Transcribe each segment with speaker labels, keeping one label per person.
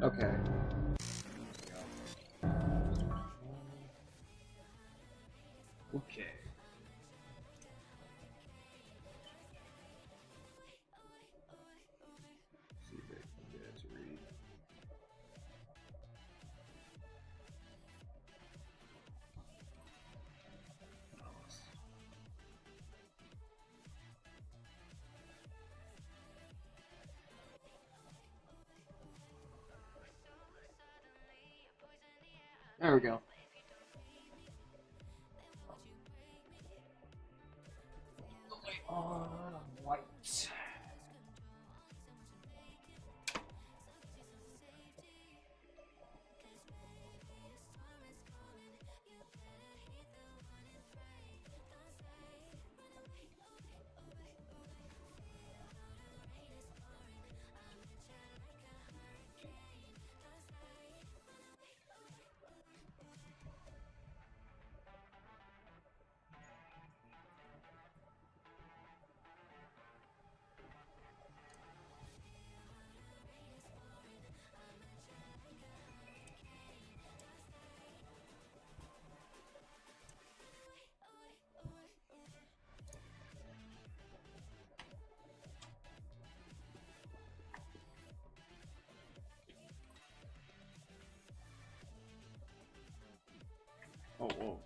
Speaker 1: Okay. Okay. See if I can get it to read. There we go. White. Oh, whoa.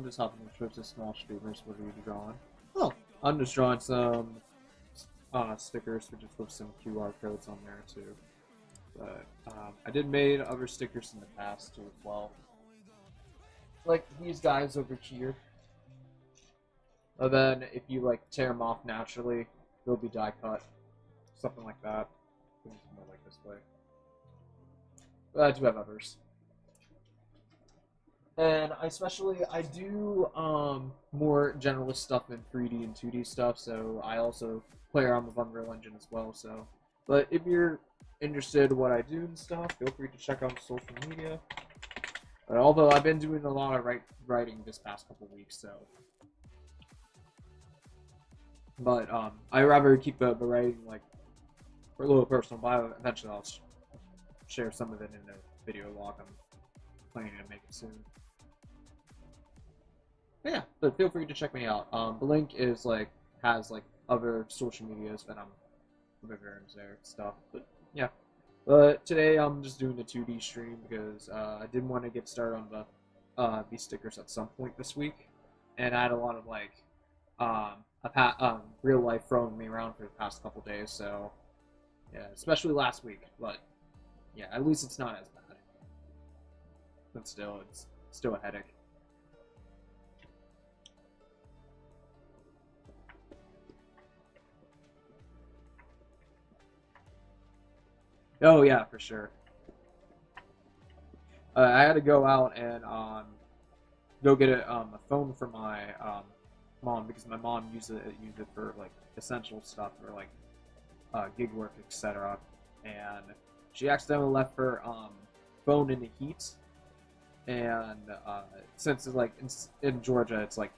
Speaker 1: I'm just hopping in with small streamers. What are you drawing? Oh, I'm just drawing some stickers, just with some QR codes on there too. But I did made other stickers in the past too as well, like these guys over here. And then if you like tear them off naturally, they'll be die cut, something like that. More like this way. But I do have others. And I do more generalist stuff than 3D and 2D stuff, so I also play around with Unreal Engine as well. So, but if you're interested in what I do and stuff, feel free to check out social media. But although I've been doing a lot of writing this past couple weeks, so. But I rather keep the writing like for a little personal bio. Eventually, I'll share some of it in a video log I'm planning to make it soon. But yeah, but feel free to check me out. The link is has other social medias that I'm there stuff. But yeah, but today I'm just doing the 2D stream because I did want to get started on the these stickers at some point this week, and I had a lot of real life throwing me around for the past couple days. So yeah, especially last week. But yeah, at least it's not as bad. But still, it's still a headache. Oh yeah, for sure. I had to go out and go get a phone for my mom because my mom used it for like essential stuff or like gig work, etc. And she accidentally left her phone in the heat, and since it's like in Georgia, it's like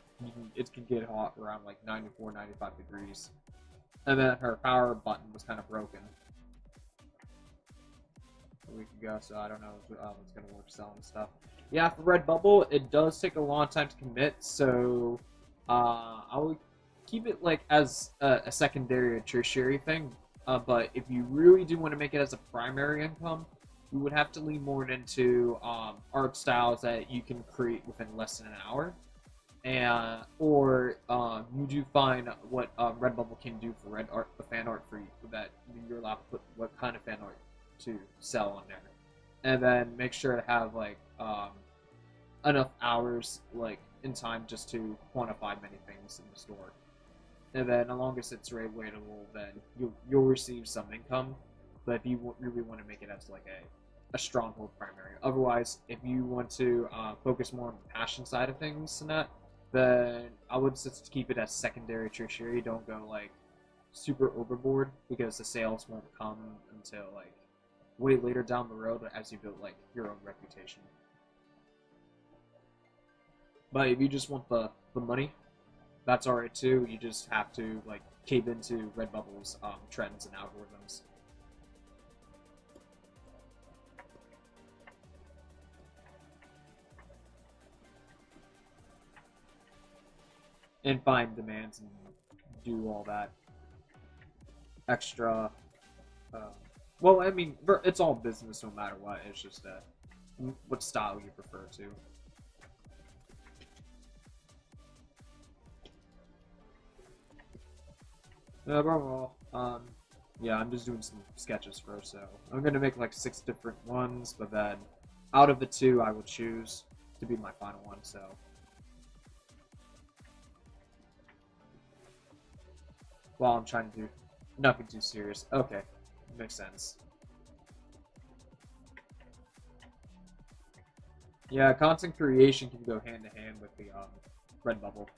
Speaker 1: it can get hot around like 94, 95 degrees, and then her power button was kind of broken a week ago, so I don't know if it's gonna work selling stuff. Yeah, for Redbubble, it does take a long time to commit, so I would keep it like as a secondary or tertiary thing. But if you really do want to make it as a primary income, you would have to lean more into art styles that you can create within less than an hour, and or you do find what Redbubble can do for fan art for you, that you're allowed to put what kind of fan art to sell on there, and then make sure to have like enough hours in time just to quantify many things in the store. And then as long as it's ratable, then you'll receive some income. But if you really want to make it as like a stronghold primary, otherwise, if you want to focus more on the passion side of things and that, then I would just keep it as secondary, tertiary. Don't go like super overboard because the sales won't come until like way later down the road as you build like your own reputation. But if you just want the money, that's alright too. You just have to like cave into Redbubble's trends and algorithms. And find demands and do all that extra. Well, I mean, it's all business no matter what. It's just what style you prefer to. Overall, yeah, I'm just doing some sketches first, so I'm gonna make like 6 different ones, but then out of the 2, I will choose to be my final one. So, well, I'm trying to do nothing too serious. Okay, makes sense. Yeah, content creation can go hand in hand with the Redbubble.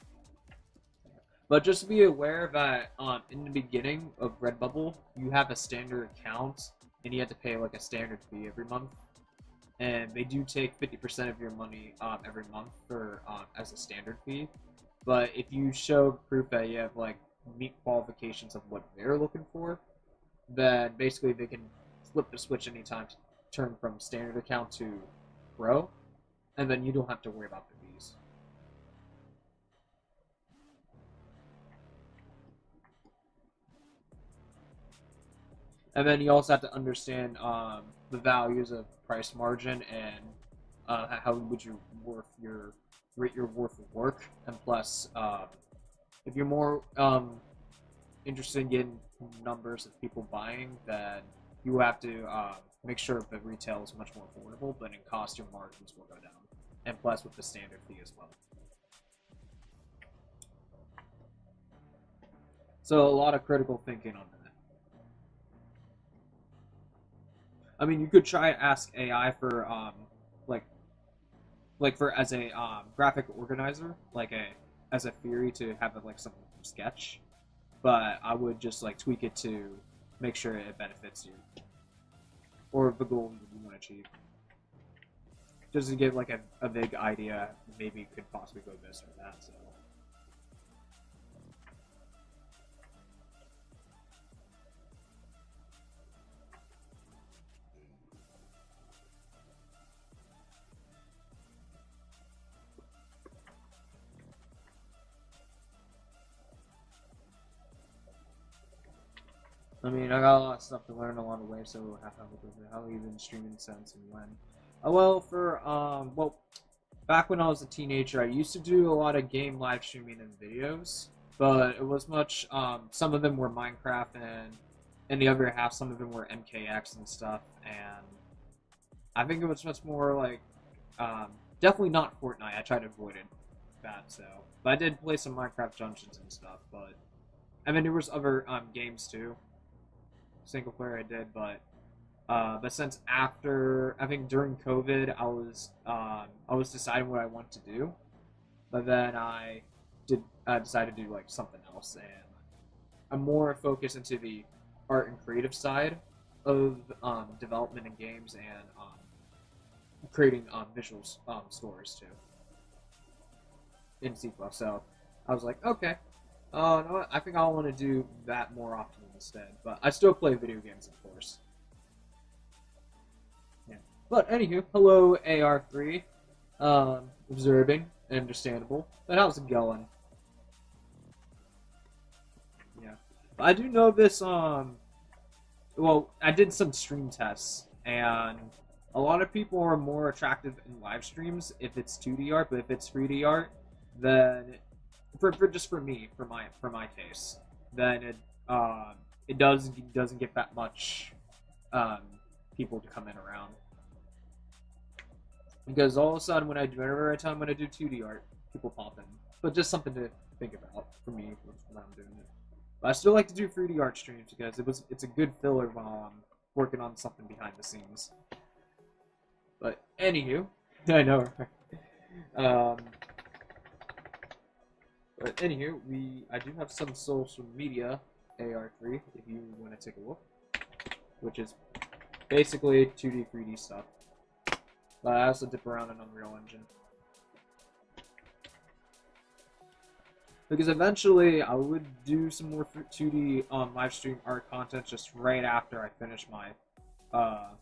Speaker 1: But just be aware that in the beginning of Redbubble, you have a standard account, and you have to pay like a standard fee every month. And they do take 50% of your money every month for as a standard fee. But if you show proof that you have like meet qualifications of what they're looking for, then basically they can flip the switch anytime to turn from standard account to pro, and then you don't have to worry about the fees. And then you also have to understand the values of price margin and how would you worth your rate your worth of work, and plus, if you're more interested in numbers of people buying, then you have to make sure the retail is much more affordable, but in cost, your margins will go down, and plus with the standard fee as well. So a lot of critical thinking on that. I mean, you could try ask AI for like for as a graphic organizer, like a as a theory to have it like some sketch, but I would just like tweak it to make sure it benefits you or the goal you want to achieve. Just to get like a big idea, maybe it could possibly go this or that. So. I mean, I got a lot of stuff to learn along the way, so how even streaming sense and when. Oh well, for well, back when I was a teenager, I used to do a lot of game live streaming and videos, but it was much. Some of them were Minecraft, and the other half, some of them were MKX and stuff. And I think it was much more like, definitely not Fortnite. I tried to avoid it, that so. But I did play some Minecraft Dungeons and stuff. But I mean, there was other games too. Single player I did, but since after I think during COVID I was deciding what I want to do, but then I decided to do like something else, and I'm more focused into the art and creative side of development in games and creating visual stories too in C++. So I was like, okay, no, I think I want to do that more often instead. But I still play video games, of course. Yeah. But anywho, hello AR3. Observing, understandable. But how's it going? Yeah. But I do know this. Well, I did some stream tests, and a lot of people are more attractive in live streams if it's 2D art, but if it's 3D art, then for just for me, for my case, then it doesn't get that much people to come in around, because all of a sudden whenever time when I do 2D art, people pop in. But just something to think about for me when I'm doing it. But I still like to do 3D art streams because it's a good filler while I'm working on something behind the scenes. But anywho, I know. But anywho, I do have some social media AR3 if you want to take a look, which is basically 2D, 3D stuff. But I also dip around in Unreal Engine. Because eventually I would do some more 2D live stream art content just right after I finish my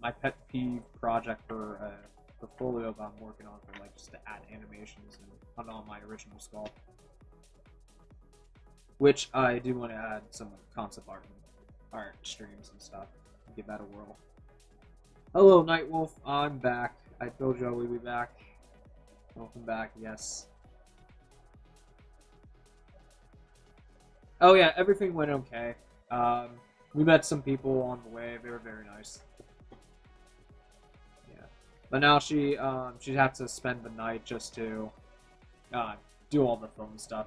Speaker 1: my pet peeve project for a portfolio that I'm working on for like just to add animations and on my original skull. Which I do want to add some concept art streams and stuff. Give that a whirl. Hello, Nightwolf. I'm back. I told you I would be back. Welcome back. Yes. Oh yeah, everything went okay. We met some people on the way. They were very nice. Yeah. But now she'd have to spend the night just to do all the film stuff.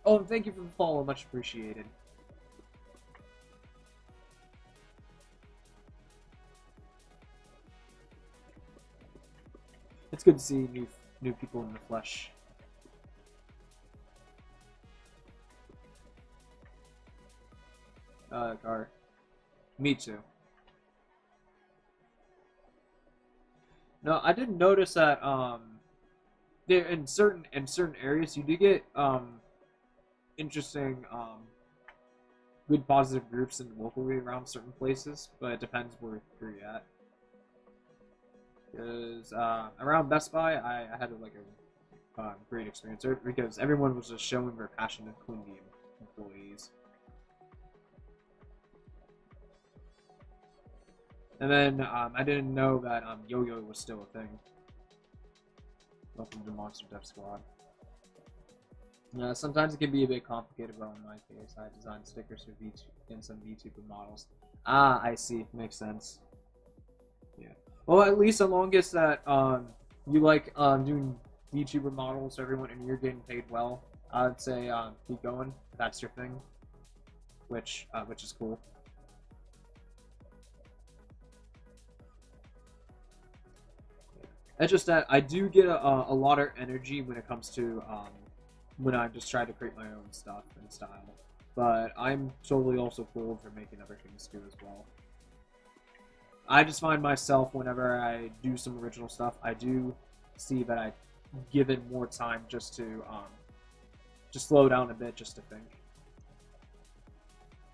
Speaker 1: Oh, thank you for the follow. Much appreciated. It's good to see new people in the flesh. Gar. Me too. No, I didn't notice that there in certain areas you do get interesting good positive groups in locally around certain places, but it depends where you're at. Because around Best Buy, I had like a great experience there because everyone was just showing their passion to clean the employees. And then I didn't know that yo-yo was still a thing. Welcome to the Monster Dev Squad. Sometimes it can be a bit complicated, but in my case, I designed stickers for and some VTuber models. Ah, I see. Makes sense. Yeah. Well, at least as long as that you like doing VTuber models for everyone and you're getting paid well, I'd say keep going. If that's your thing, which is cool. It's just that I do get a lot of energy when it comes to when I just try to create my own stuff and style. But I'm totally also cool for making other things too as well. I just find myself, whenever I do some original stuff, I do see that I give it more time just to just slow down a bit just to think.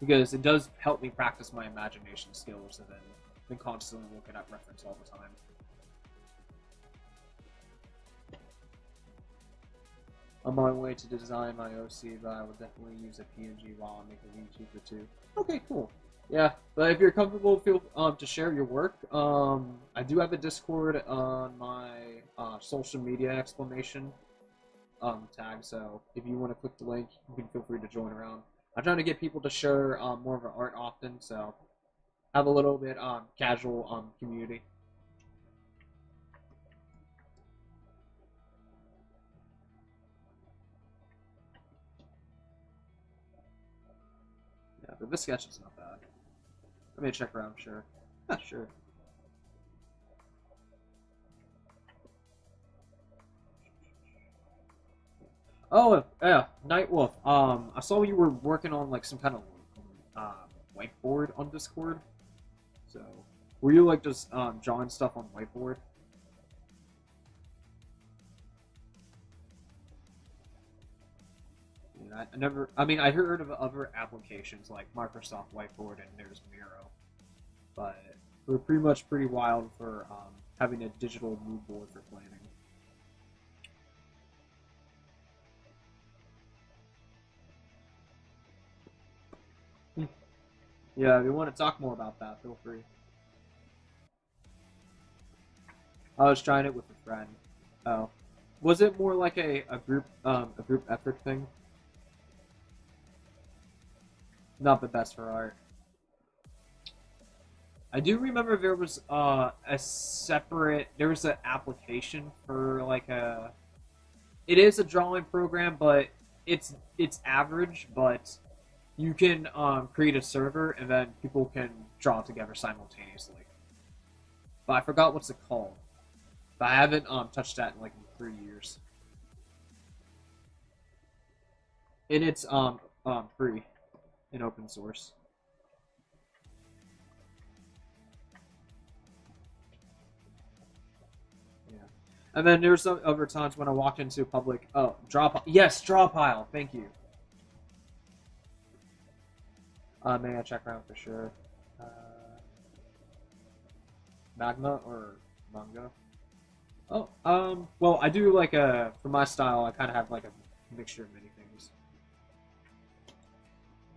Speaker 1: Because it does help me practice my imagination skills and then constantly looking at reference all the time. I'm on my way to design my OC, but I will definitely use a PNG while I'm making YouTuber too. Okay, cool. Yeah, but if you're comfortable, feel to share your work. I do have a Discord on my social media exclamation tag, so if you want to click the link, you can feel free to join around. I'm trying to get people to share more of our art often, so have a little bit casual community. Yeah, but this sketch is not bad. Let me check around, sure. Yeah, sure. Oh, yeah, Nightwolf. I saw you were working on like some kind of whiteboard on Discord. So, were you like just drawing stuff on whiteboard? Yeah, I never. I mean, I heard of other applications like Microsoft Whiteboard and there's Miro, but we're pretty wild for having a digital mood board for planning. Yeah, if you want to talk more about that, feel free. I was trying it with a friend. Oh, was it more like a group effort thing? Not the best for art. I do remember there was a separate there was an application for like a it is a drawing program, but it's average, but you can create a server and then people can draw together simultaneously. But I forgot what's it called. But I haven't touched that in like 3 years. And it's free and open source. Yeah. And then there's some other times when I walked into a public yes, draw pile, thank you. May I check around for sure. Uh, Magma or manga? Oh, well, I do like for my style, I kind of have like a mixture of many things.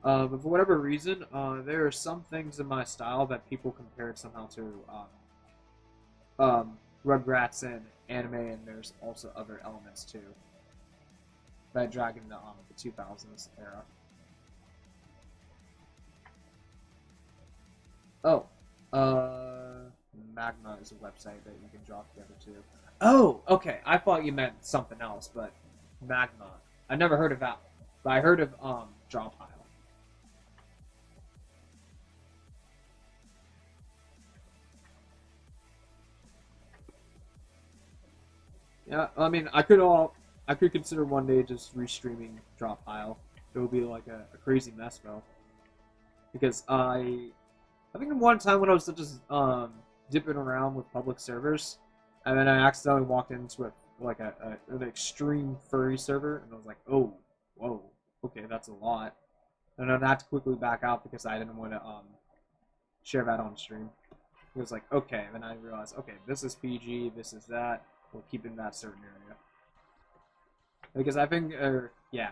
Speaker 1: But for whatever reason, there are some things in my style that people compared somehow to Rugrats and anime, and there's also other elements too that I drag in the 2000s era. Oh, Magma is a website that you can draw together too. Oh, okay. I thought you meant something else, but Magma. I never heard of that, but I heard of Drawpile. Yeah, I mean, I could consider one day just restreaming Drawpile. It would be like a crazy mess though, because I think one time when I was just dipping around with public servers, and then I accidentally walked into an extreme furry server, and I was like, oh, whoa, okay, that's a lot. And then I had to quickly back out because I didn't want to share that on stream. It was like, okay, and then I realized, okay, this is PG, this is that. We'll keep in that certain area. Because I think, yeah.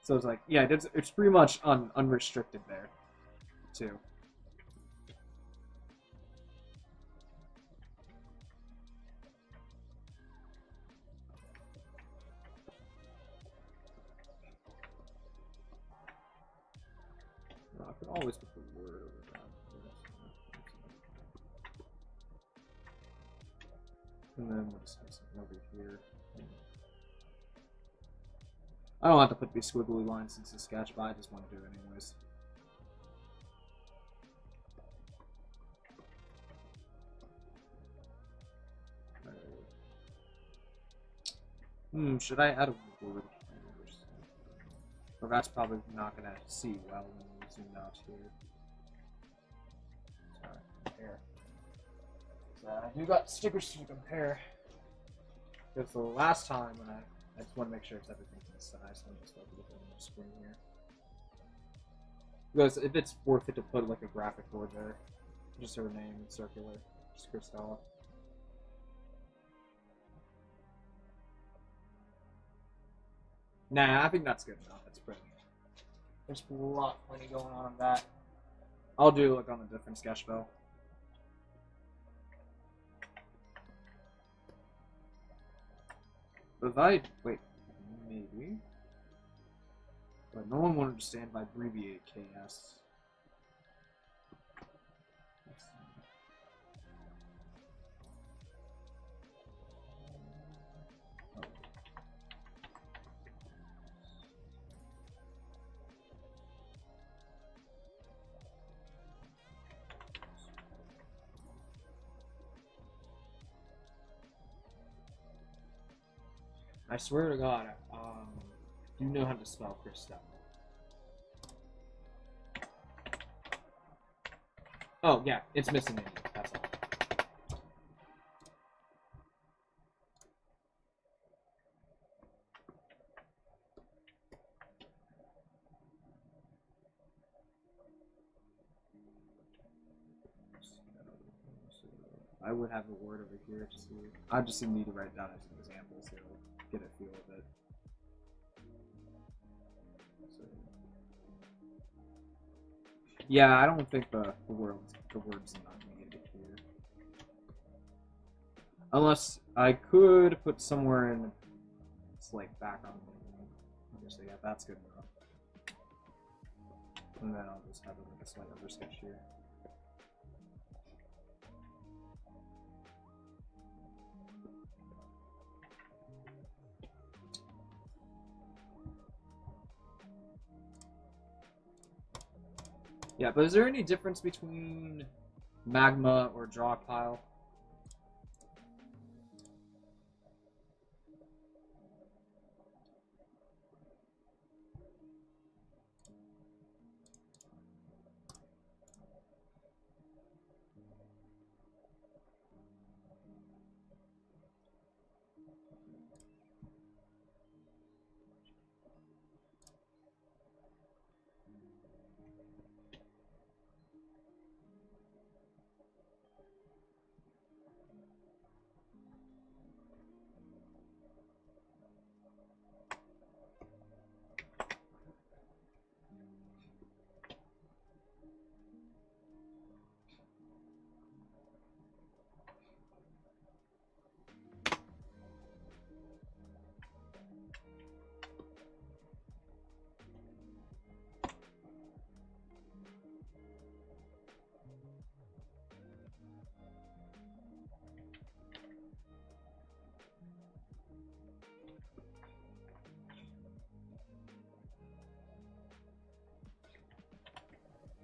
Speaker 1: So it's like, yeah, it's pretty much unrestricted there, too. could always put the word over that. And then we'll just have something over here. I don't have to put these squiggly lines since it's a sketch, but I just want to do it anyways. Should I add a word? Well, that's probably not going to see well when we zoom out here. Sorry, compare. So I do got stickers to compare. Because the last time when I just want to make sure it's everything to the size, so I'm just like looking on the screen here. Because if it's worth it to put like a graphic board there, just her name, circular, just Christella. Nah, I think that's good enough. That's pretty. There's plenty going on that. I'll do like on a different sketch though. But if I wait, maybe. But no one will understand if I abbreviate KS. I swear to God, you know how to spell Christelle. Oh, yeah, it's missing an E, that's all. I would have a word over here to see. I just need to write down as an example so get a feel of it. Yeah, I don't think the word's not needed here. Unless I could put somewhere in it's like background. So yeah, that's good enough. And then I'll just have it like a slight other sketch here. Yeah, but is there any difference between magma or draw pile?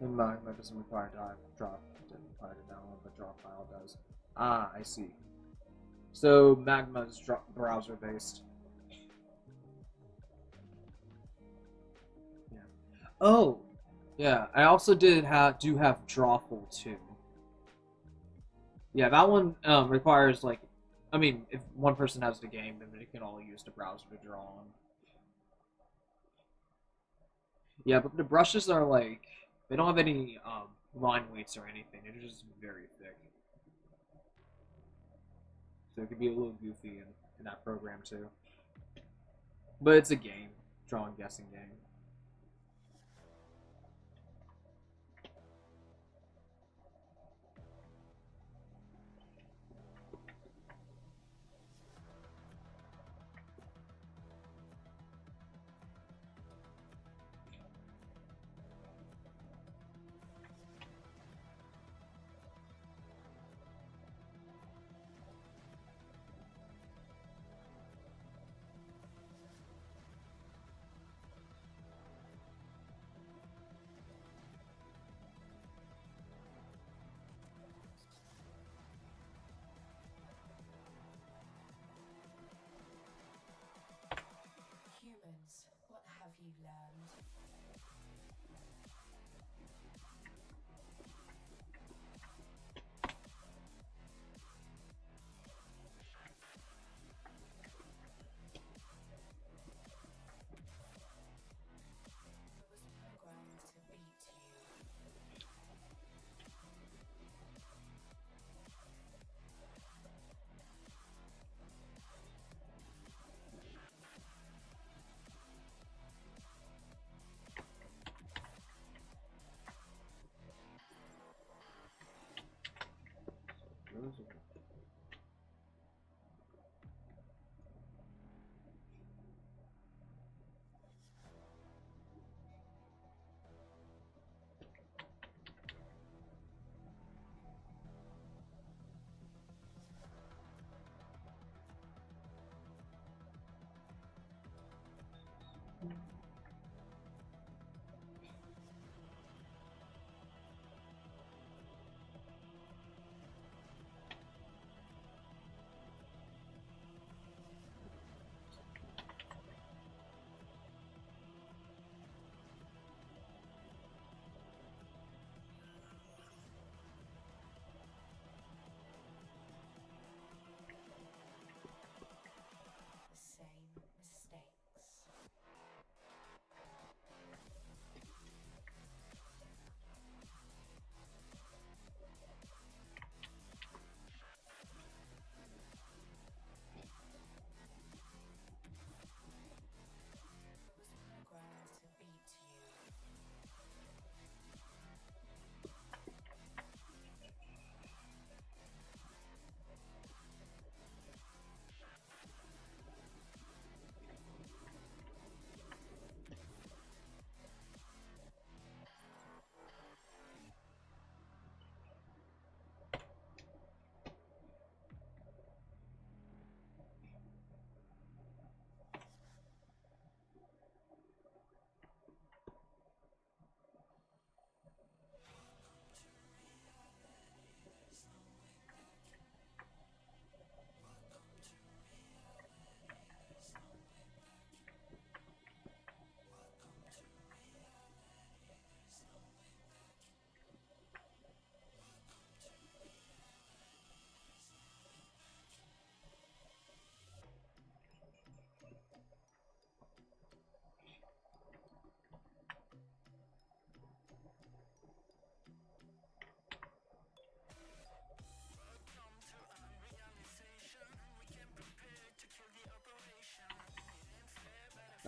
Speaker 1: And magma doesn't require draw didn't require to download, but draw file does. Ah, I see. So magma is browser based. Yeah. Oh, yeah. I also do have Drawful too. Yeah, that one requires like, I mean, if one person has the game, then they can all use the browser to draw on. Yeah, but the brushes are like they don't have any line weights or anything. They're just very thick. So it could be a little goofy in that program too. But it's a game, drawing guessing game.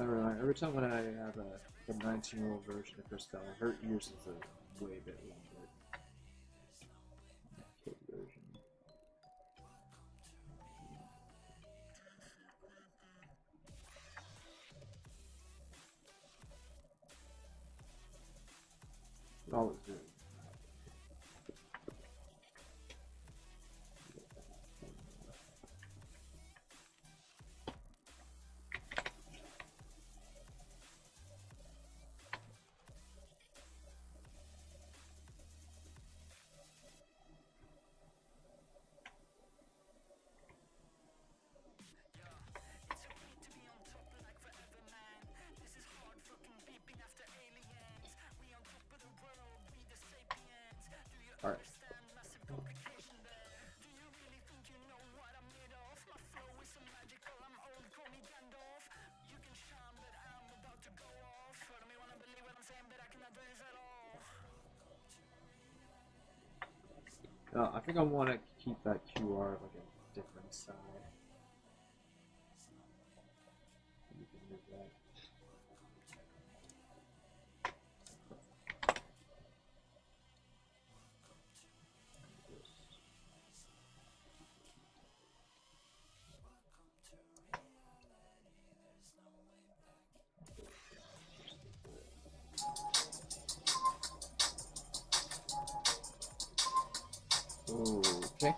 Speaker 1: Every time when I have the 19-year-old version of Christelle, her ears is a way bit longer. Kid version. Always good. Alright. I think I want to keep that QR like a different style. You can move that. Okay.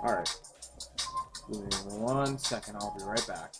Speaker 1: Alright. Give me 1 second, I'll be right back.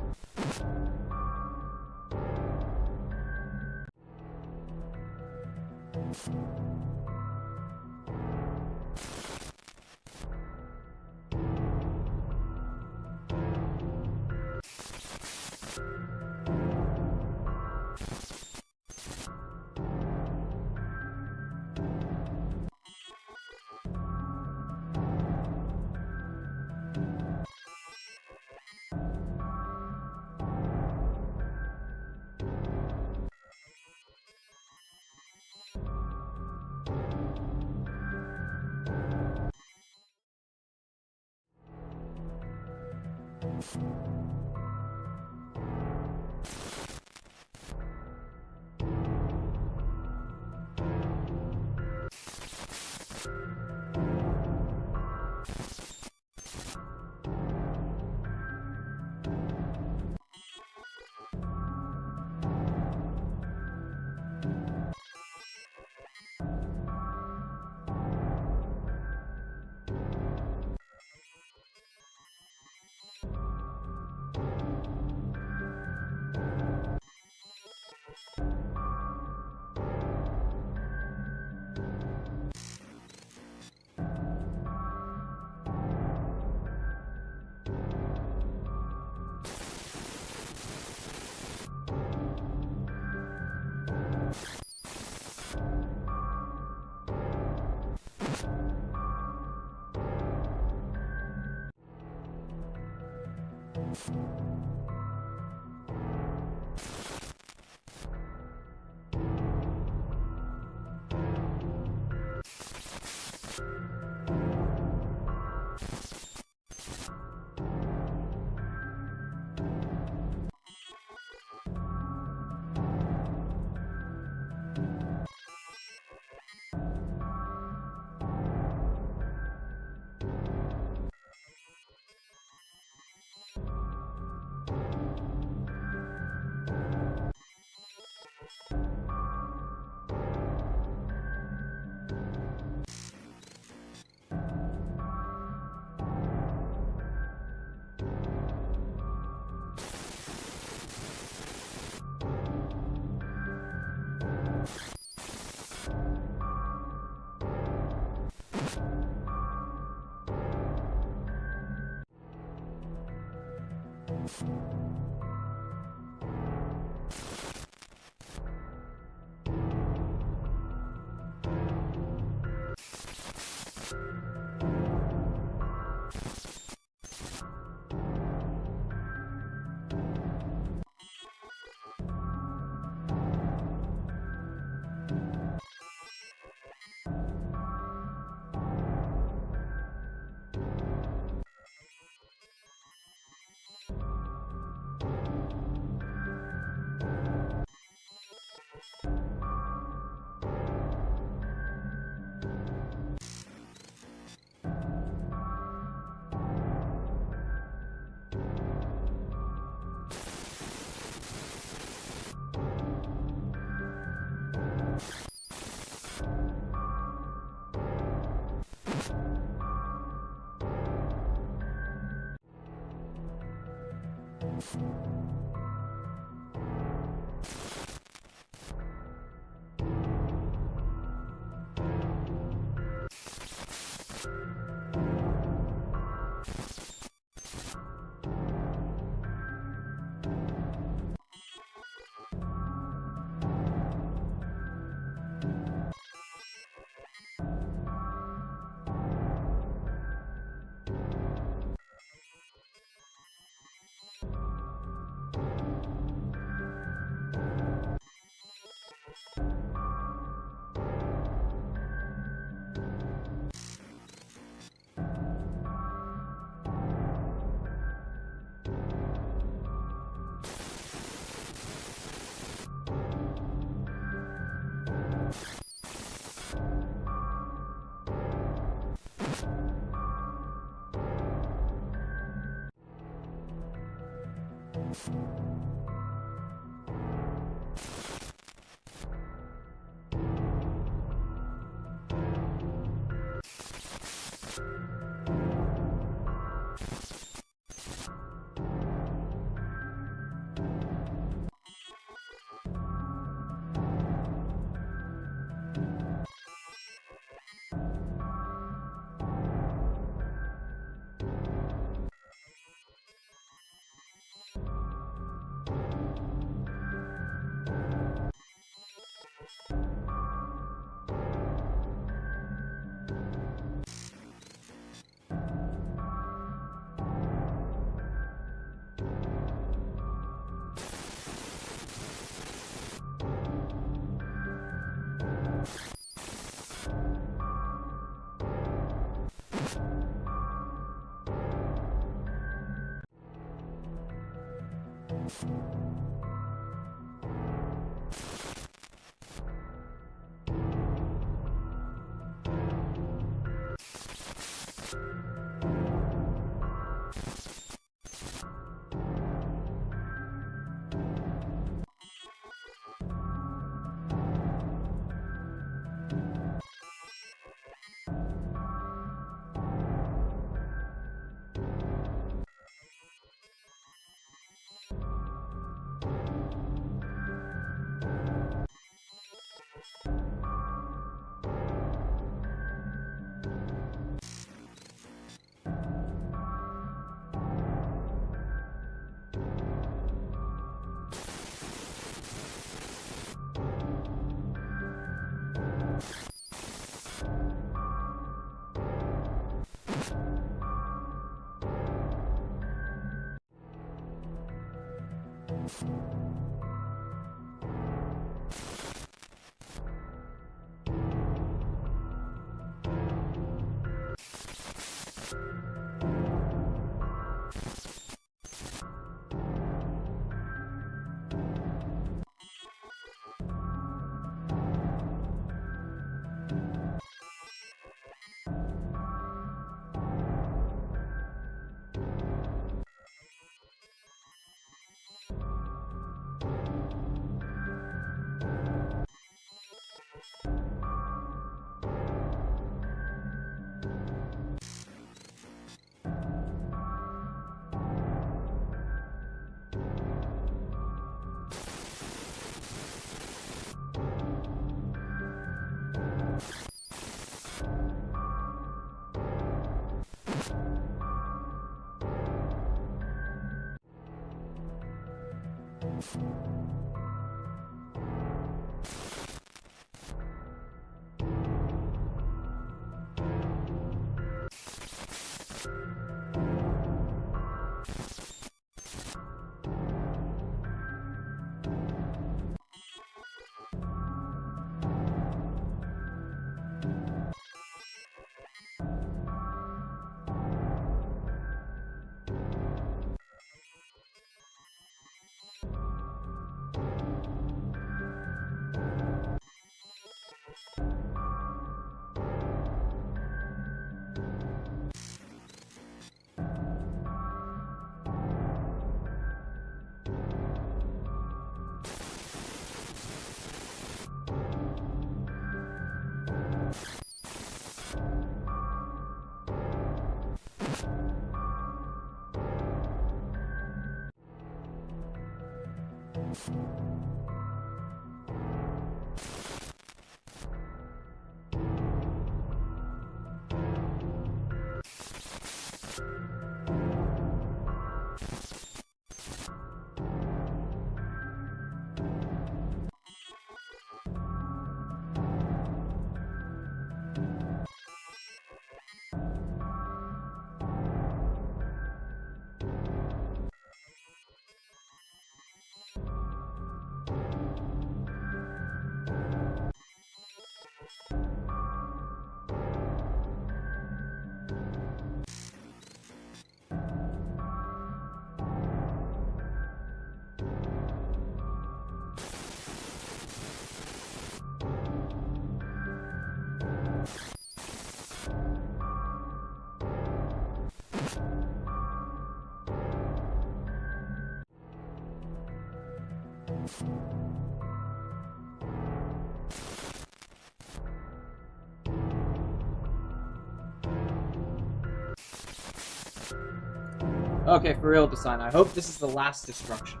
Speaker 1: Okay, for real, Design. I hope this is the last destruction.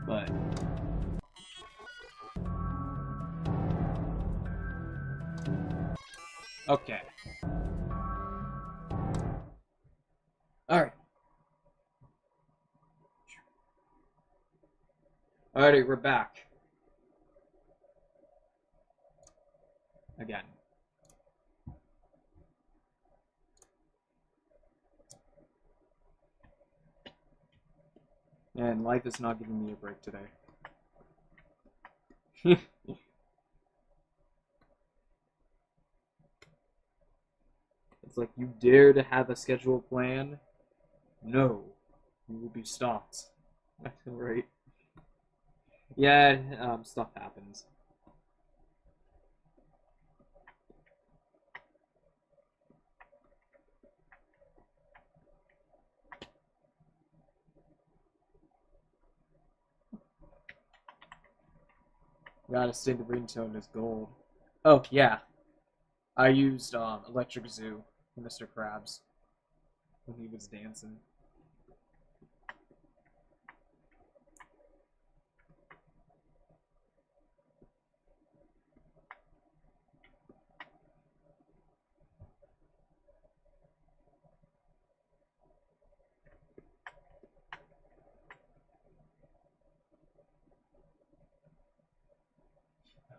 Speaker 1: But... okay. Alright. Alrighty, we're back. Again. And life is not giving me a break today. It's like, you dare to have a scheduled plan? No. You will be stopped. Right. Yeah, stuff happens. Gotta stay the ringtone is gold. Oh, yeah. I used Electric Zoo, Mr. Krabs, when he was dancing.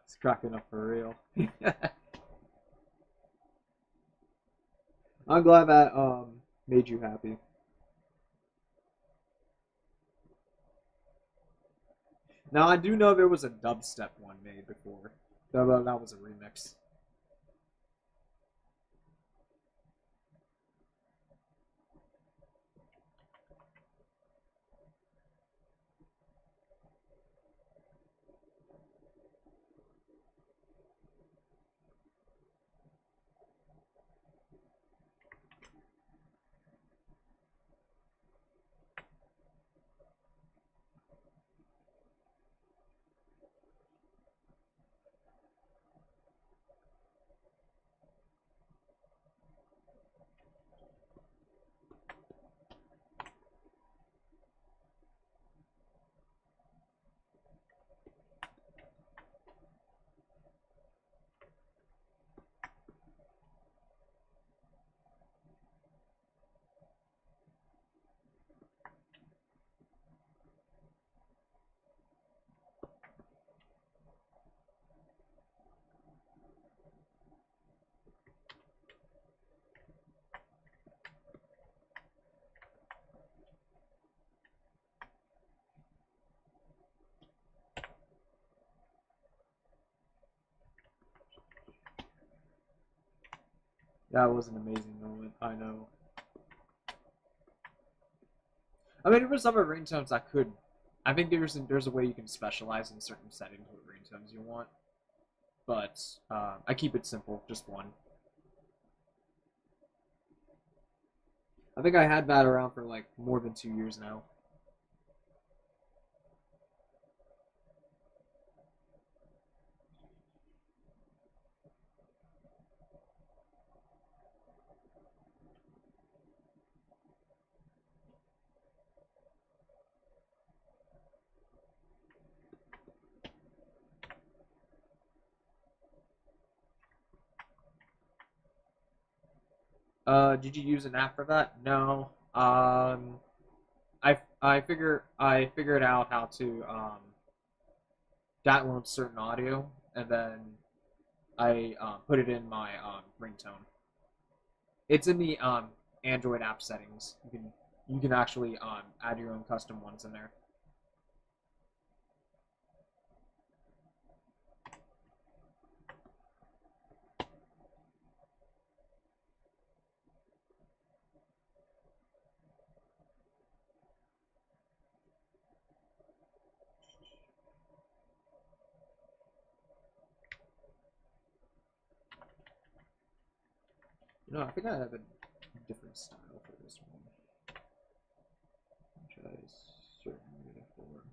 Speaker 1: It's cracking up for real. I'm glad that made you happy. Now I do know there was a dubstep one made before. That was a remix. That was an amazing moment. I know. I mean, there were some ringtones I could. I think there's a way you can specialize in certain settings with ringtones you want, but I keep it simple, just one. I think I had that around for like more than 2 years now. Did you use an app for that? No. I figured out how to download certain audio and then I put it in my ringtone. It's in the Android app settings. You can actually add your own custom ones in there. I think I have a different style for this one. Try certain uniform.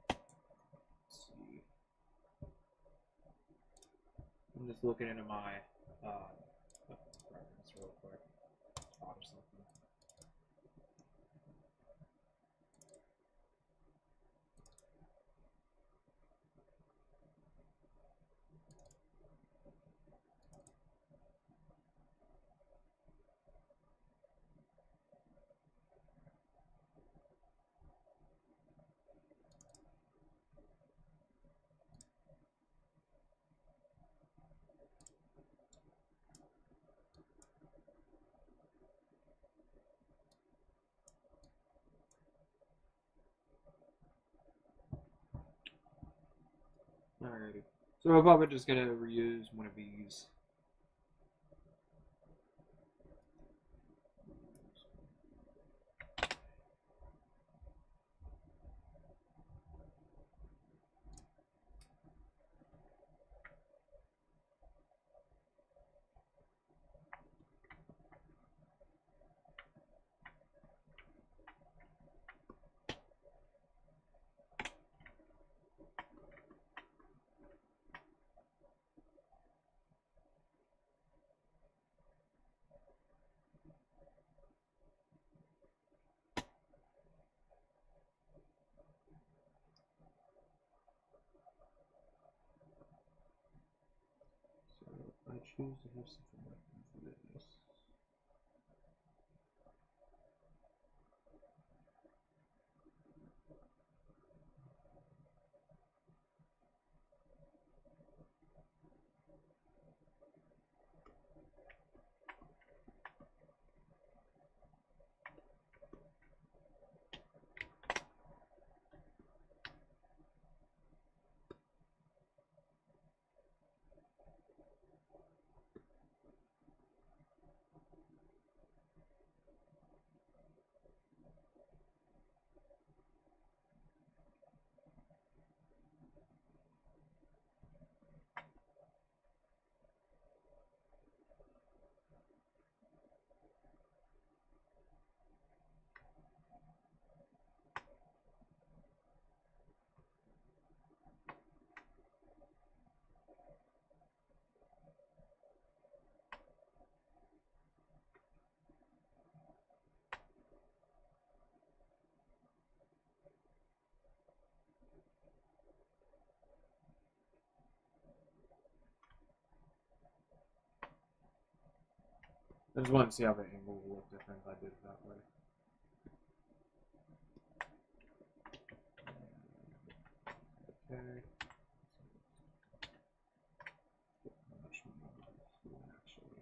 Speaker 1: Let's see. I'm just looking into my preference real quick. Or something. Alrighty. So I'm probably just gonna reuse one of these. I choose to have something like this. I just wanted to see how the angle will look different if I did it that way. Okay. Actually.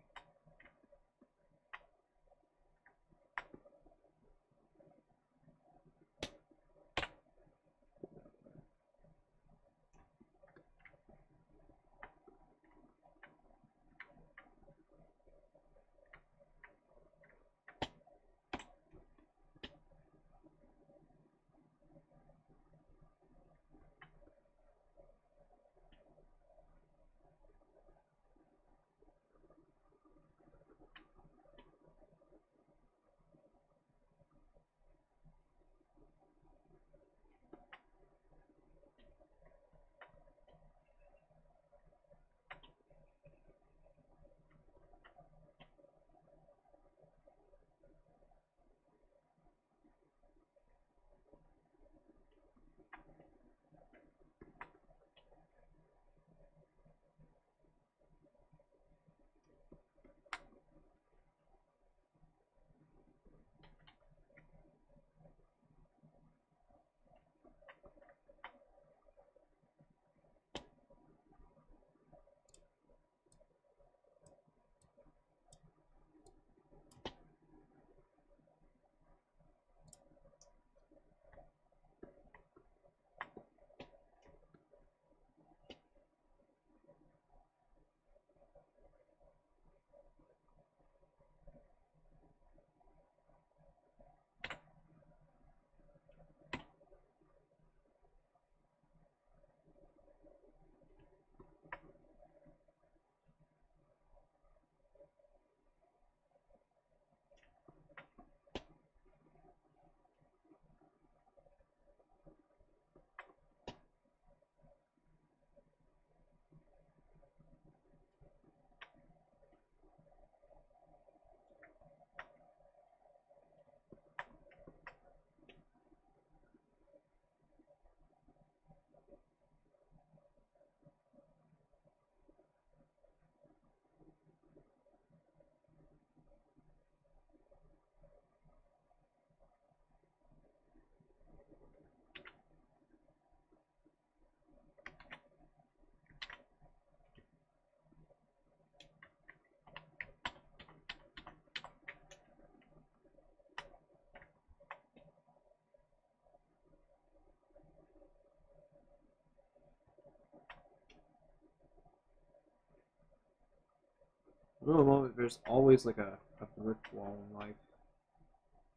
Speaker 1: I don't know, there's always like a brick wall in life,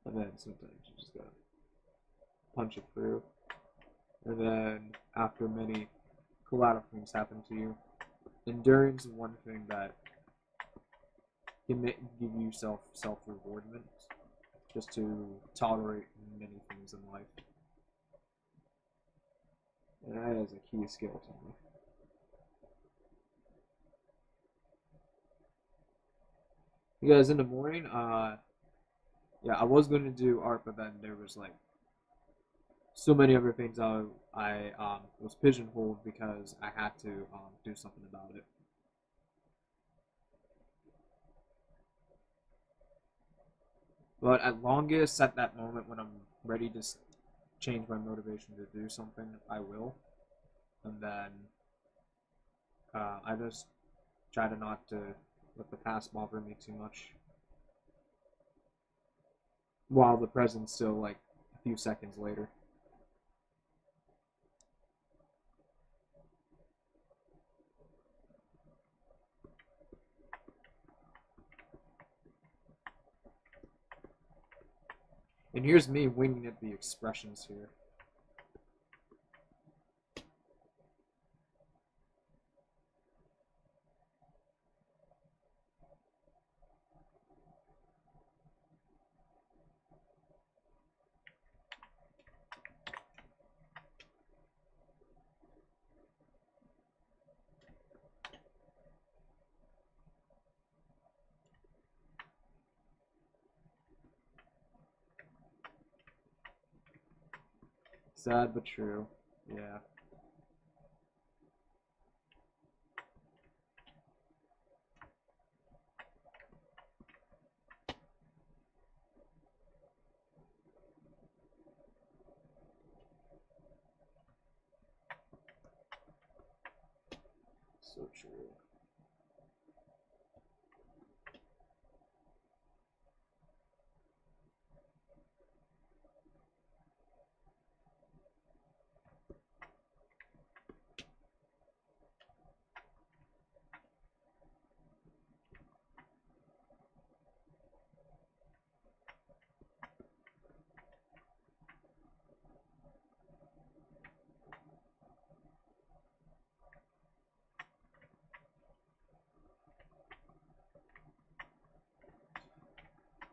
Speaker 1: and then sometimes you just gotta punch it through. And then after many collateral things happen to you, endurance is one thing that can give you self rewardment, just to tolerate many things in life. And that is a key skill to me. Because in the morning, yeah, I was going to do art, but then there was like so many other things I was pigeonholed because I had to do something about it. But at longest, at that moment when I'm ready to change my motivation to do something, I will. And then I just try to not to let the past bother me too much, while the present's still like a few seconds later. And here's me winging at the expressions here. Sad but true. Yeah. So true.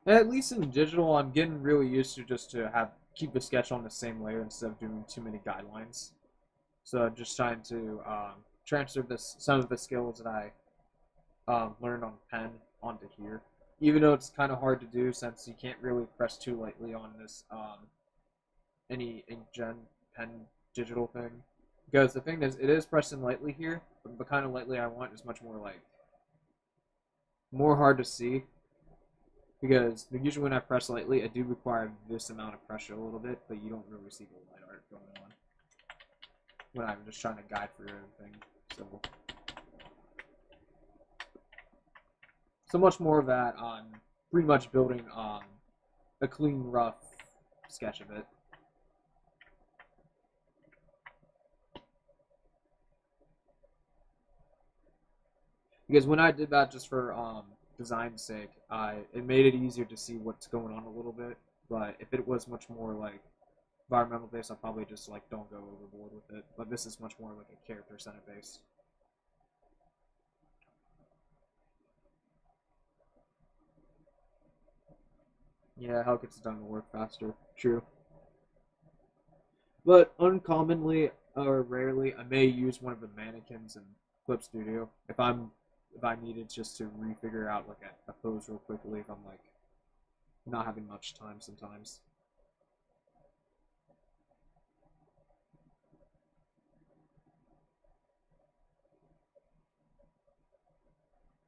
Speaker 1: At least in digital, I'm getting really used to just to have keep the sketch on the same layer instead of doing too many guidelines. So I'm just trying to transfer some of the skills that I learned on pen onto here. Even though it's kind of hard to do since you can't really press too lightly on this any inkjet pen digital thing. Because the thing is, it is pressing lightly here, but the kind of lightly I want is much more like more hard to see. Because usually when I press lightly, I do require this amount of pressure a little bit, but you don't really see the light art going on when I'm just trying to guide for everything. So much more of that on pretty much building a clean, rough sketch of it. Because when I did that just for design's sake, it made it easier to see what's going on a little bit. But if it was much more like environmental based, I'll probably just like don't go overboard with it. But this is much more like a character center based. Yeah, how gets it done to work faster. True. But uncommonly or rarely, I may use one of the mannequins in Clip Studio if I needed just to refigure out like a pose real quickly if I'm like not having much time sometimes.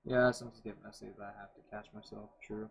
Speaker 1: Yeah, sometimes get messy, but I have to catch myself. True.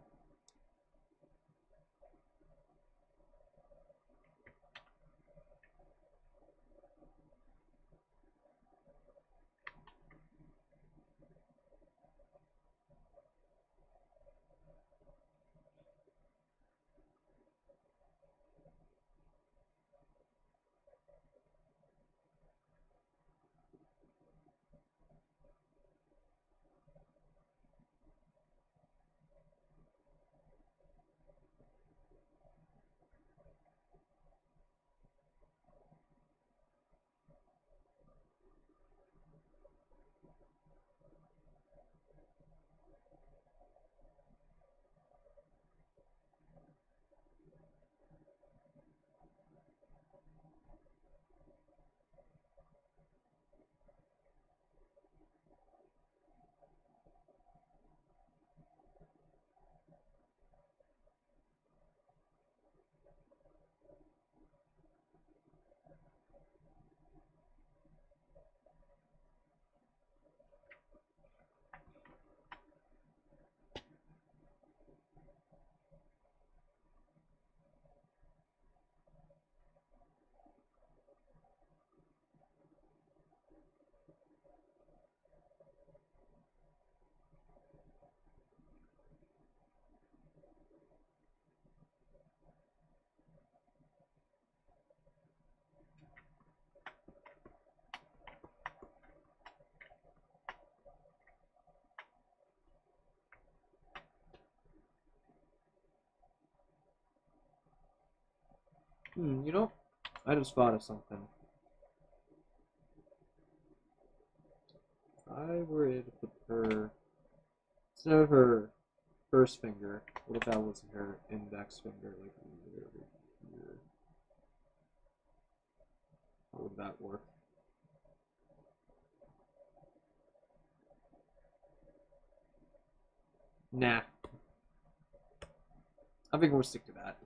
Speaker 1: You know, I just thought of something. If I were to put her instead of her first finger, what if that was her index finger, like over here? How would that work? Nah, I think we'll stick to that.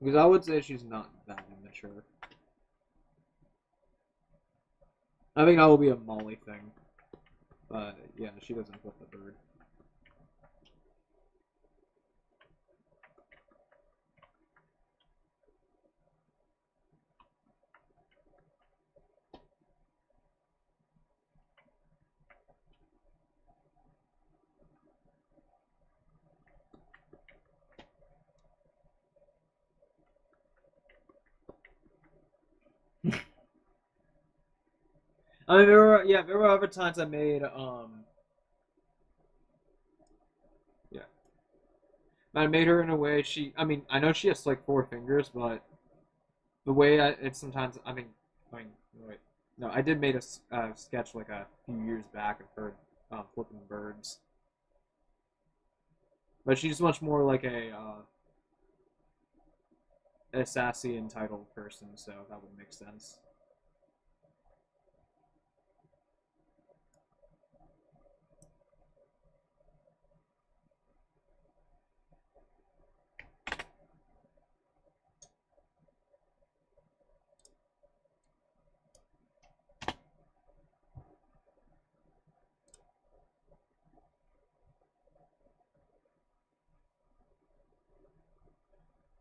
Speaker 1: Because I would say she's not that immature. I think that will be a Molly thing. But yeah, she doesn't flip the bird. I mean, there were other times I made yeah, I made her in a way I mean, I know she has like four fingers, but the way it's sometimes, I mean, wait, no, I did made a sketch like a few years back of her flipping birds, but she's much more like a sassy, entitled person, so that would make sense.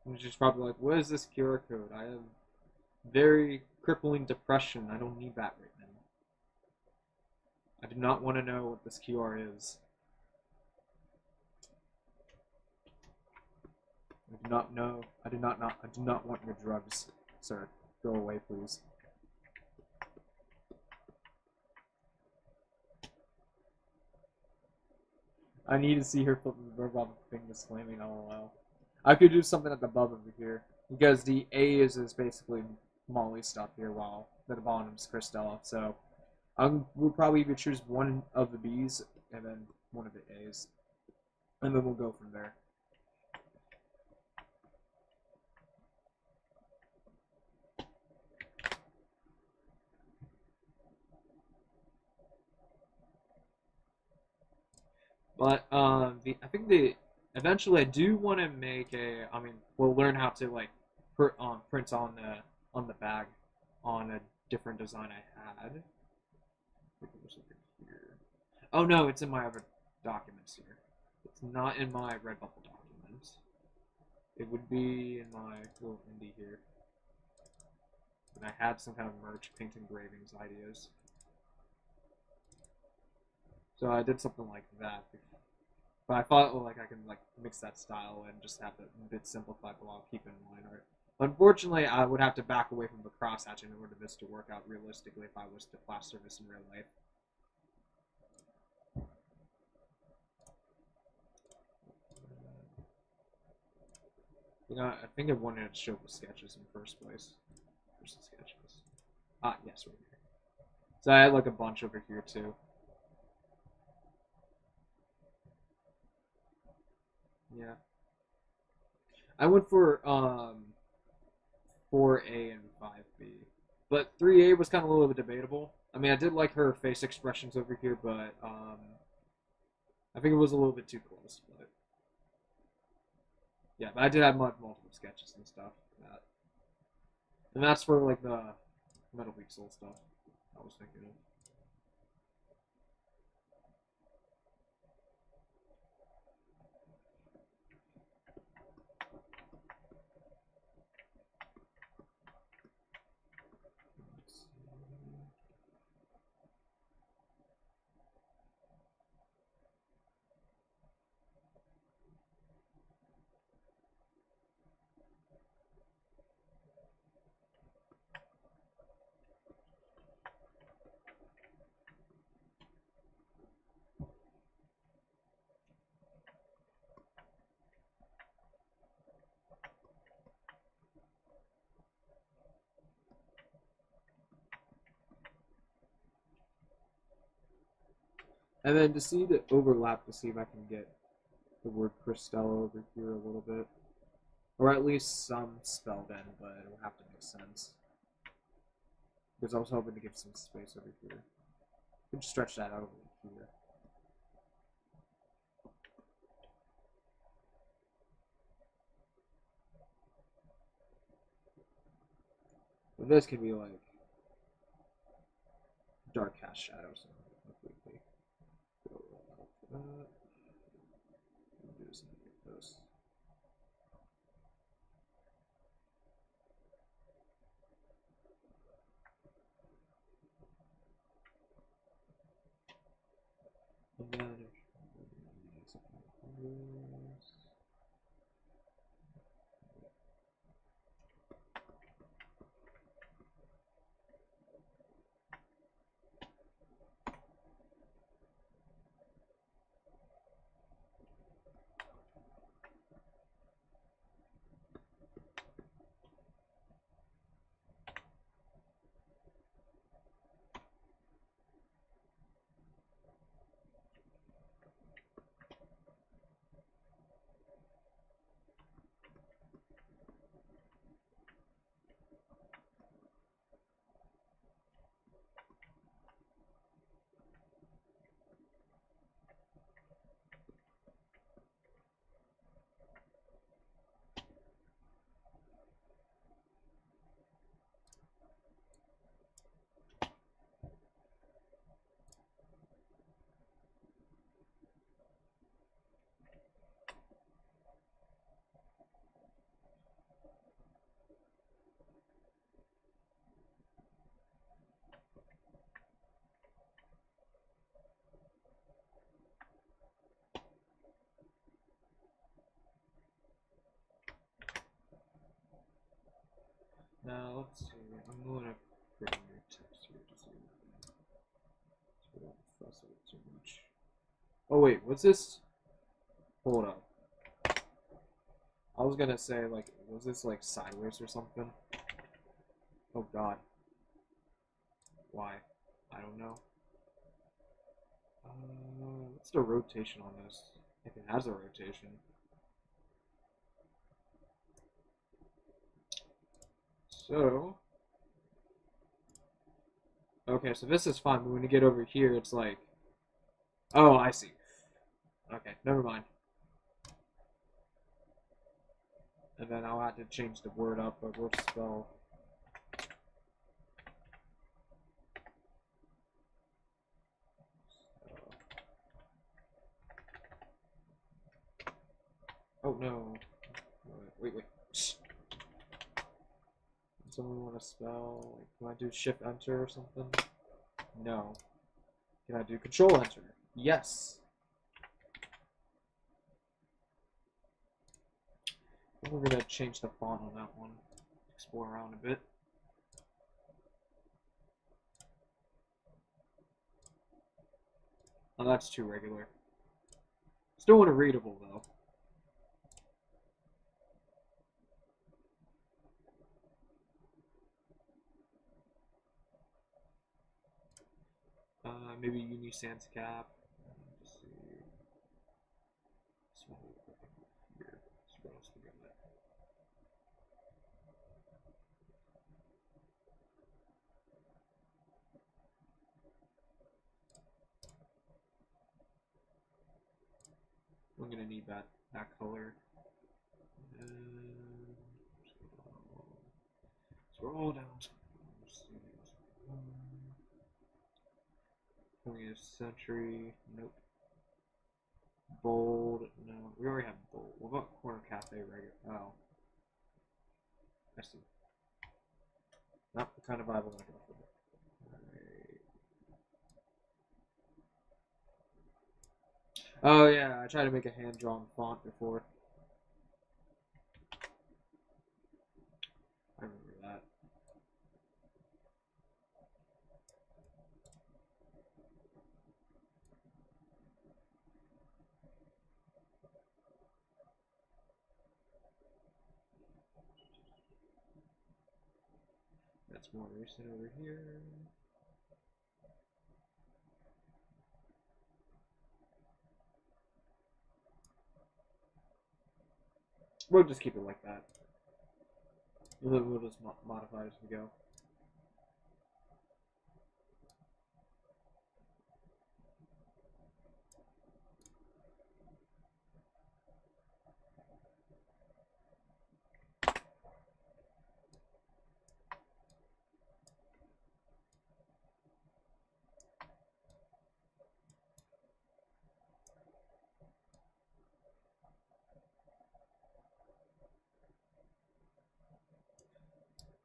Speaker 1: And she's probably like, "What is this QR code? I have very crippling depression. I don't need that right now. I do not want to know what this QR is. I do not know. I do not want your drugs, sir. Go away, please." I need to see her flip the verb on the thing that's flaming LOL. I could do something at the above over here because the A is basically Molly stuff here, while at the bottom is Christella. So we'll probably either choose one of the B's and then one of the A's, and then we'll go from there. But I think eventually I do want to make a. I mean, we'll learn how to like print on the bag on a different design I had. Here. Oh no, it's in my other documents here. It's not in my Redbubble document. It would be in my little indie here. And I had some kind of merch, paint engravings ideas. So I did something like that. But I thought, well, like I can like mix that style and just have it a bit simplified while keeping line art. Unfortunately, I would have to back away from the crosshatching in order for this to work out realistically if I was to plaster this in real life. You know, I think I wanted to show the sketches in the first place. Where's the sketches? Ah, yes, right here. So I had like a bunch over here too. Yeah. I went for 4A and 5B. But 3A was kind of a little bit debatable. I mean, I did like her face expressions over here, but I think it was a little bit too close. But yeah, but I did have multiple sketches and stuff. And that's for like the Metal Gear Soul stuff I was thinking of. And then to see the overlap, to see if I can get the word Christella over here a little bit. Or at least some spelled in, but it'll have to make sense. Because I was hoping to give some space over here. I can stretch that out over here. But this could be like dark cast shadows. Completely. Go like that. Do something like this. And then now let's see. I'm going to create a new text here to see so we don't fuss with it too much. Oh wait, what's this? Hold up. I was gonna say like, was this like sideways or something? Oh god. Why? I don't know. What's the rotation on this? If it has a rotation. So, okay, so this is fine, but when you get over here, it's like, oh, I see. Okay, never mind. And then I'll have to change the word up, but we'll spell. Oh no. Wait. Someone want to spell? Like, can I do Shift Enter or something? No. Can I do Control Enter? Yes. We're gonna change the font on that one. Explore around a bit. Oh, that's too regular. Still want a readable though. Maybe Uni Sans Cap. Let's see. This one here. What else we got? I'm gonna need that color. And scroll down. 20th century. Nope. Bold. No, we already have bold. What about corner cafe regular? Oh, I see. Not the kind of vibe I'm gonna go for. Right. Oh yeah, I tried to make a hand-drawn font before. I remember that. That's more recent over here. We'll just keep it like that. We'll just modify as we go.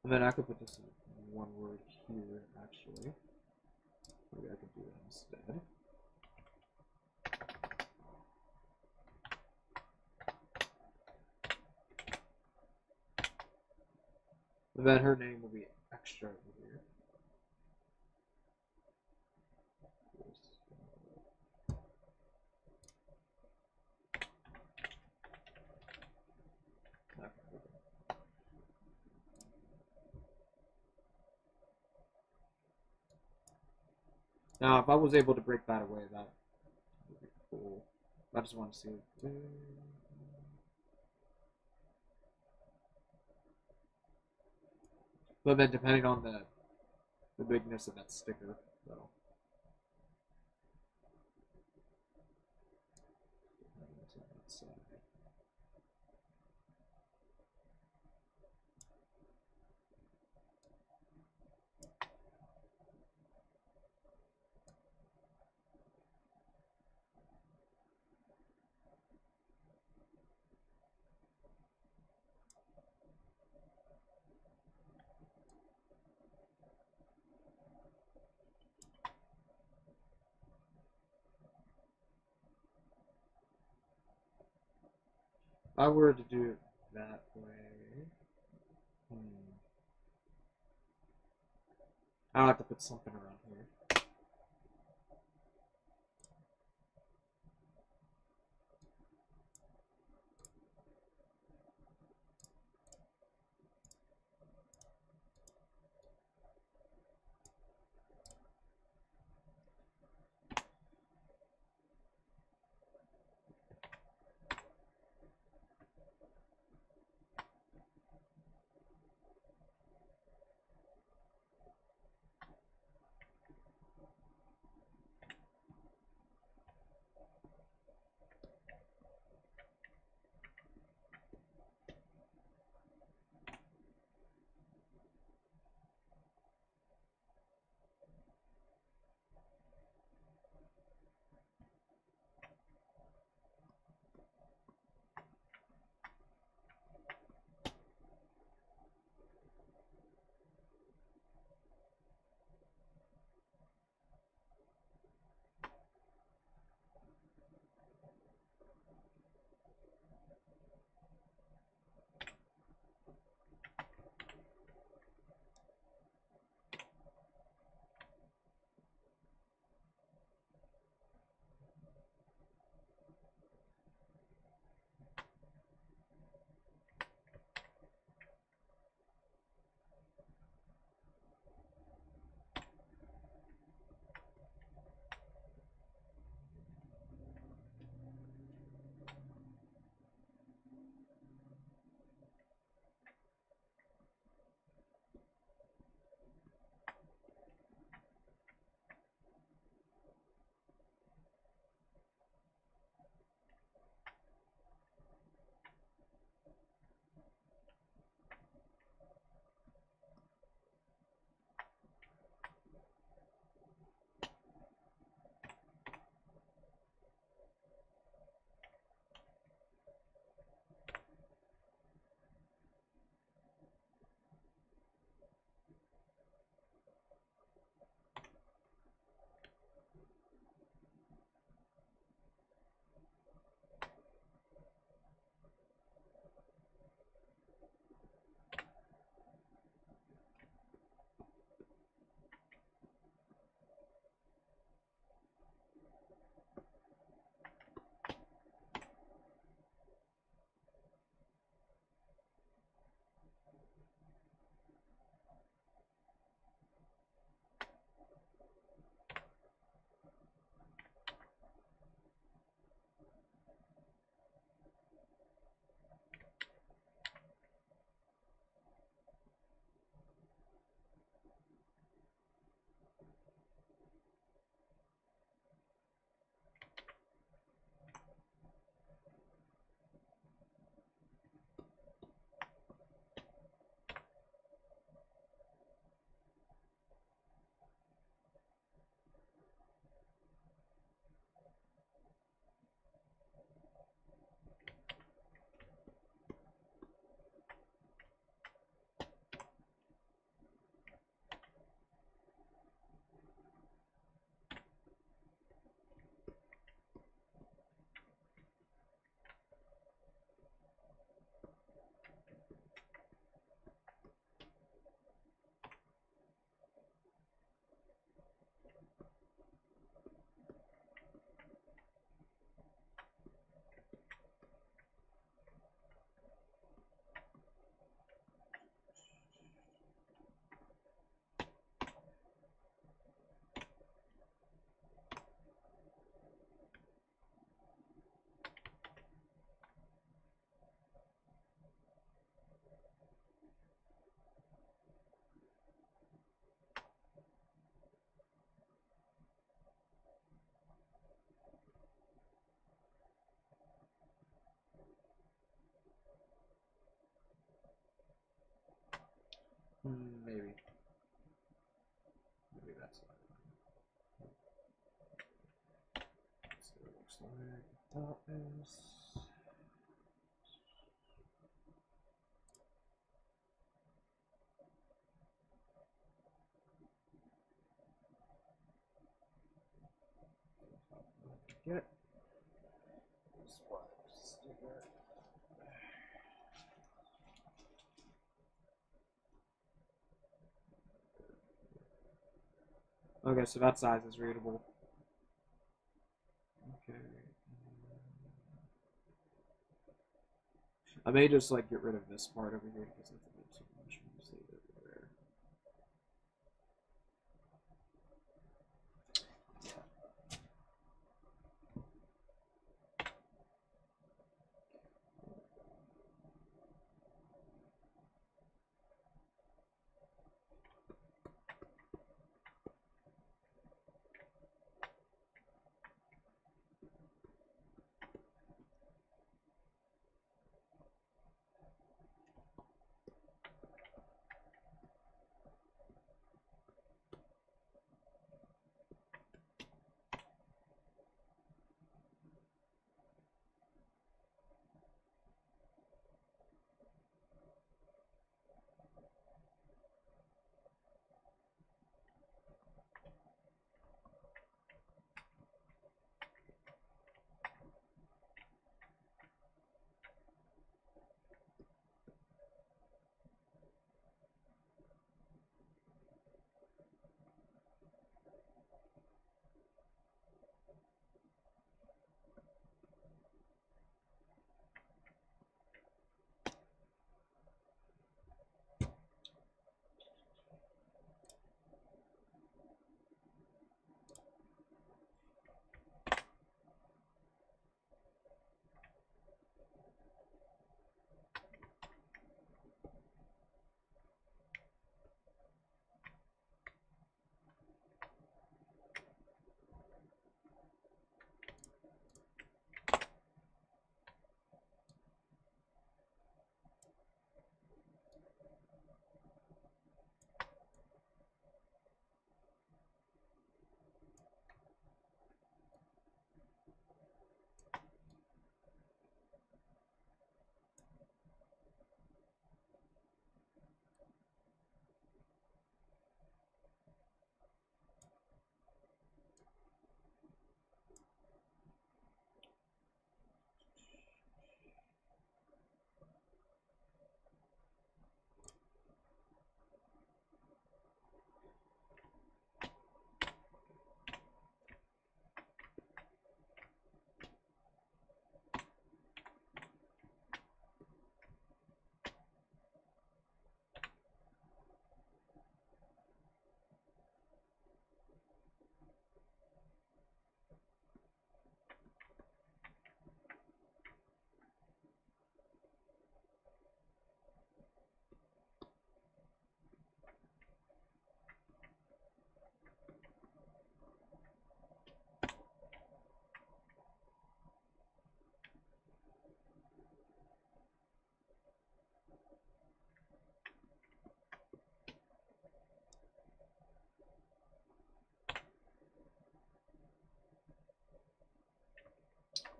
Speaker 1: And then I could put this in one word here, actually. Maybe I could do it instead. And then her name will be extra over here. Now, if I was able to break that away, that would be cool. I just want to see it. But then, depending on the bigness of that sticker, though. If I were to do it that way, I'll have to put something around here. where the top is. Get it. Okay, so that size is readable. Okay. I may just like get rid of this part over here because it's a bit too much. Leave it there.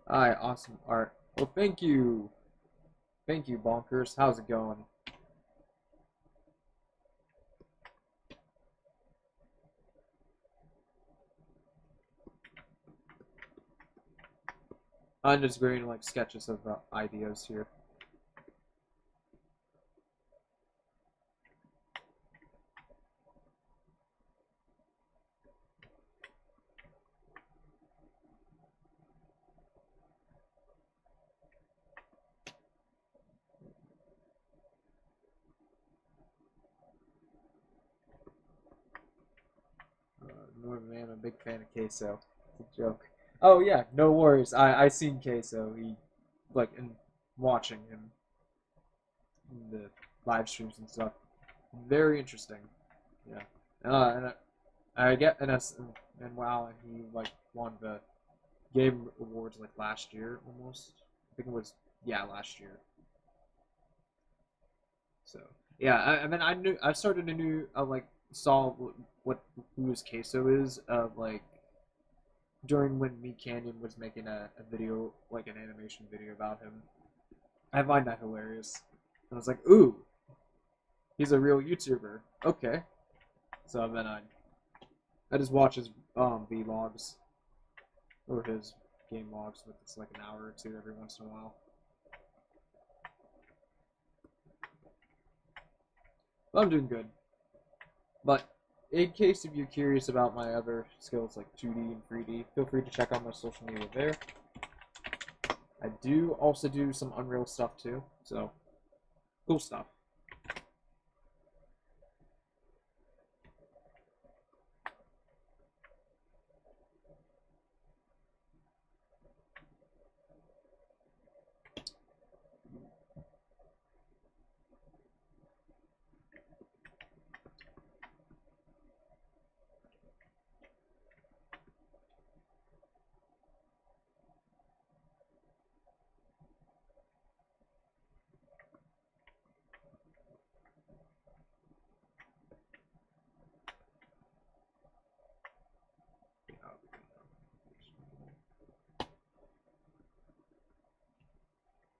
Speaker 1: Alright, awesome art. Well, thank you. Thank you, Bonkers. How's it going? I'm just creating like sketches of ideas here. Northern man, I'm a big fan of queso. It's a joke. Oh yeah, no worries. I seen queso. He like in watching him in the live streams and stuff. Very interesting. Yeah. And I get and wow, and he like won the game awards like last year almost. I think it was yeah last year. So yeah, I mean I started a new like saw what who his queso is like during when Me Canyon was making a video, like an animation video about him. I find that hilarious. And I was like, ooh, he's a real YouTuber. Okay. So then I just watch his vlogs or his game logs with it's like an hour or two every once in a while. But I'm doing good. But in case if you're curious about my other skills like 2D and 3D, feel free to check out my social media there. I do also do some Unreal stuff too, so cool stuff.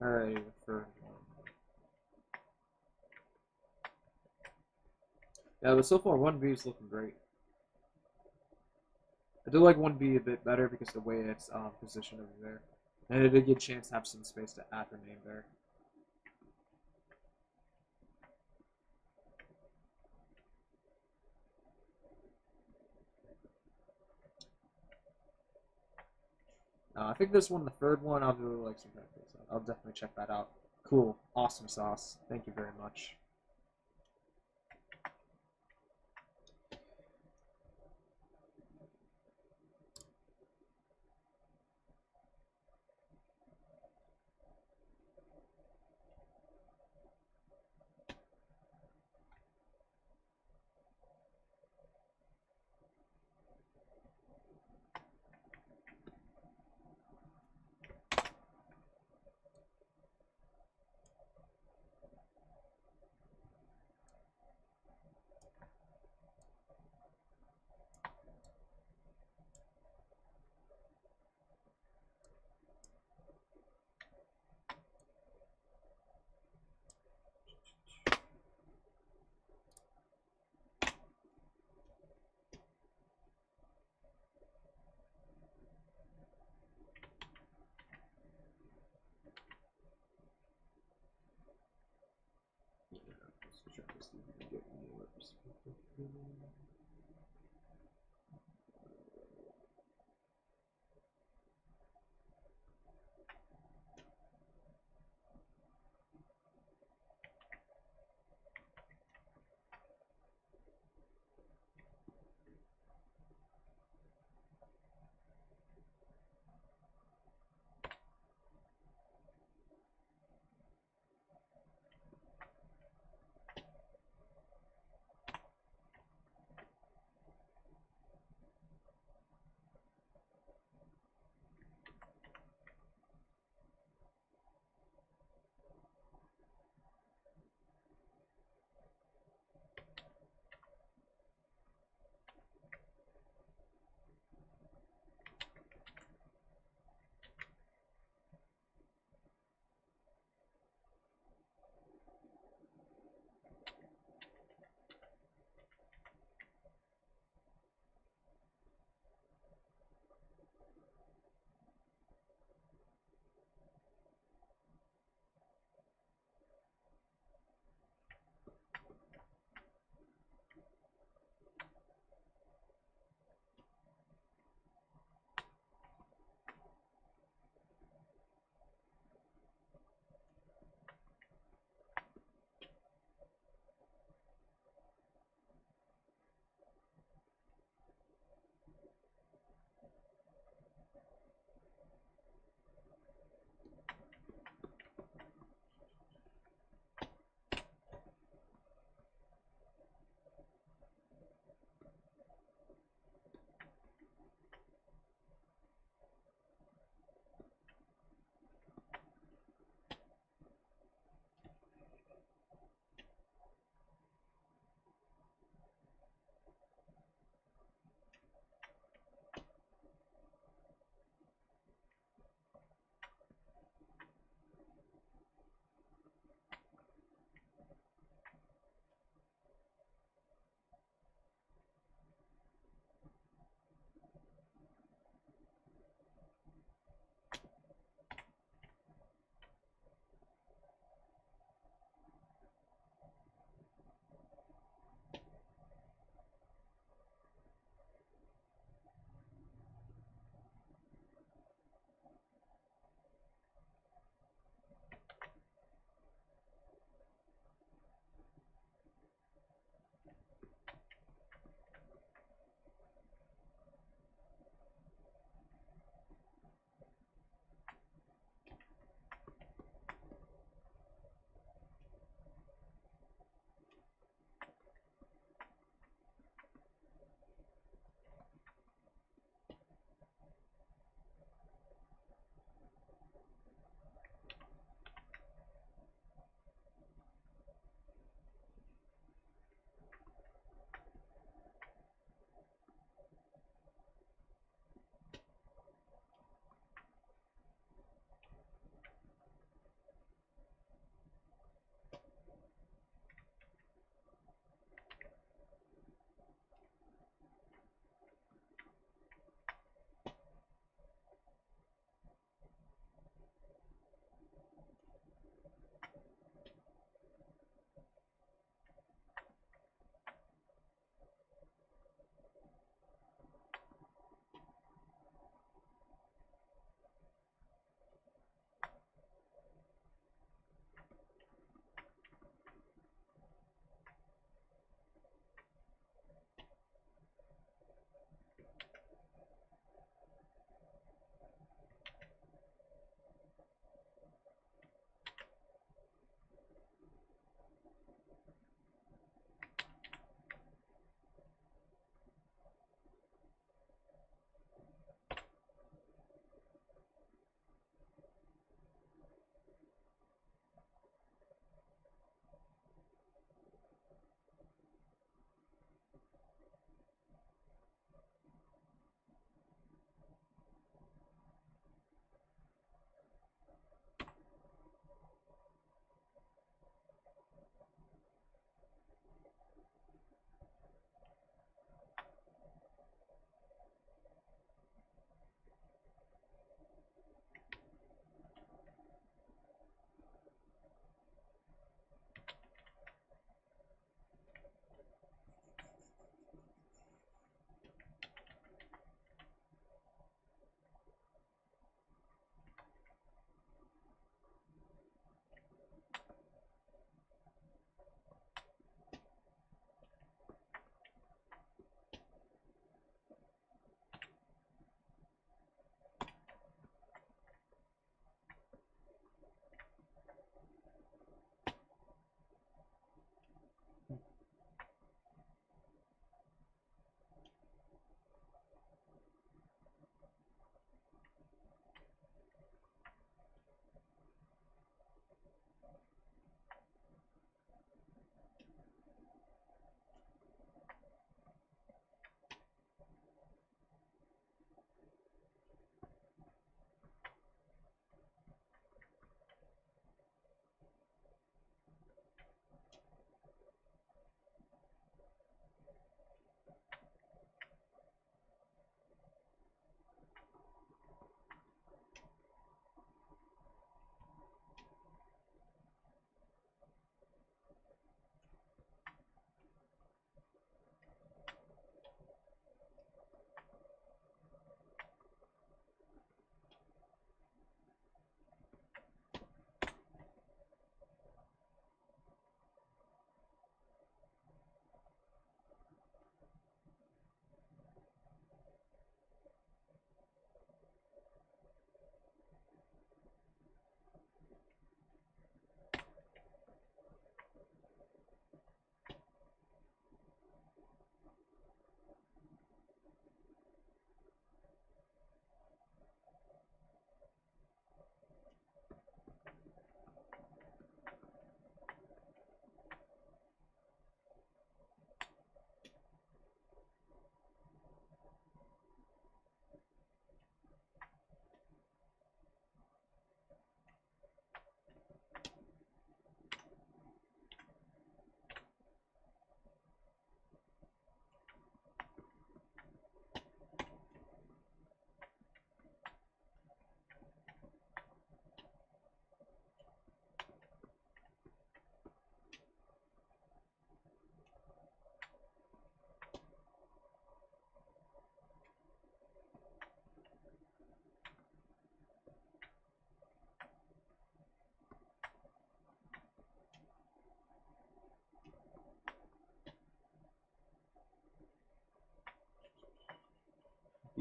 Speaker 1: Alright, for yeah, but so far 1B is looking great. I do like 1B a bit better because of the way it's positioned over there. And it did get a chance to have some space to add her name there. I think this one, the third one, I'll do like some practice. I'll definitely check that out. Cool, awesome sauce. Thank you very much.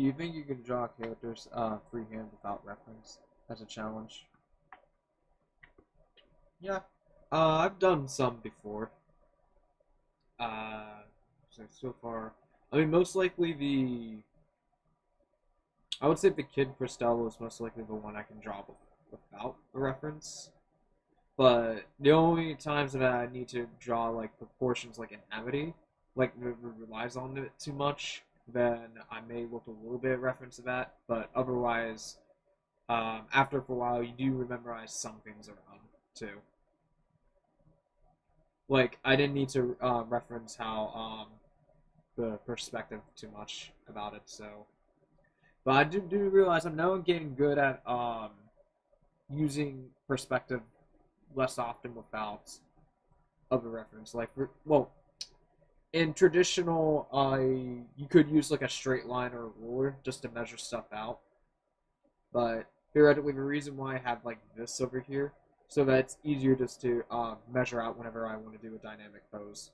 Speaker 1: Do you think you can draw characters freehand without reference as a challenge? Yeah. I've done some before. Uh, so far, I mean, most likely I would say the Kid Costello is most likely the one I can draw without a reference. But the only times that I need to draw like proportions like in Amity, like that relies on it too much, then I may look a little bit at reference to that. But otherwise, after for a while, you do memorize some things around too. Like I didn't need to reference how the perspective too much about it. So, but I do realize I'm now getting good at using perspective less often without other reference. Like, well, in traditional, you could use like a straight line or a ruler just to measure stuff out. But theoretically, the reason why I have like this over here, so that it's easier just to measure out whenever I want to do a dynamic pose.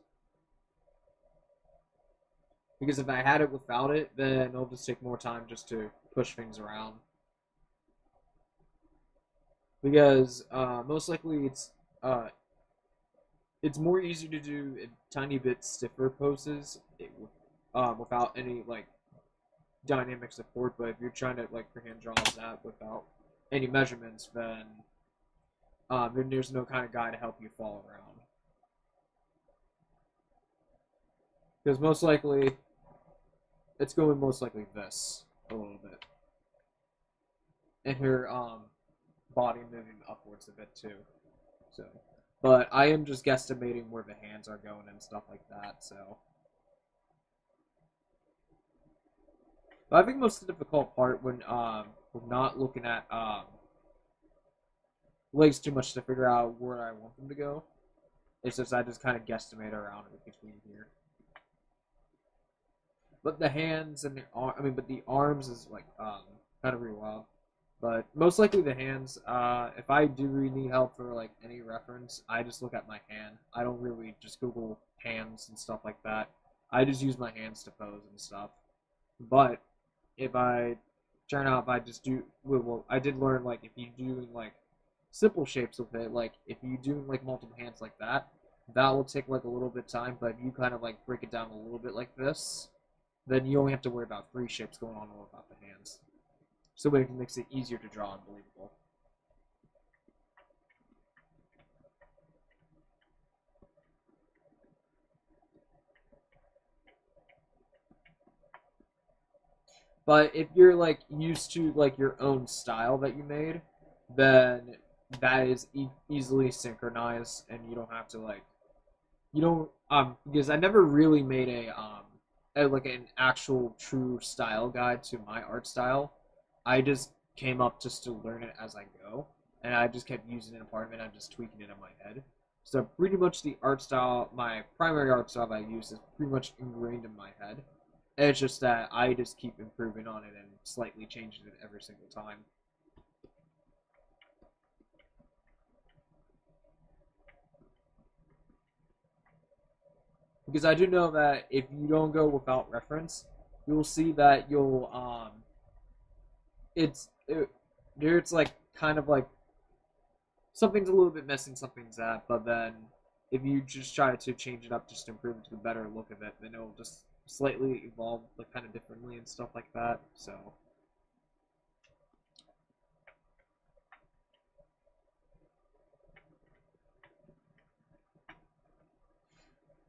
Speaker 1: Because if I had it without it, then it'll just take more time just to push things around. Because most likely it's more easy to do a tiny bit stiffer poses without any like dynamic support. But if you're trying to like freehand draw that without any measurements, then there's no kind of guy to help you follow around. Because most likely it's going most likely this a little bit, and her body moving upwards a bit too. So, but I am just guesstimating where the hands are going and stuff like that. So, but I think most difficult part when we're not looking at legs too much to figure out where I want them to go. It's just I just kind of guesstimate around it between here. But the hands and but the arms is like kind of really wild. But most likely the hands. If I do really need help for like any reference, I just look at my hand. I don't really just Google hands and stuff like that. I just use my hands to pose and stuff. But if I if I just do well, I did learn like if you doing like simple shapes with it, like if you doing like multiple hands like that, that will take like a little bit of time. But if you kind of like break it down a little bit like this, then you only have to worry about 3 shapes going on all about the hands. So it makes it easier to draw and believable. But if you're like used to like your own style that you made, then that is easily synchronized, and you don't have to like you don't because I never really made like an actual true style guide to my art style. I just came up just to learn it as I go, and I just kept using it in part of it. I'm just tweaking it in my head. So pretty much the art style, my primary art style I use is pretty much ingrained in my head. And it's just that I just keep improving on it and slightly changing it every single time. Because I do know that if you don't go without reference, you'll see that it's like kind of like something's a little bit missing, something's that, but then if you just try to change it up just to improve it to the better look of it, then it'll just slightly evolve like kind of differently and stuff like that. So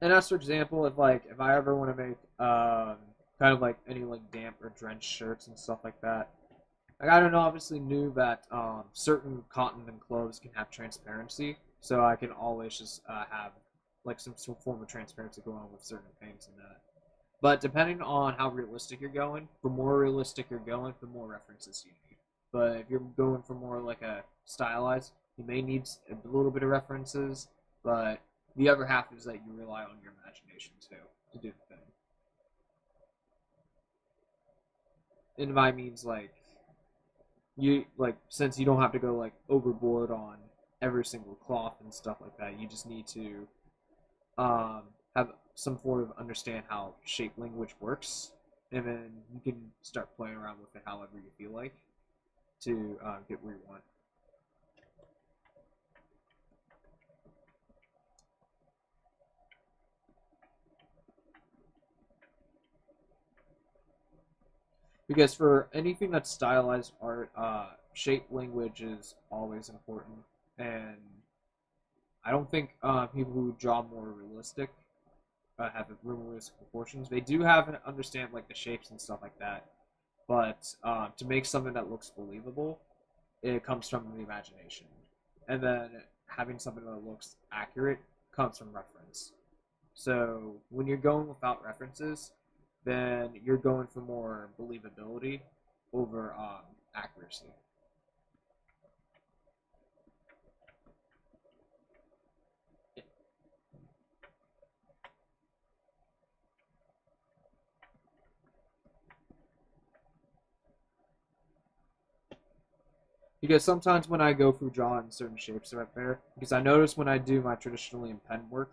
Speaker 1: and as for example, if I ever want to make kind of like any like damp or drenched shirts and stuff like that, like I don't know, obviously knew that certain cotton and clothes can have transparency, so I can always just have like some form of transparency going on with certain paints and that. But depending on how realistic you're going, the more realistic you're going, the more references you need. But if you're going for more like a stylized, you may need a little bit of references, but the other half is that you rely on your imagination too to do the thing. And by means like you like since you don't have to go like overboard on every single cloth and stuff like that, you just need to have some form of understand how shape language works, and then you can start playing around with it however you feel like to get where you want. Because for anything that's stylized art, shape language is always important, and I don't think people who draw more realistic have realistic proportions. They do have and understand like the shapes and stuff like that, but to make something that looks believable, it comes from the imagination, and then having something that looks accurate comes from reference. So when you're going without references, then you're going for more believability over accuracy. Because sometimes when I go through drawing certain shapes right there, because I notice when I do my traditionally in pen work,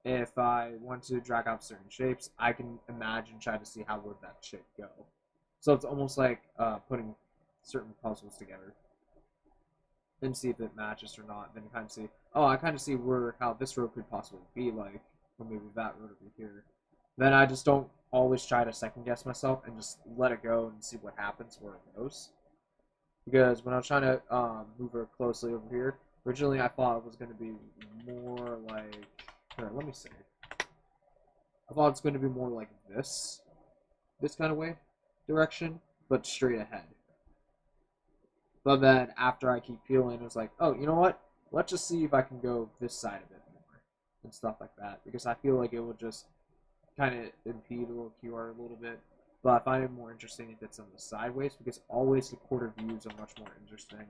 Speaker 1: if I want to drag out certain shapes, I can imagine try to see how would that shape go. So it's almost like putting certain puzzles together and see if it matches or not. Then you kind of see, oh, I kind of see where how this road could possibly be like, or maybe that road over here. Then I just don't always try to second guess myself and just let it go and see what happens where it goes. Because when I was trying to move her closely over here, originally I thought it was going to be more like, here, let me see. I thought it's going to be more like this kind of way, direction, but straight ahead. But then after I keep peeling, it was like, oh, you know what? Let's just see if I can go this side of it more and stuff like that. Because I feel like it would just kind of impede a little QR a little bit. But I find it more interesting if it's on the sideways because always the quarter views are much more interesting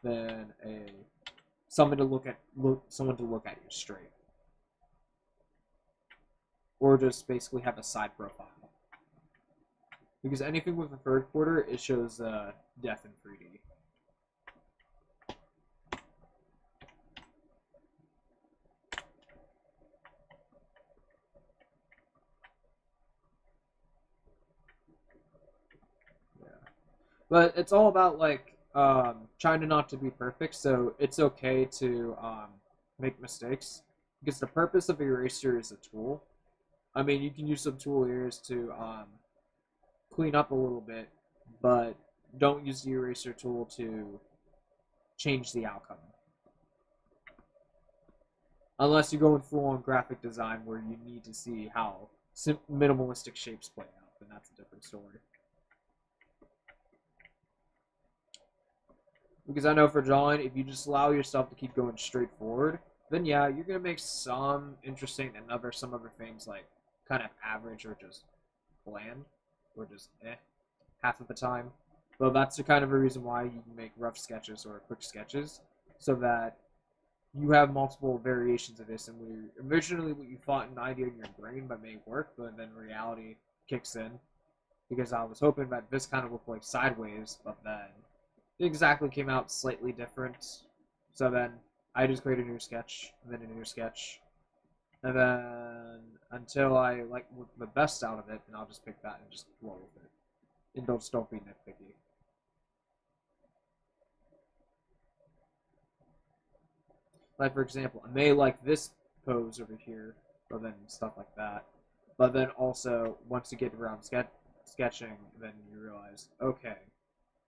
Speaker 1: than a someone to look at you straight, or just basically have a side profile. Because anything with a third quarter, it shows depth in 3D. But it's all about like trying to not to be perfect. So it's okay to make mistakes because the purpose of eraser is a tool. I mean, you can use some tool erasers to clean up a little bit, but don't use the eraser tool to change the outcome. Unless you're going full on graphic design where you need to see how minimalistic shapes play out, then that's a different story. Because I know for drawing, if you just allow yourself to keep going straight forward, then yeah, you're gonna make some interesting and some other things like kind of average or just bland or just half of the time. But that's the kind of a reason why you can make rough sketches or quick sketches, so that you have multiple variations of this, and originally what you thought an idea in your brain but may work, but then reality kicks in. Because I was hoping that this kind of looked like sideways, but then it exactly came out slightly different. So then I just create a new sketch, and then a new sketch, and then until I like the best out of it, and I'll just pick that and just roll with it. And don't be nitpicky. Like for example, I may like this pose over here, or then stuff like that. But then also once you get around sketching, then you realize, okay,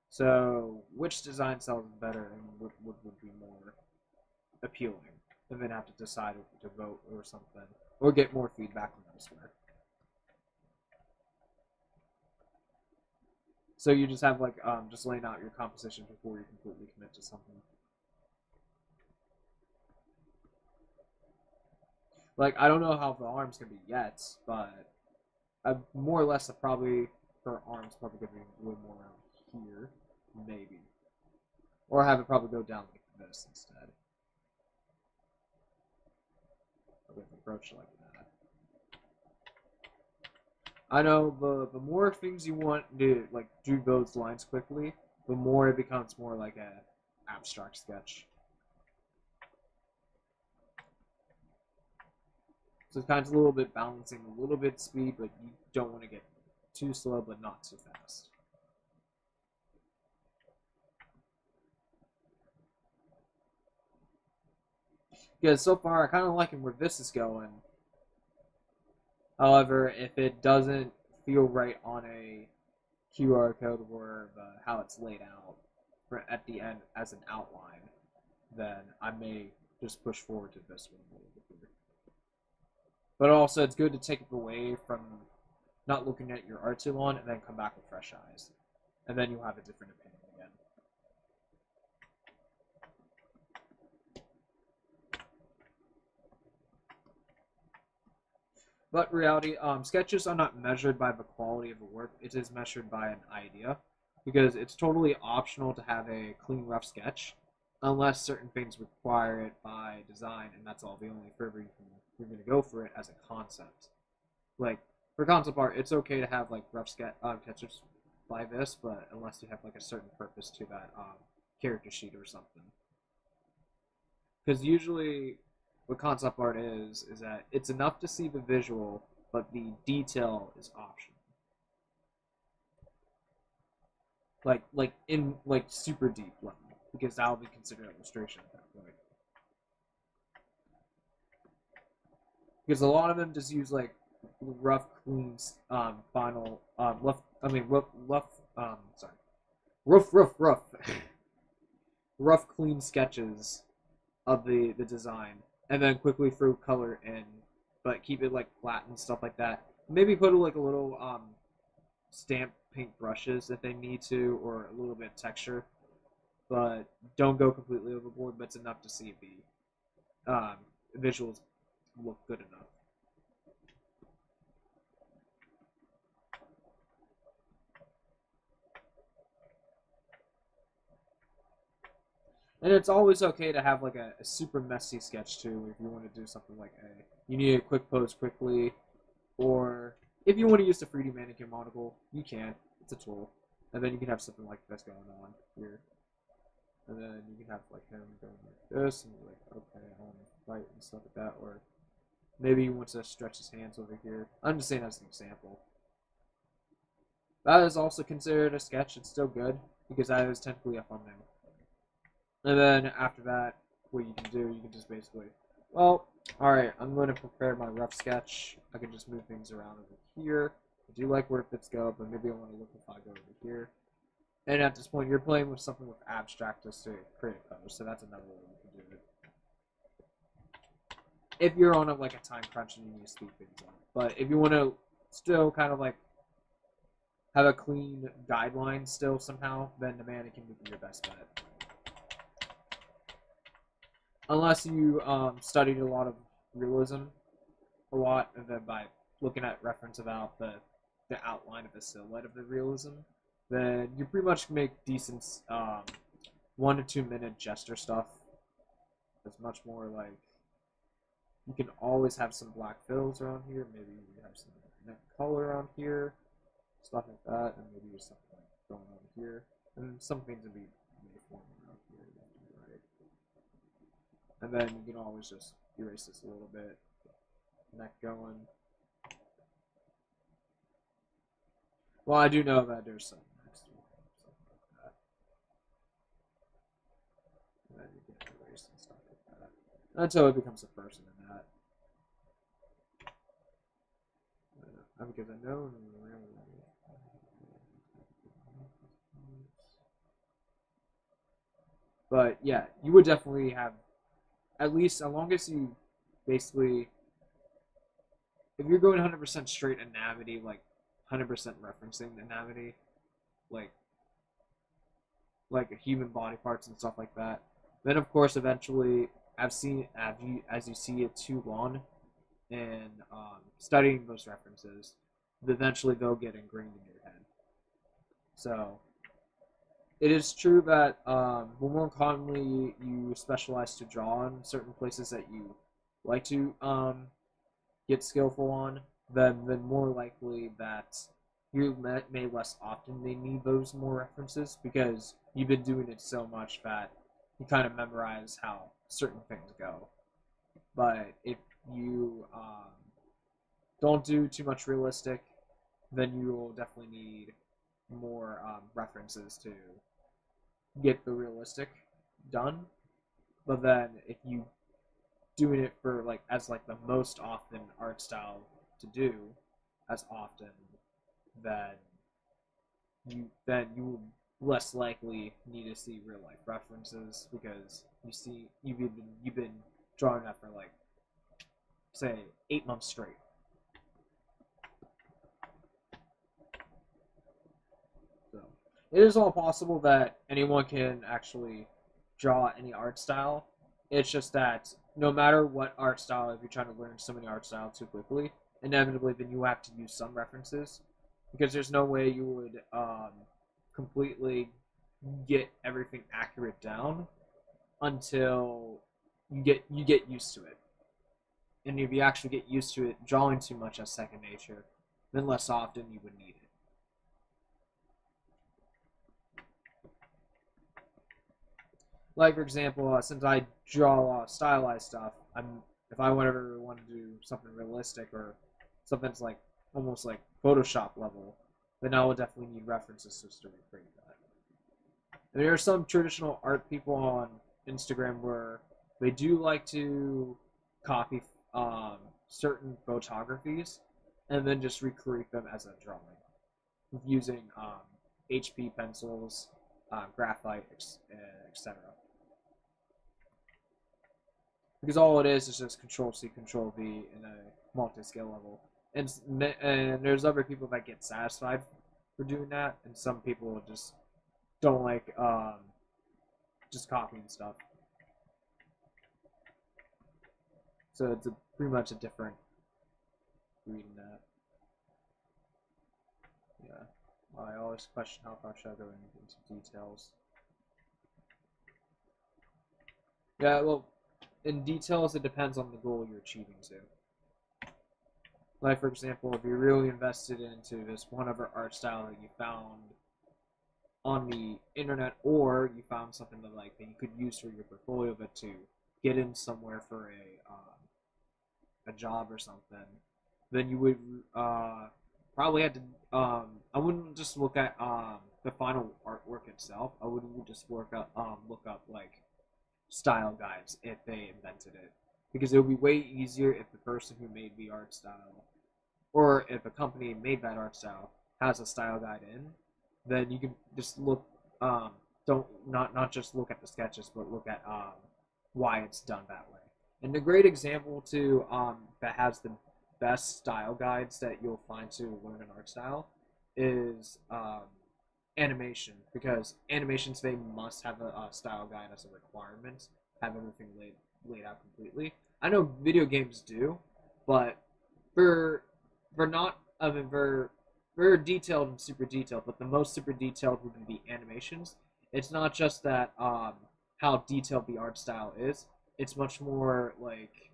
Speaker 1: so which design sells better and what would be more appealing, and then have to decide to vote or something, or get more feedback from elsewhere. So you just have like just laying out your composition before you completely commit to something. Like I don't know how the arms can be yet, but more or less probably her arms probably gonna be a little more around here, maybe, or have it probably go down like this instead. With approach like that. I know the more things you want to like do those lines quickly, the more it becomes more like a abstract sketch. So it's kind of a little bit balancing a little bit speed, but you don't want to get too slow, but not too fast. Because so far, I kind of liking where this is going. However, if it doesn't feel right on a QR code or how it's laid out at the end as an outline, then I may just push forward to this one a little bit here. But also, it's good to take it away from not looking at your art too long and then come back with fresh eyes. And then you'll have a different opinion again. But reality, sketches are not measured by the quality of the work. It is measured by an idea. Because it's totally optional to have a clean, rough sketch, unless certain things require it by design, and that's all the only further you're going to go for it as a concept. Like, for concept art, it's okay to have, like, rough sketches by this, but unless you have, like, a certain purpose to that character sheet or something. Because usually what concept art is that it's enough to see the visual, but the detail is optional. Like in super deep level, because that will be considered illustration at that point. Because a lot of them just use like rough, clean, final, rough, clean sketches of the design, and then quickly throw color in, but keep it like flat and stuff like that. Maybe put like a little stamp paint brushes if they need to, or a little bit of texture, but don't go completely overboard. But it's enough to see the visuals look good enough. And it's always okay to have like a super messy sketch too if you want to do something like you need a quick pose quickly, or if you want to use the 3D mannequin monocle, you can. It's a tool. And then you can have something like this going on here. And then you can have like him going like this, and you're like, okay, I want to fight and stuff like that. Or maybe he wants to stretch his hands over here. I'm just saying as an example. That is also considered a sketch. It's still good, because that is technically a thumbnail. And then after that, what you can do, you can just basically, well, alright, I'm going to prepare my rough sketch. I can just move things around over here. I do like where fits go, but maybe I want to look if I go over here. And at this point, you're playing with something with abstract just to create a pose, so that's another way you can do it. If you're on like a time crunch and you need to speed things up. But if you want to still kind of like have a clean guideline still somehow, then the mannequin would be your best bet. Unless you studied a lot of realism, and then by looking at reference about the outline of the silhouette of the realism, then you pretty much make decent 1 to 2 minute gesture stuff. It's much more like, you can always have some black fills around here, maybe you have some neck color around here, stuff like that, and maybe there's something like going on here, and some things would be uniform around here, right? And then you can always just erase this a little bit, neck going. Well, I do know that there's some next to it, something like that. And then you can erase and stuff like that. Until it becomes a person in that. Because I know. But yeah, you would definitely have, at least as long as you basically, if you're going 100% straight anavity, like 100% referencing anavity, like human body parts and stuff like that, then of course eventually, as you see it too long, and studying those references, eventually they'll get ingrained in your head. So it is true that the more commonly you specialize to draw in certain places that you like to get skillful on, then more likely that you may less often may need those more references, because you've been doing it so much that you kind of memorize how certain things go. But if you don't do too much realistic, then you will definitely need more references to get the realistic done. But then if you doing it for like as like the most often art style to do as often, then you will less likely need to see real life references because you've been drawing that for like say 8 months straight. So it is all possible that anyone can actually draw any art style. It's just that no matter what art style, if you're trying to learn so many art styles too quickly, inevitably then you have to use some references because there's no way you would completely get everything accurate down until you get used to it. And if you actually get used to it, drawing too much as second nature, then less often you would need it. Like for example, since I draw a lot of stylized stuff, if I ever want to do something realistic or something that's like almost like Photoshop level, then I would definitely need references just to recreate that. And there are some traditional art people on Instagram where they do like to copy certain photographies and then just recreate them as a drawing using HP pencils, graphite, etc. Because all it is just Control C, Control V in a multi-scale level, and there's other people that get satisfied for doing that, and some people just don't like just copying stuff. So it's pretty much a different reading that. Yeah, I always question how far should I go into details. Yeah, well, in details, it depends on the goal you're achieving to. Like, for example, if you're really invested into this one other art style that you found on the internet, or you found something that like that you could use for your portfolio, but to get in somewhere for a job or something, then you would probably have to. I wouldn't just look at the final artwork itself. I would just look up like style guides if they invented it, because it would be way easier if the person who made the art style, or if a company made that art style, has a style guide in, then you can just look. Don't not just look at the sketches, but look at why it's done that way. And a great example to that has the best style guides that you'll find to learn an art style is animation, because animations they must have a style guide as a requirement, have everything laid out completely. I know video games do, but for not I mean for detailed and super detailed, but the most super detailed would be the animations. It's not just that how detailed the art style is. It's much more like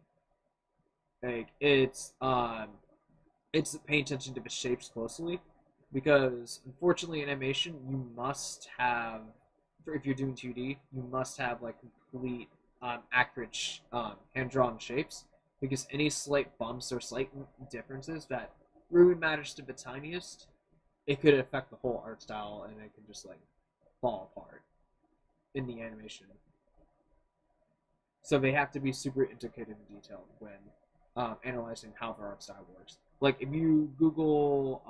Speaker 1: it's paying attention to the shapes closely, because unfortunately in animation you must have, if you're doing 2D, you must have like complete accurate hand-drawn shapes, because any slight bumps or slight differences that really matters to the tiniest, it could affect the whole art style and it could just like fall apart in the animation. So they have to be super intricate and detailed when analyzing how their art style works. Like if you Google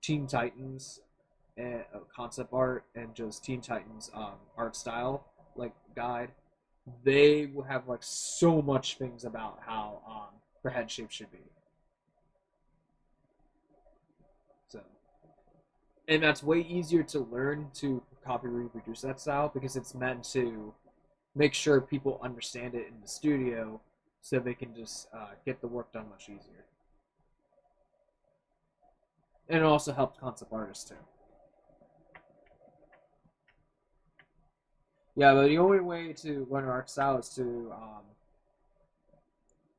Speaker 1: Teen Titans concept art and just Teen Titans art style like guide, they will have like so much things about how their head shape should be. So, and that's way easier to learn to copy reproduce that style, because it's meant to make sure people understand it in the studio so they can just get the work done much easier. And it also helps concept artists too. Yeah, but the only way to learn art style is to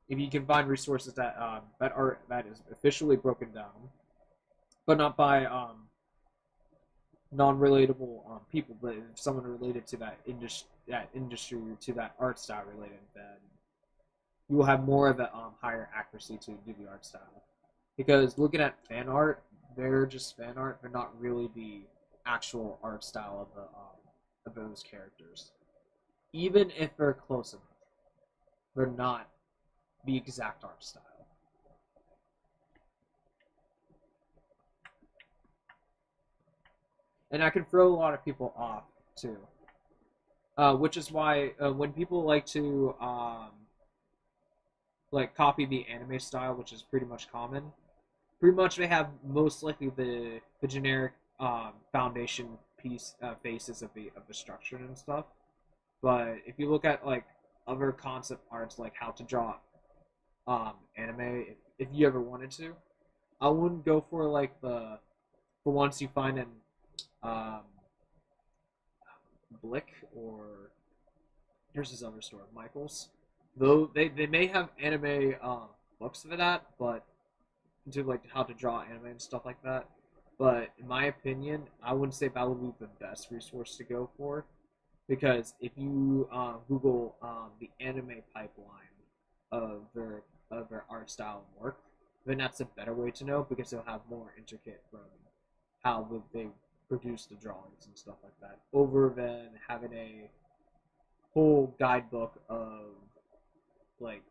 Speaker 1: if you can find resources that is officially broken down, but not by non-relatable people, but if someone related to that industry to that art style related, then you will have more of a higher accuracy to do the art style. Because looking at fan art, they're just fan art. They're not really the actual art style of those characters. Even if they're close enough, they're not the exact art style. And I can throw a lot of people off too. Which is why when people like to like copy the anime style, which is pretty much common, pretty much they have most likely the generic foundation piece faces of the structure and stuff. But if you look at like other concept arts, like how to draw anime, if you ever wanted to, I wouldn't go for like the ones you find in um, Blick, or there's this other store, Michaels. Though they may have anime books for that, but to like how to draw anime and stuff like that. But in my opinion, I wouldn't say that would be the best resource to go for, because if you Google the anime pipeline of their art style and work, then that's a better way to know, because they'll have more intricate from how they produce the drawings and stuff like that, over than having a whole guidebook of like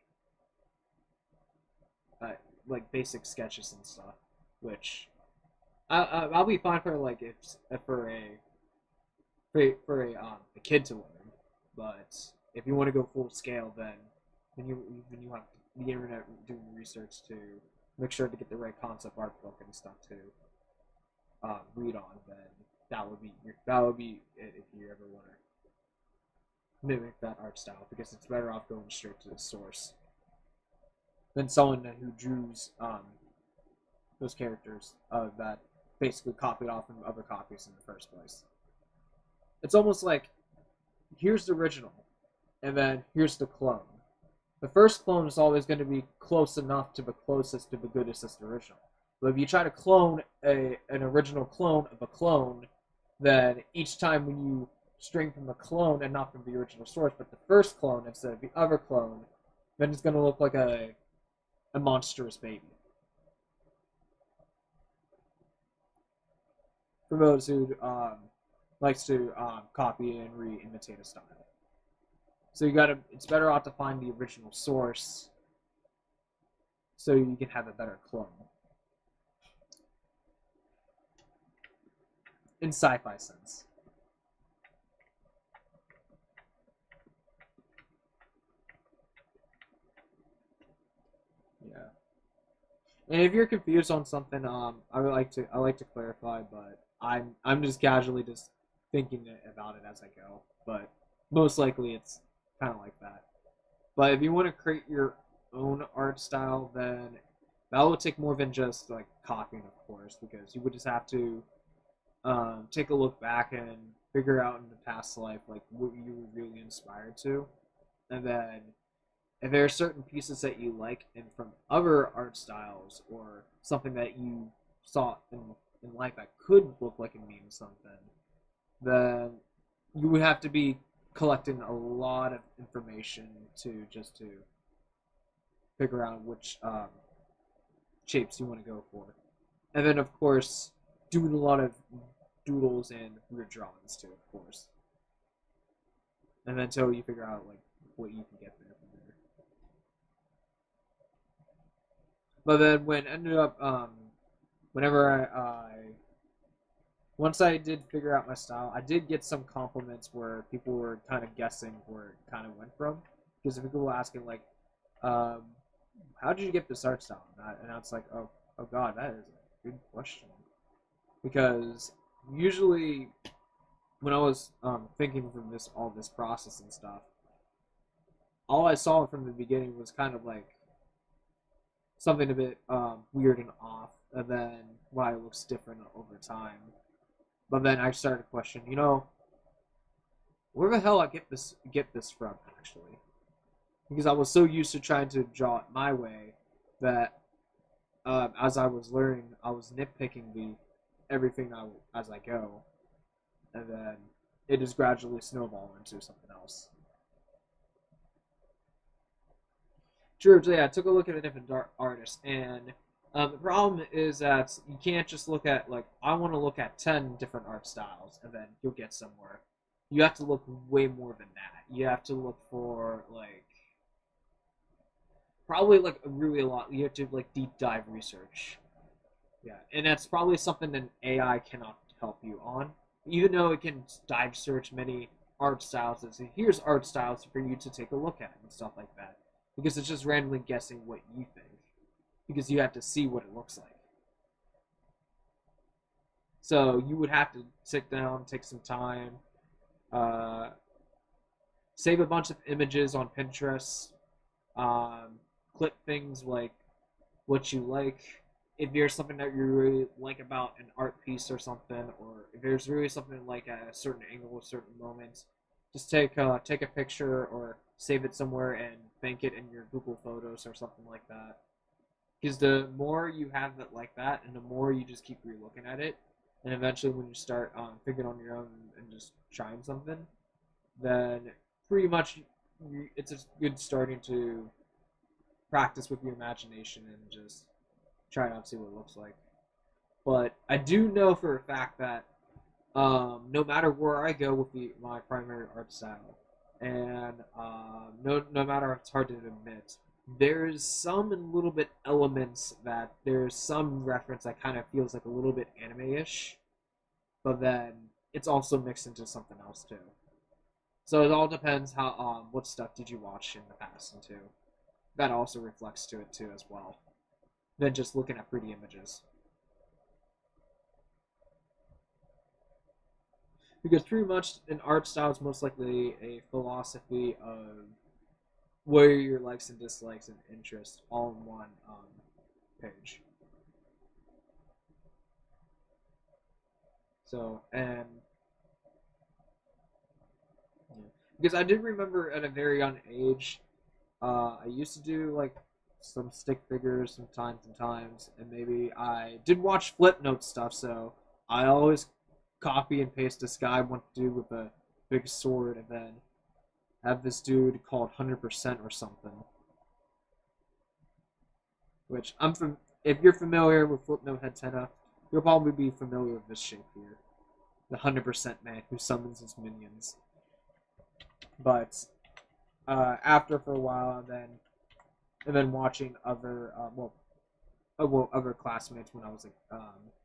Speaker 1: uh, like basic sketches and stuff, which I'll be fine for like if for a kid to learn, but if you want to go full scale, then you have the internet doing research to make sure to get the right concept art book and stuff to read on. Then that would be it if you ever want to mimic that art style, because it's better off going straight to the source than someone who drews those characters that basically copied off from other copies in the first place. It's almost like, here's the original, and then here's the clone. The first clone is always going to be close enough to the closest to the goodest original. But if you try to clone an original clone of a clone, then each time when you string from the clone and not from the original source, but the first clone instead of the other clone, then it's going to look like a monstrous baby. For those who likes to copy and re-imitate a style. So it's better off to find the original source so you can have a better clone. In sci-fi sense. Yeah. And if you're confused on something, I like to clarify, but I'm just casually just thinking about it as I go. But most likely it's kind of like that. But if you want to create your own art style, then that will take more than just like copying, of course, because you would just have to take a look back and figure out in the past life like what you were really inspired to, and then if there are certain pieces that you like and from other art styles, or something that you saw in life that could look like it means something, then you would have to be collecting a lot of information to figure out which shapes you want to go for, and then of course doing a lot of doodles and weird drawings too, of course, and then until you figure out like what you can get there from there. But then when ended up whenever I once I did figure out my style, I did get some compliments where people were kind of guessing where it kind of went from, because people were asking like, how did you get this art style? And I was like, oh god, that is a good question, because usually when I was thinking from all this process and stuff, all I saw from the beginning was kind of like something a bit weird and off, and then why it looks different over time. But then I started to question, where the hell I get this from actually? Because I was so used to trying to draw it my way that as I was learning, I was nitpicking everything as I go, and then it just gradually snowballed into something else. True, so yeah, I took a look at a different artist, and The problem is that you can't just look at, like, I want to look at 10 different art styles and then you'll get somewhere. You have to look way more than that. You have to look for, like, probably, like, really a lot. You have to, like, deep dive research. Yeah, and that's probably something that AI cannot help you on. Even though it can dive search many art styles and say, here's art styles for you to take a look at and stuff like that. Because it's just randomly guessing what you think. Because you have to see what it looks like. So you would have to sit down, take some time, uh, save a bunch of images on Pinterest, clip things like what you like. If there's something that you really like about an art piece or something, or if there's really something like at a certain angle, a certain moment, just take a picture or save it somewhere and bank it in your Google Photos or something like that. Because the more you have it like that, and the more you just keep re-looking at it, and eventually when you start figuring on your own and just trying something, then pretty much it's a good starting to practice with your imagination and just try it out, see what it looks like. But I do know for a fact that no matter where I go with my primary art style, and no matter if it's hard to admit, there's some little bit elements that there's some reference that kind of feels like a little bit anime-ish, but then it's also mixed into something else too. So it all depends how what stuff did you watch in the past and too. That also reflects to it too as well. Than just looking at pretty images. Because pretty much an art style is most likely a philosophy of what are your likes and dislikes and interests all in one page. So, and yeah. Because I did remember at a very young age, I used to do like some stick figures sometimes, and maybe I did watch flip note stuff, so I always copy and paste this guy want to do with a big sword, and then have this dude called 100% or something. Which I'm from. If you're familiar with Flipnote Hatena, you'll probably be familiar with this shape here, the 100% man who summons his minions. But after for a while, and then watching other other classmates when I was a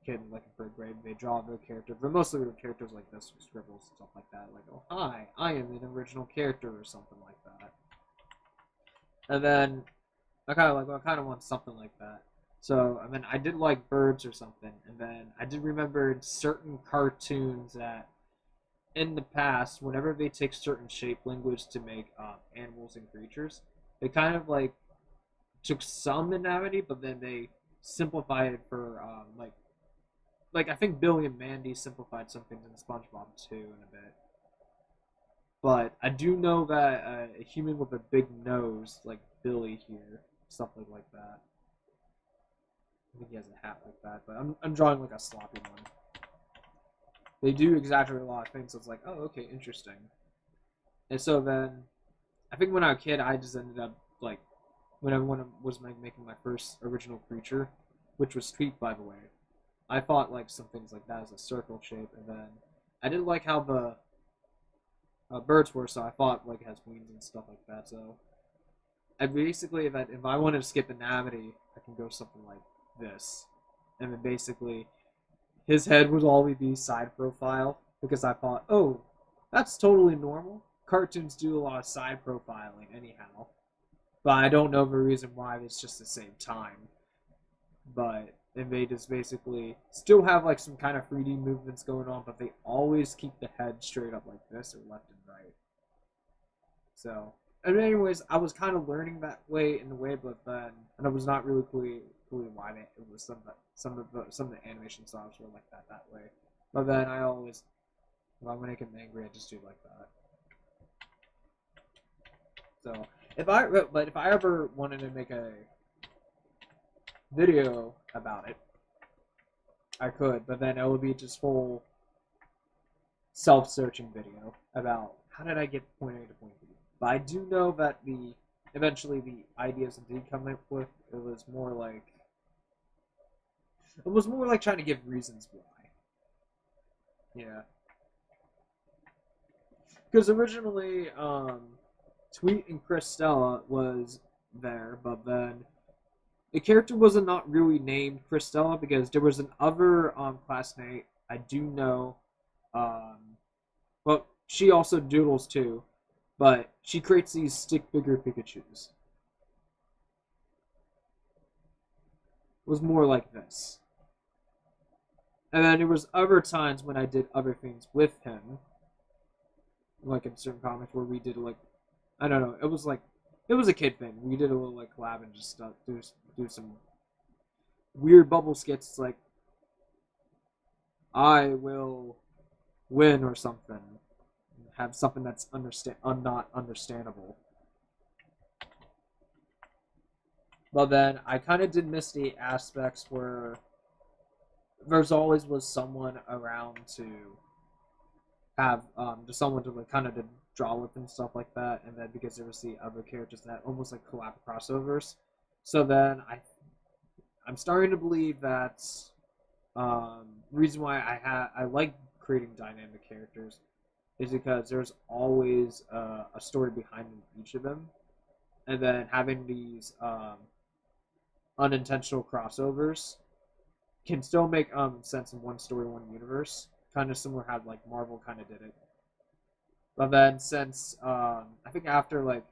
Speaker 1: kid, like in third grade, they draw their characters, but mostly their characters like this, scribbles and stuff like that. Like, oh hi, I am an original character or something like that. And then I kind of like, well, I kind of want something like that. So, I mean, I did like birds or something, and then I did remember certain cartoons that in the past, whenever they take certain shape language to make animals and creatures, they kind of like took some anatomy, but then they simplified it for like I think Billy and Mandy simplified some things in SpongeBob too in a bit. But I do know that a human with a big nose, like Billy here, something like that. I think he has a hat like that, but I'm drawing like a sloppy one. They do exaggerate a lot of things, so it's like, oh, okay, interesting. And so then, I think when I was a kid, I just ended up like, when I was making my first original creature, which was Tweak, by the way. I thought like some things like that as a circle shape, and then I didn't like how the birds were, so I thought like it has wings and stuff like that. So I basically, if I wanted to skip anatomy, I can go something like this, and then basically his head would always be side profile because I thought, oh, that's totally normal. Cartoons do a lot of side profiling anyhow, but I don't know the reason why. It's just the same time, but they just basically still have like some kind of 3D movements going on, but they always keep the head straight up like this or left and right. So, and anyways, I was kind of learning that way in the way, but then, and I was not really clearly why it was some of the animation styles were like that way. But then I always, if I want to make him angry, I just do like that. So if I ever wanted to make a video about it, I could, but then it would be just full self-searching video about how did I get point A to point B. But I do know that eventually the ideas I did come up with, it was more like It was more like trying to give reasons why. Yeah. Because originally, Tweet and Christella was there, but then the character was not really named Christella because there was an other classmate I do know. Um, well, she also doodles too, but she creates these stick figure Pikachu's. It was more like this. And then there was other times when I did other things with him, like in certain comics where we did like, I don't know, it was a kid thing. We did a little like collab and just do some weird bubble skits like I will win or something, have something that's not understandable. But then I kind of did miss the aspects where there's always was someone around to have just someone to like kind of to draw with and stuff like that, and then because there was the other characters that almost like collab crossovers. So then I'm starting to believe that reason why I like creating dynamic characters is because there's always a story behind each of them, and then having these unintentional crossovers can still make sense in one story, one universe. Kind of similar how like Marvel kind of did it. But then since I think after like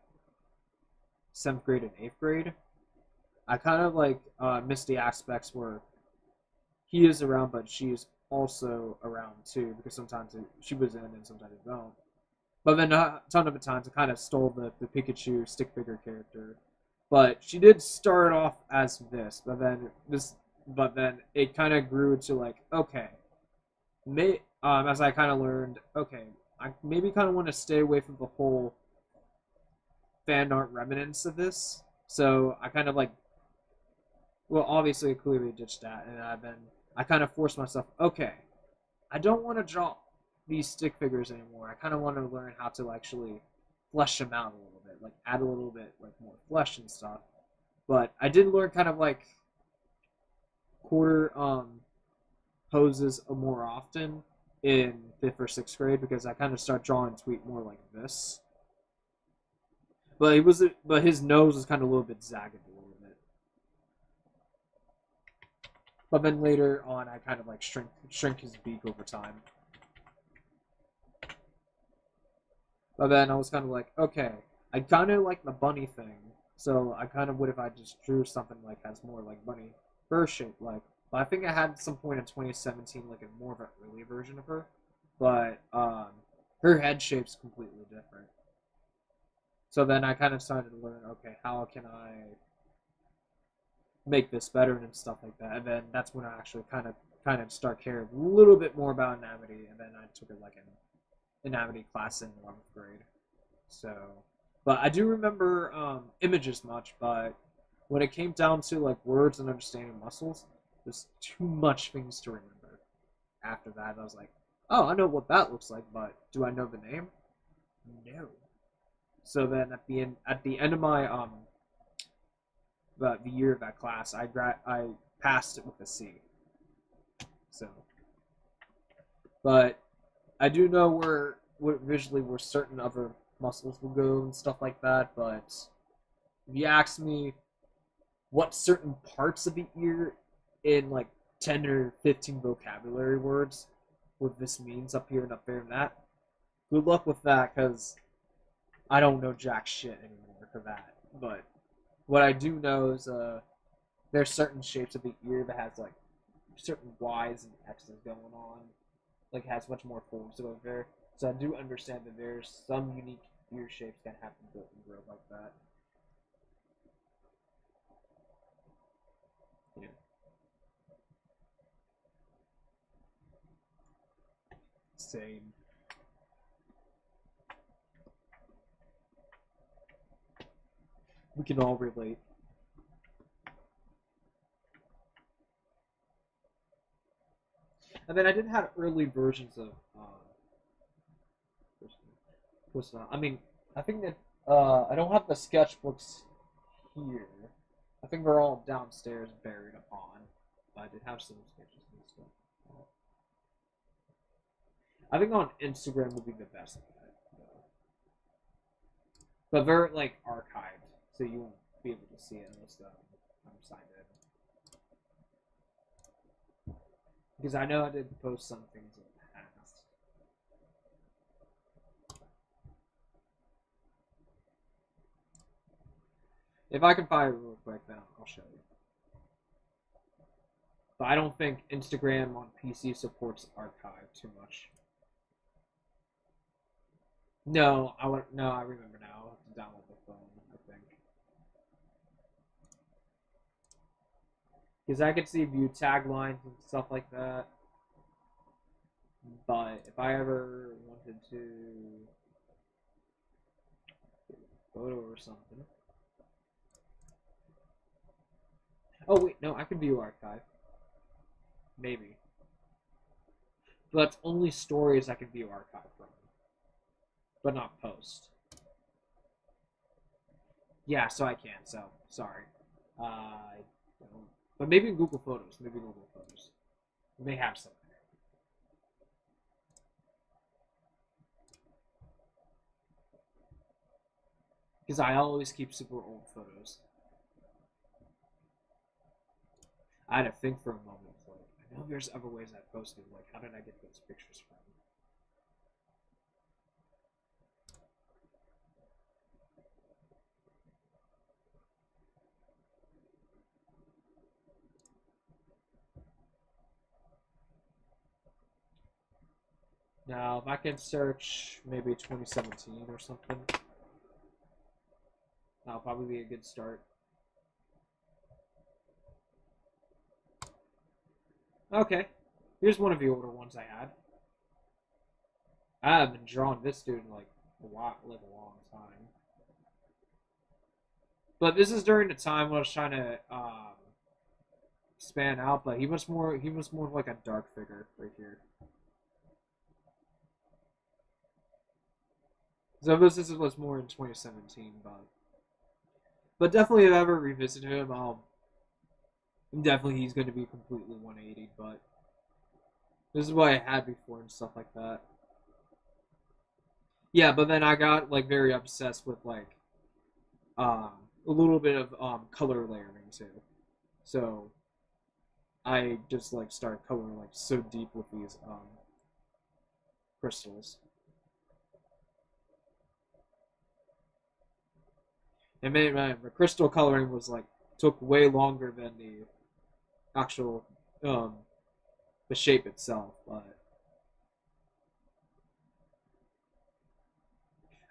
Speaker 1: seventh grade and eighth grade, I kind of like missed the aspects where he is around, but she is also around too, because sometimes she was in and sometimes it don't. But then a ton of the times I kind of stole the Pikachu stick figure character. But she did start off as but then it kind of grew to like, okay, as I kind of learned, okay, I maybe kind of want to stay away from the whole fan art remnants of this. So I kind of like, well, obviously I clearly ditched that, and then I kind of forced myself, okay, I don't want to draw these stick figures anymore. I kind of want to learn how to actually flesh them out a little bit, like add a little bit like more flesh and stuff. But I did learn kind of like quarter poses more often in fifth or sixth grade because I kind of start drawing Tweet more like this. But his nose was kind of a little bit zagged a little bit. But then later on, I kind of like shrink his beak over time. But then I was kind of like, okay, I kind of like the bunny thing, so I kind of would if I just drew something like has more like bunny fur shape like. But I think I had some point in 2017 like a more of an early version of her, but her head shape's completely different. So then I kind of started to learn, okay, how can I make this better and stuff like that. And then that's when I actually kind of start caring a little bit more about anatomy. And then I took it like an anatomy class in 11th grade. So, but I do remember images much. But when it came down to like words and understanding muscles, there's too much things to remember. After that, I was like, oh, I know what that looks like, but do I know the name? No. So then at the end of my the year of that class, I passed it with a C. So, but I do know where certain other muscles will go and stuff like that. But if you ask me what certain parts of the ear in like 10 or 15 vocabulary words what this means up here and up there and that, good luck with that because I don't know jack shit anymore for that. But what I do know is there's certain shapes of the ear that has like certain Y's and X's going on. Like it has much more forms to go there. So I do understand that there's some unique ear shapes that have to grow like that. Yeah. Same. We can all relate. And then I did have early versions of I mean, I think that I don't have the sketchbooks here. I think they're all downstairs buried upon. but I did have some sketches and stuff. I think on Instagram would be the best bet, but very like archived, so you won't be able to see it unless I'm signed in. Because I know I did post some things in the past. If I can find it real quick, then I'll show you. But I don't think Instagram on PC supports archive too much. No, I remember now. I'll have to download the phone, I think. Because I could see view taglines and stuff like that. But if I ever wanted to photo or something. Oh wait, no, I can view archive. Maybe. But that's only stories I can view archive from. But not post. Yeah, so I can, so sorry. I don't. But maybe Google Photos. Maybe Google Photos. They have something. Because I always keep super old photos. I had to think for a moment. Like, I know there's other ways I posted. Like, how did I get those pictures from? Now, if I can search maybe 2017 or something, that'll probably be a good start. Okay, here's one of the older ones I had. I have been drawing this dude in like a while, like a long time. But this is during the time when I was trying to span out. But he was more of like a dark figure right here. So this was more in 2017, but definitely if I ever revisit him, definitely he's going to be completely 180. But this is what I had before and stuff like that. Yeah, but then I got like very obsessed with like a little bit of color layering too. So I just like started coloring like so deep with these crystals. And man, the crystal coloring was like took way longer than the actual the shape itself, but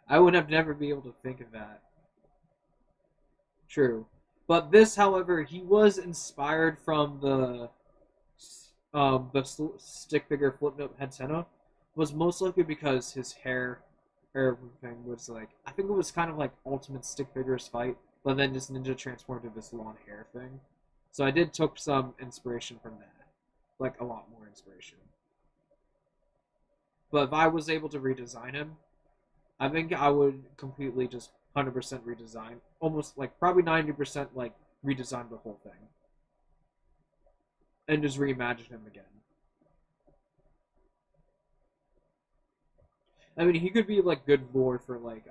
Speaker 1: I would have never be able to think of that. True. But this, however, he was inspired from the stick figure Flipnote Hatena was most likely because his hair everything was like I think it was kind of like Ultimate Stick Figures fight, but then just Ninja transformed to this long hair thing. So I did took some inspiration from that. Like a lot more inspiration. But if I was able to redesign him, I think I would completely just 100% redesign, almost like probably 90% like redesign the whole thing, and just reimagine him again. I mean, he could be like good lore for like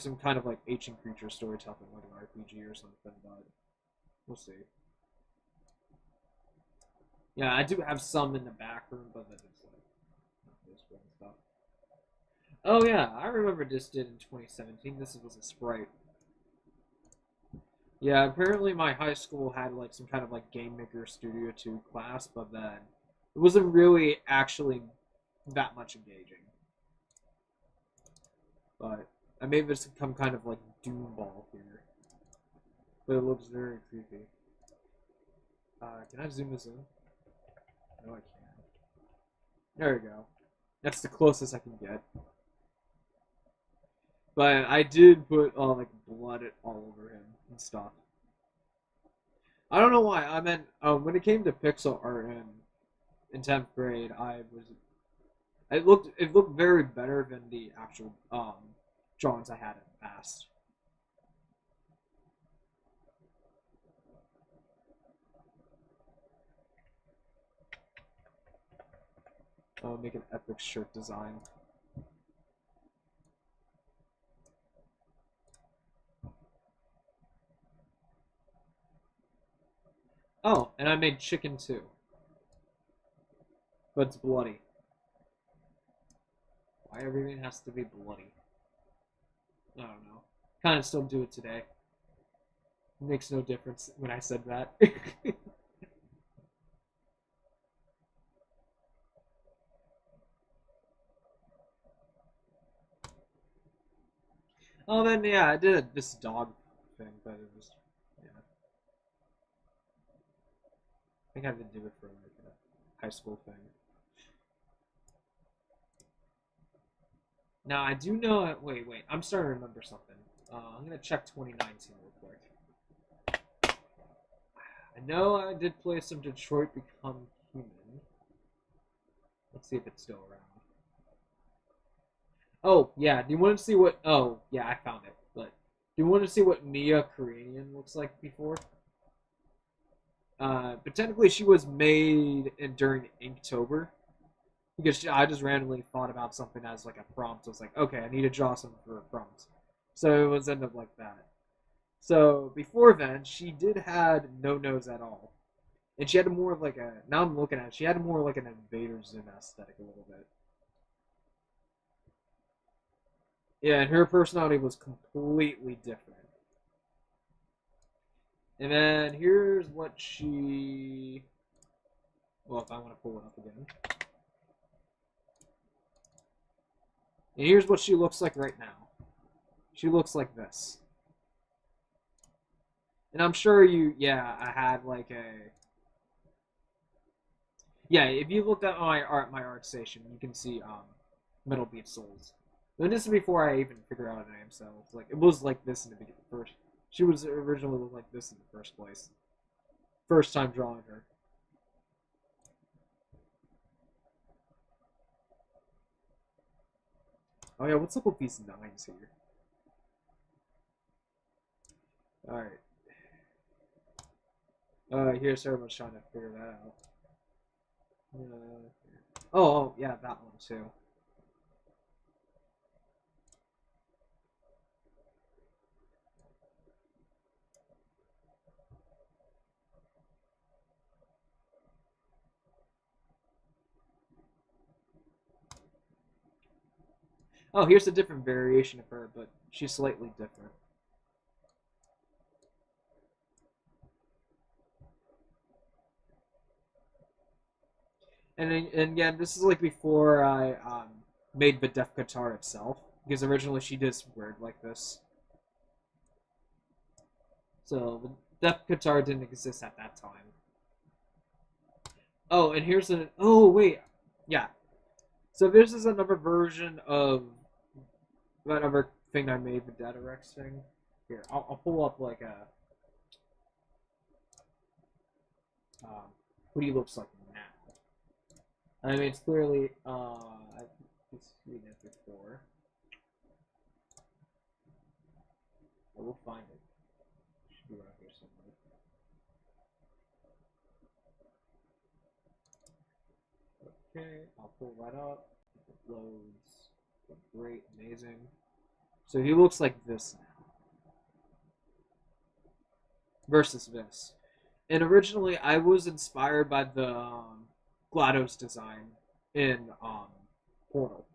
Speaker 1: some kind of like ancient creature storytelling, like an RPG or something. But we'll see. Yeah, I do have some in the back room, but then it's like not this one stuff. Oh yeah, I remember this did in 2017. This was a sprite. Yeah, apparently my high school had like some kind of like Game Maker Studio 2 class, but then it wasn't really actually that much engaging. But I made this some kind of like Doom Ball here. But it looks very creepy. Can I zoom this in? No, I can't. There we go. That's the closest I can get. But I did put like blood all over him and stuff. I don't know why. I meant when it came to pixel art in 10th grade, it looked very better than the actual drawings I had in the past. Make an epic shirt design. Oh, and I made chicken too. But it's bloody. Why everything has to be bloody? I don't know. Kind of still do it today. It makes no difference when I said that. Oh, then yeah, I did this dog thing, but it was, yeah. I think I did do it for like a high school thing. Now I do know. Wait. I'm starting to remember something. I'm gonna check 2019 real quick. I know I did play some Detroit Become Human. Let's see if it's still around. Oh yeah. Do you want to see what? Oh yeah, I found it. But do you want to see what Mia Karanian looks like before? But technically, she was made during Inktober because I just randomly thought about something as like a prompt. I was like, okay, I need to draw something for a prompt, so it was end up like that. So before then, she did had no nose at all, and she had more of like a. Now I'm looking at it, she had more like an Invader Zim aesthetic a little bit. Yeah, and her personality was completely different. And then here's what she. Well, if I want to pull it up again. And here's what she looks like right now. She looks like this. And I'm sure yeah, I had like a. Yeah, if you looked at my art station, you can see Metal Beat Souls. And this is before I even figured out a name, so it's like it was like this in the beginning first. She was originally like this in the first place. First time drawing her. Oh yeah, what's up with these nines here? Alright. Here's everyone's trying to figure that out. Oh, yeah, that one too. Oh, here's a different variation of her, but she's slightly different. And again, this is like before I made the Def Guitar itself, because originally she did weird like this. So the Def Guitar didn't exist at that time. Oh, and here's an. Oh wait, yeah. So this is another version of another thing I made, the Data Rex thing. Here, I'll pull up like a what he looks like now. I mean, it's clearly I've seen it before. I will find it. It should be around here somewhere. Okay, I'll pull that up. It loads. Great, amazing. So he looks like this now versus this. And originally, I was inspired by the GLaDOS design in Portal.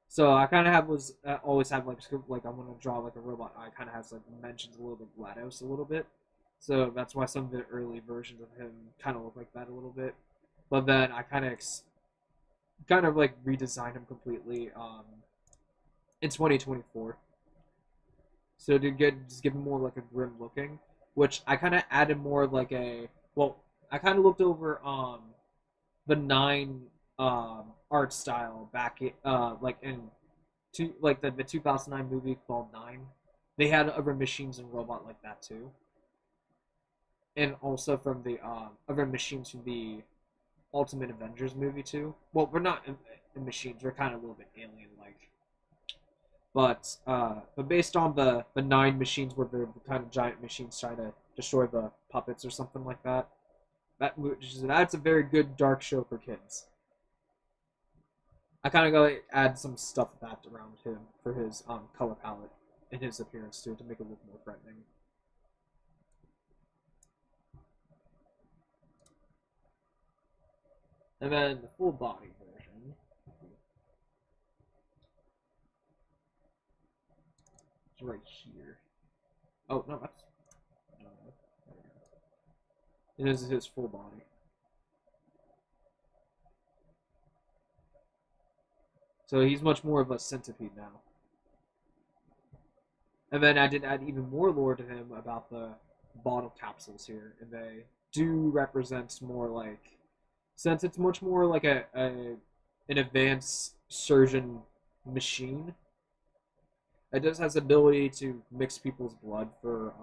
Speaker 1: So I kind of have was always have like I want to draw like a robot. I kind of has like mentions a little bit GLaDOS a little bit. So that's why some of the early versions of him kind of look like that a little bit. But then I kind of like redesigned him completely in 2024. So to just give him more like a grim looking, which I kind of added more like a well, I kind of looked over the nine art style back like in like the 2009 movie called Nine. They had other machines and robot like that too, and also from the other machines from the Ultimate Avengers movie too. Well, we're not in machines; we're kind of a little bit alien like. But based on the nine machines where the kind of giant machines try to destroy the puppets or something like that. That's a very good dark show for kids. I kind of go add some stuff that around him for his color palette and his appearance too to make it look more threatening. And then the full body version. It's right here. Oh no, that's. It is his full body. So he's much more of a centipede now. And then I did add even more lore to him about the bottle capsules here, and they do represent more like, since it's much more like an advanced surgeon machine. It does has the ability to mix people's blood for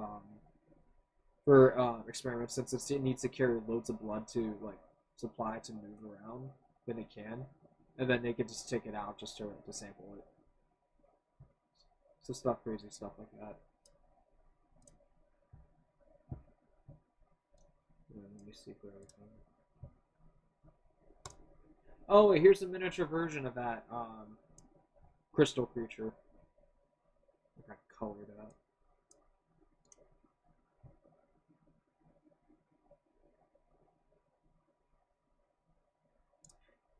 Speaker 1: experiments, since it needs to carry loads of blood to like supply to move around. Then it can, and then they can just take it out just to sample it. So stuff, crazy stuff like that. Let me see for everything. Oh, wait, here's a miniature version of that crystal creature. I colored it out.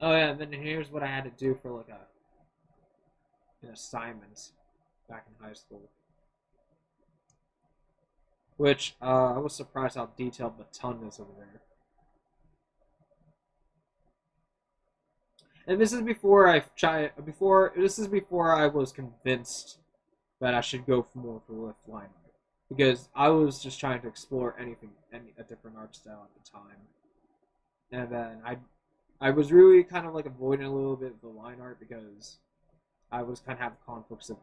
Speaker 1: Oh yeah, and then here's what I had to do for like an assignment back in high school. Which I was surprised how detailed the ton is over there. And this is before I was convinced that I should go for more for line art, because I was just trying to explore a different art style at the time, and then I was really kind of like avoiding a little bit of the line art because I was kind of have conflicts with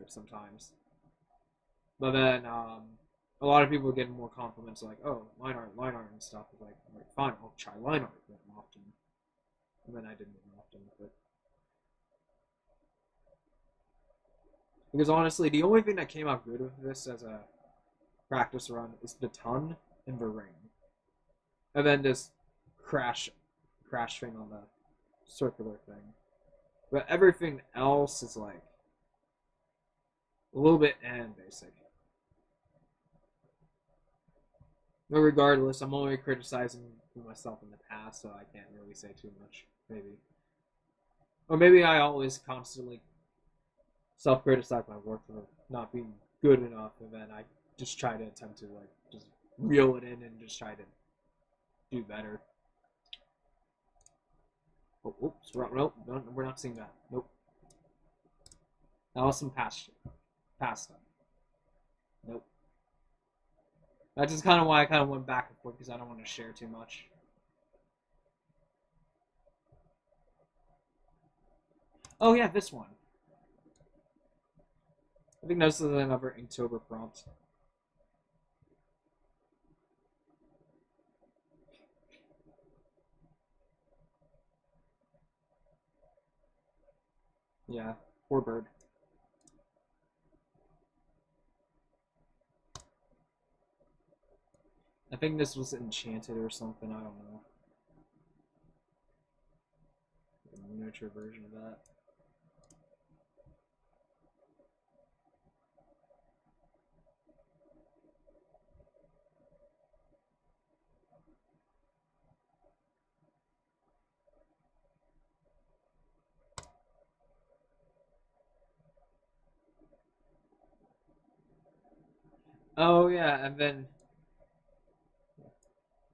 Speaker 1: it sometimes. But then a lot of people were getting more compliments like, "Oh, line art, and stuff." Like, fine, I'll try line art more often. And then I didn't more often with it. Because honestly, the only thing that came out good with this as a practice run is the ton and the ring. And then this crash thing on the circular thing. But everything else is like a little bit basic. But regardless, I'm only criticizing myself in the past, so I can't really say too much. Maybe. Or maybe I always constantly self-criticize my work for not being good enough, and then I just try to attempt to like just reel it in and just try to do better. Oh, oops, nope, no, we're not seeing that. Nope. That was some past stuff. Nope. That's just kind of why I kind of went back and forth, because I don't want to share too much. Oh yeah, this one. I think this is another Inktober prompt. Yeah, poor bird. I think this was enchanted or something, I don't know. A miniature version of that. Oh yeah, and then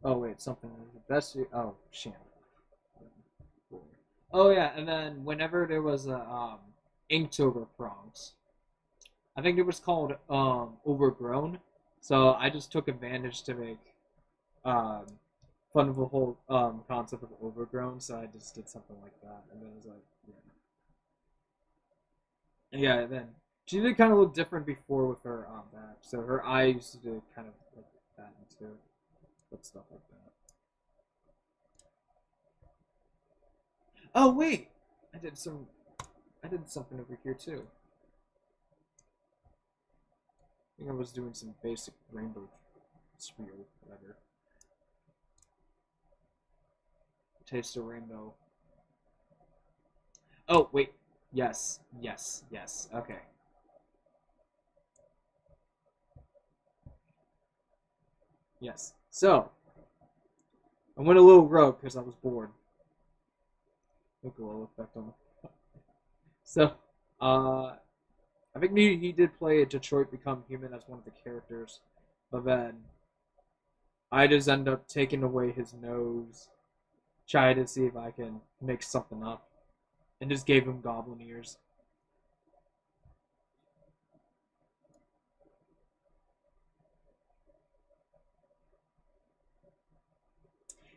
Speaker 1: oh wait, something the best. Oh shit. Oh yeah, and then whenever there was a Inktober prompts, I think it was called Overgrown. So I just took advantage to make um, fun of the whole concept of Overgrown. So I just did something like that, and then it was like, yeah, and then she did kind of look different before with her back. So her eyes used to do kind of like that too, but stuff like that. Oh wait, I did something over here too. I think I was doing some basic rainbow spiel, whatever. Taste of rainbow. Oh, wait. Yes, yes, yes. Okay. Yes. So, I went a little rogue because I was bored. Make a little effect on it. So, uh, I think he did play a Detroit Become Human as one of the characters, but then I just end up taking away his nose, trying to see if I can make something up, and just gave him goblin ears.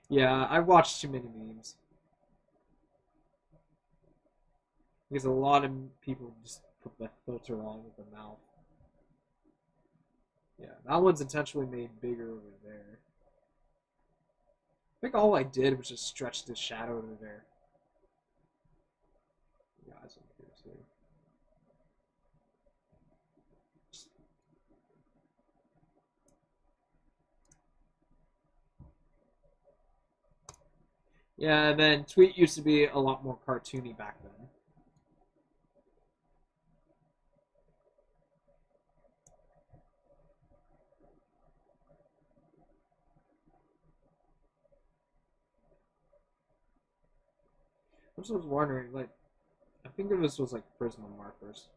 Speaker 1: Yeah, I watched too many memes because a lot of people just put the filter on with the mouth. Yeah, that one's intentionally made bigger over there. I think all I did was just stretch the shadow over there. Yeah, that's up here too. Yeah, and then Tweet used to be a lot more cartoony back then. I just was wondering, like, I think this was like Prisma markers.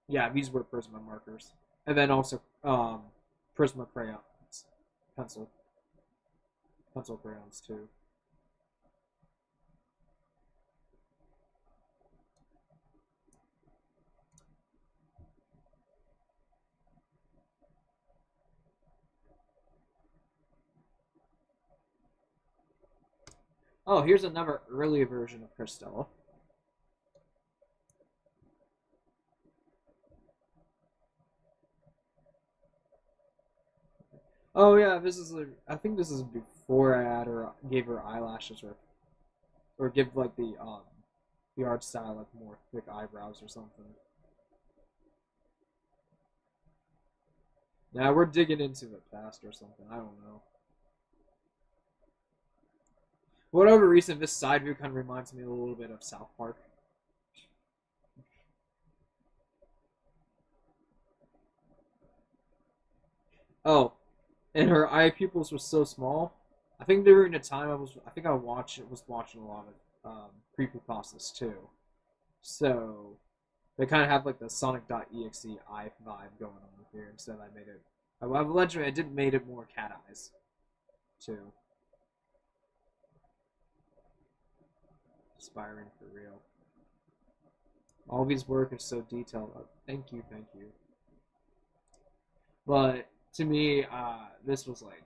Speaker 1: Yeah, these were Prisma markers, and then also Prisma crayons, pencil, pencil crayons too. Oh, here's another early version of Crystella. Oh yeah, this is like, I think this is before I had her gave her eyelashes or give like the art style like more thick eyebrows or something. Now we're digging into the past or something. I don't know. For whatever reason, this side view kind of reminds me a little bit of South Park. Oh, and her eye pupils were so small. I think during the time I think I was watching a lot of creepypastas too. So they kind of have like the Sonic.exe eye vibe going on here. Instead, I made it. Allegedly, I did made it more cat eyes too. Inspiring for real. All these work is so detailed. Oh, thank you, thank you. But to me, this was like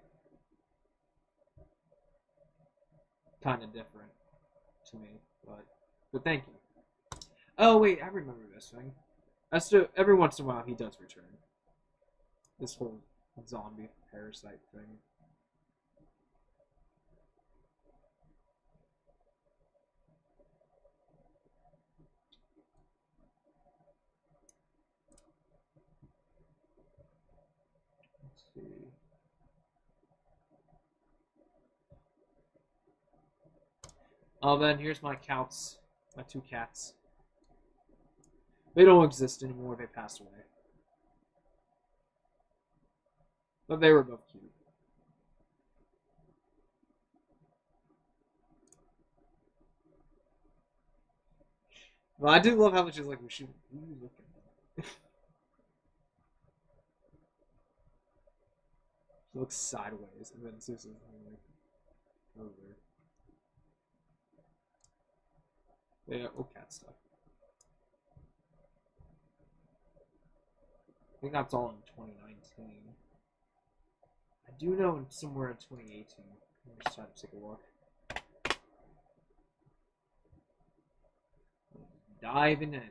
Speaker 1: kind of different to me. But thank you. Oh wait, I remember this thing. Every once in a while he does return. This whole zombie parasite thing. Let's see. Oh, then here's my cats, my two cats. They don't exist anymore. They passed away, but they were both cute. Well, I do love how much she's like, we should look at. She looks sideways, and then Susan's like over. Yeah, oh cat stuff. I think that's all in 2019. I do know somewhere in 2018. I'm just trying to take a look. Diving in.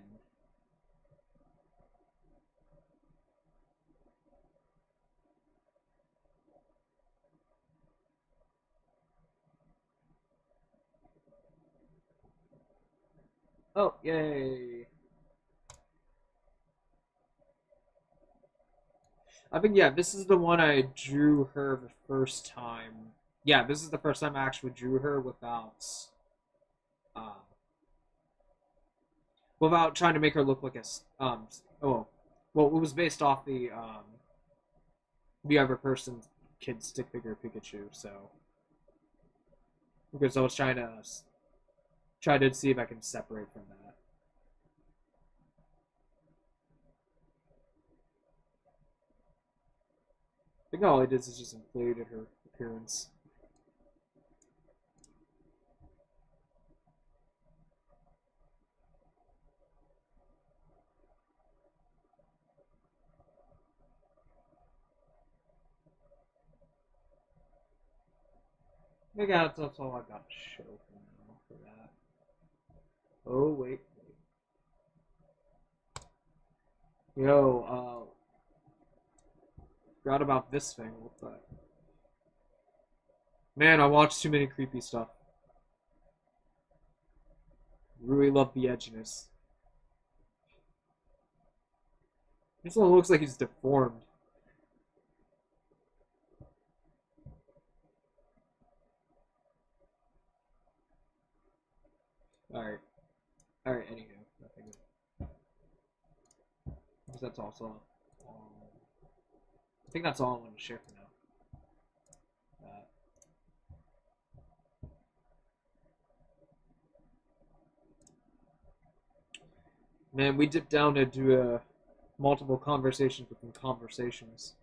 Speaker 1: Oh, yay! I think yeah, this is the one I drew her the first time. Yeah, this is the first time I actually drew her without uh, without trying to make her look like oh, well, it was based off the other person's kid stick figure Pikachu, so because I was try to see if I can separate from that. I think all it is just inflated her appearance. I think that's all I got to show for now for that. Oh wait, yo, forgot about this thing. What the? Man, I watched too many creepy stuff. Really love the edginess. This one looks like he's deformed. Alright. Alright, anywho. Nothing. Because that's also. I think that's all I want to share for now. Man, we dipped down to do multiple conversations within conversations.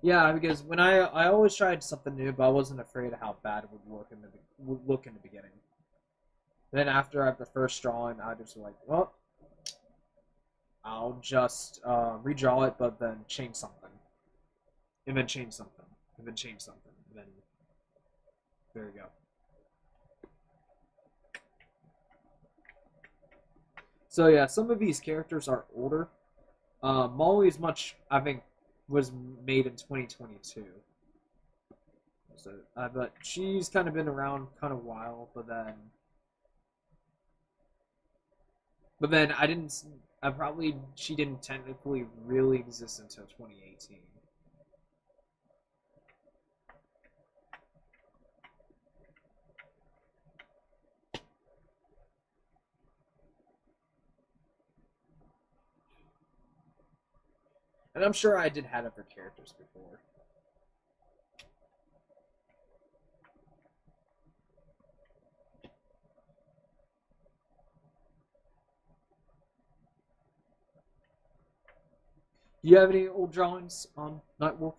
Speaker 1: Yeah, because when I always tried something new, but I wasn't afraid of how bad it would look in the beginning. Then after I have the first drawing, I just like, well, I'll just redraw it, but then change something, and then change something, and then change something, and then there you go. So yeah, some of these characters are older. Molly's much, I think, was made in 2022. So, but she's kind of been around kind of a while. But then I didn't. I probably she didn't technically really exist until 2018. And I'm sure I did have other characters before. Do you have any old drawings on Nightwolf?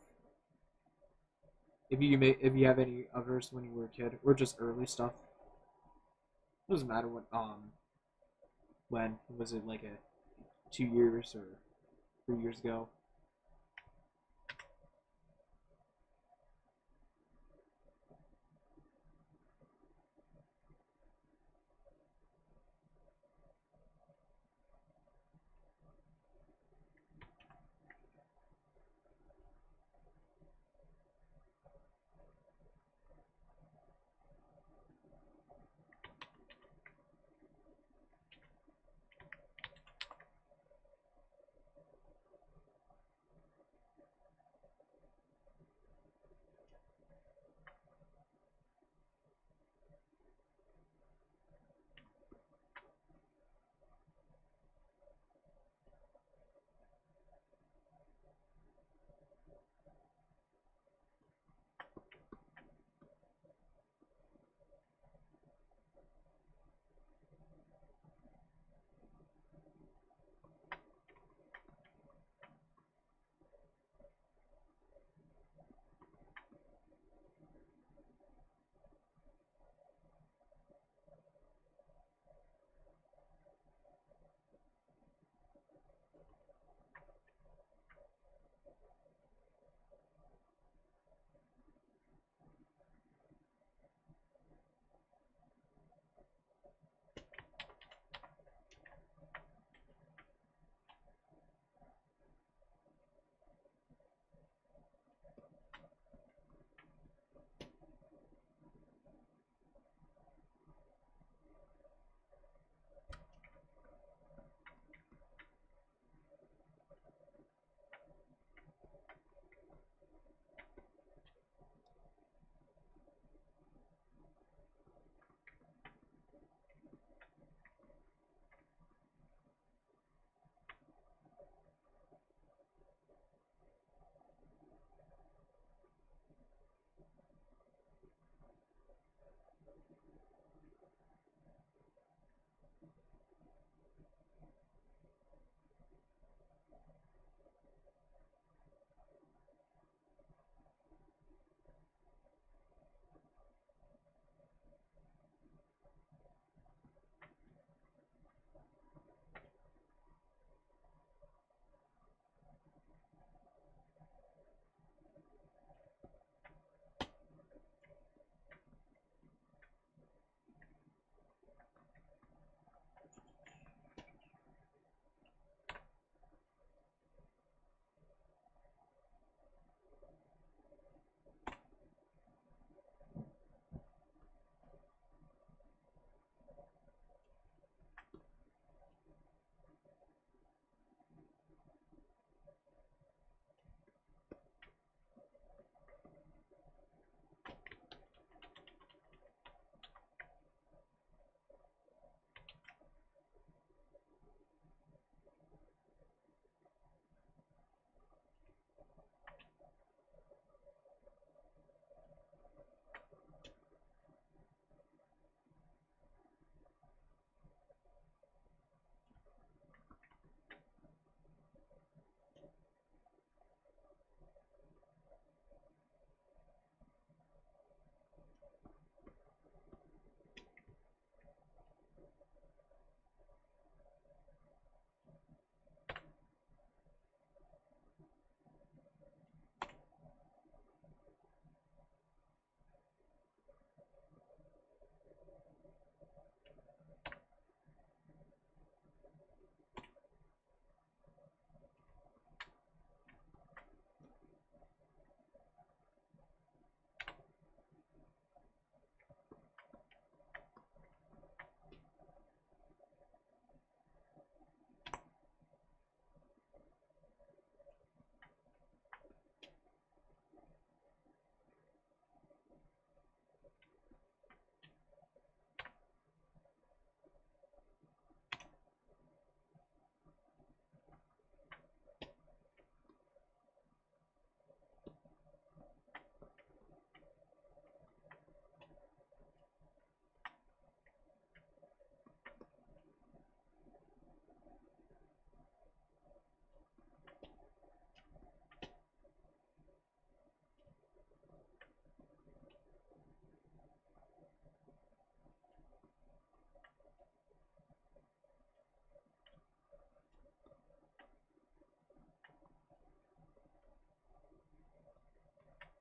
Speaker 1: If you have any others when you were a kid, or just early stuff, it doesn't matter what when was it like a 2 years or 3 years ago?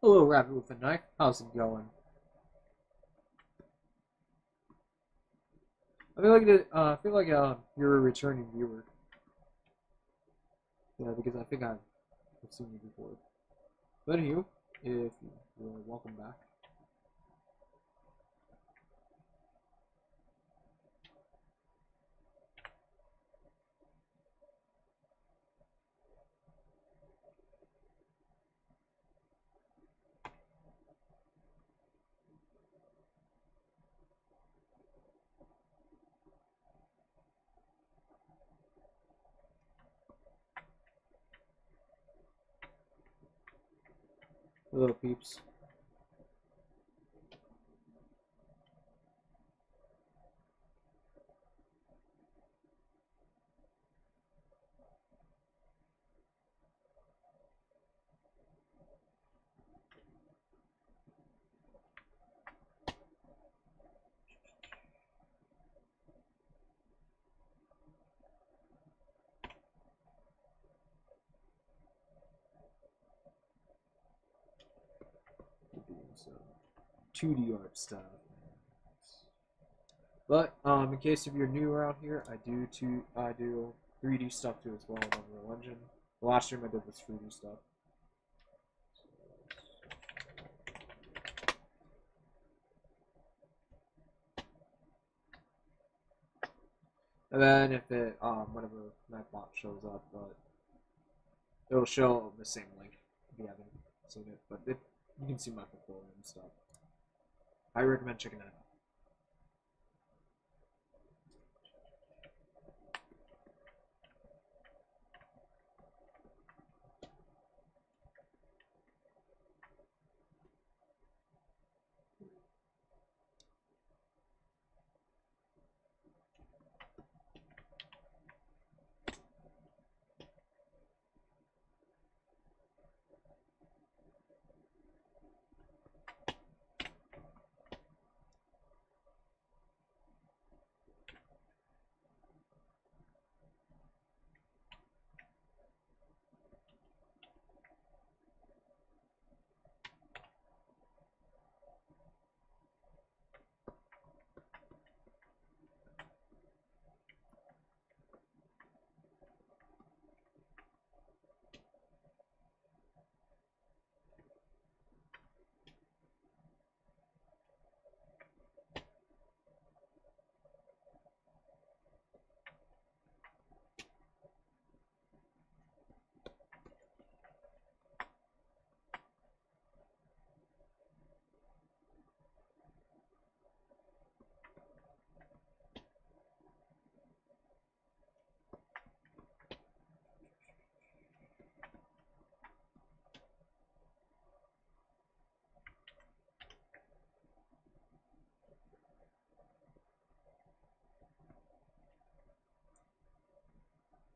Speaker 1: Hello, Rabbit with a Knife. How's it going? I feel like you're a returning viewer. Yeah, because I think I've seen you before. But anywho, if you're welcome back. Hello, peeps. We're doing some 2D art stuff. But in case if you're new around here, I do 3D stuff too as well on Unreal Engine. The last stream I did was 3D stuff. And then if it whenever Nightbot shows up, but it'll show the same link if you haven't seen it. But you can see my portfolio and stuff. I recommend checking that out.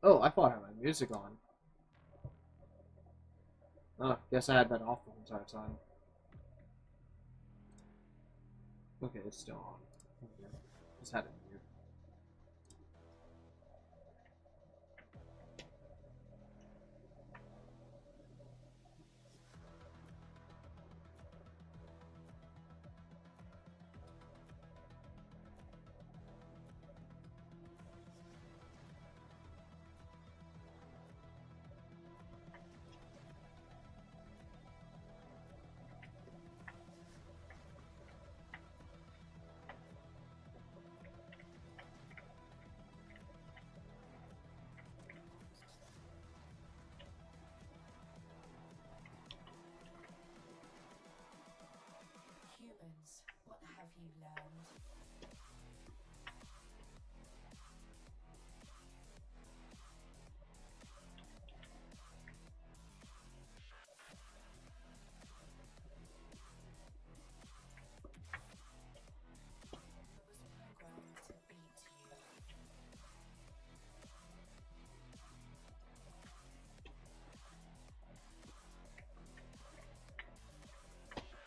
Speaker 1: Oh, I thought I had my music on. Oh, guess I had that off the entire time. Okay, it's still on. Okay. Just had it mute.
Speaker 2: Humans, what have you learned? I was programmed to beat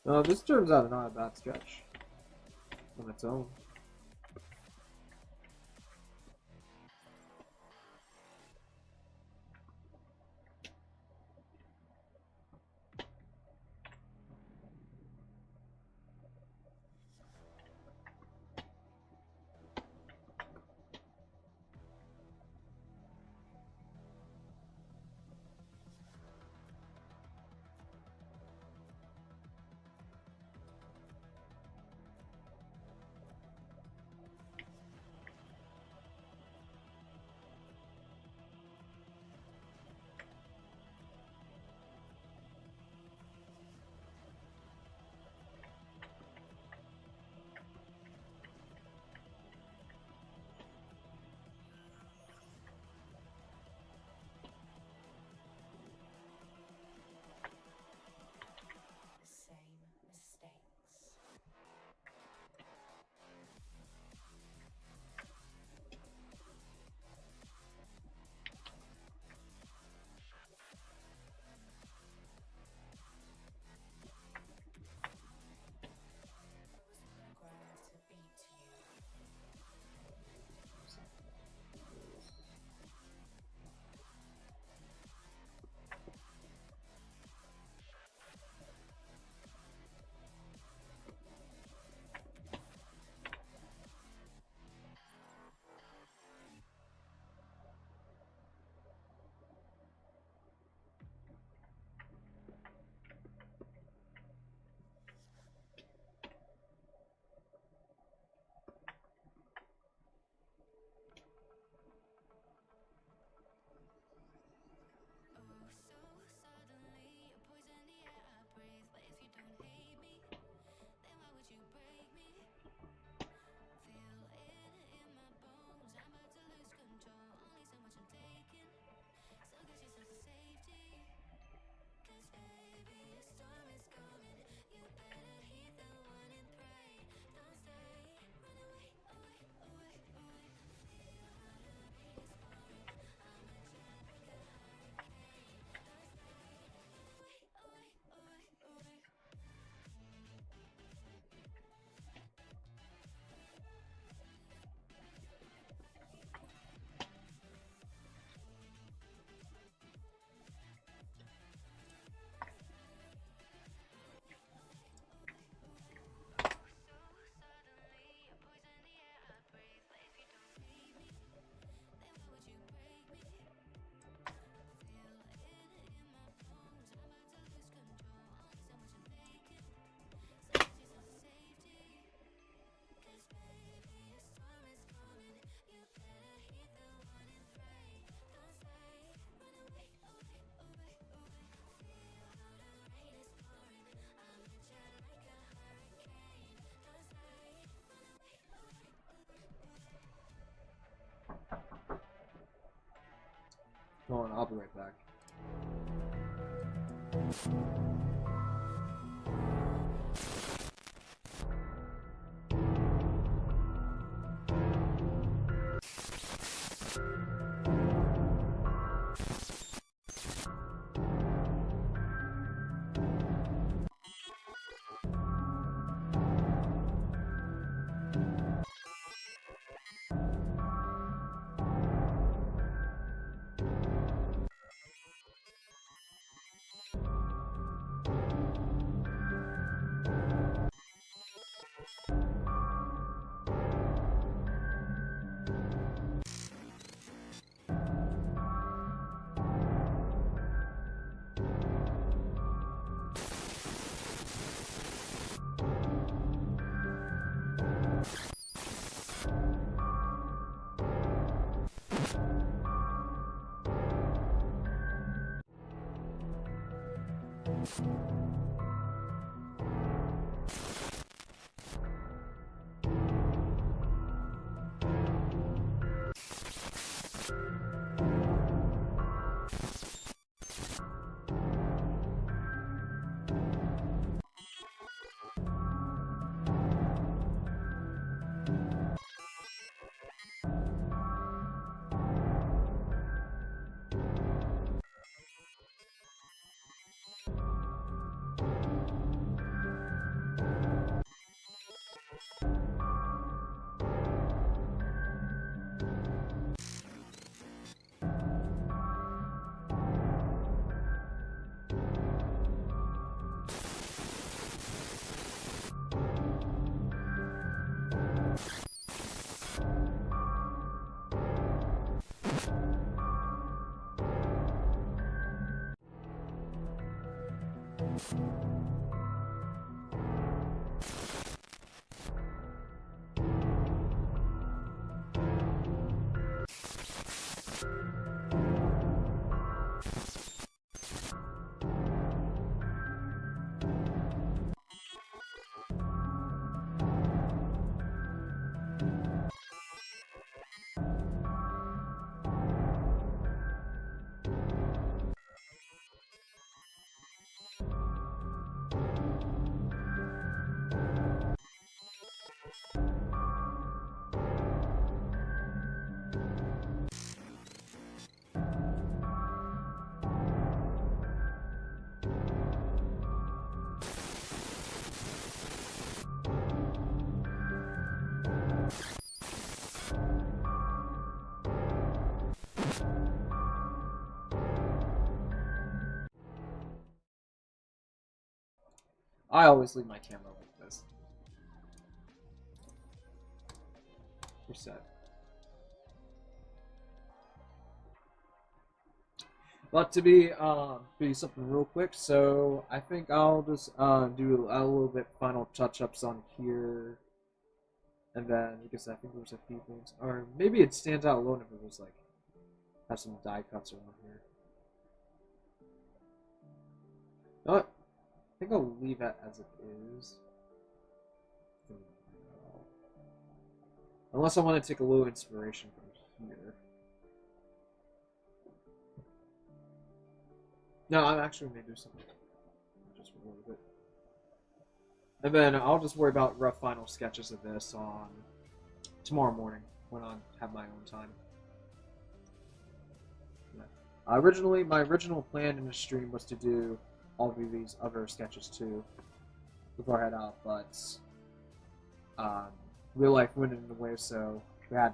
Speaker 2: you.
Speaker 1: This turns out not a bad sketch on its own. Hold on, I'll be right back. I always leave my camera like this. Reset. But to be something real quick, so I think I'll just do a little bit final touch-ups on here, and then because I think there's a few things, or maybe it stands out alone if it was like have some die cuts around here. You know what? I think I'll leave it as it is. Unless I want to take a little inspiration from here. No, I'm actually going to do something just for a little bit. And then I'll just worry about rough final sketches of this on tomorrow morning when I have my own time. Yeah. Originally, my original plan in the stream was to do all of these other sketches too before I head out, but real life went in the way, so I had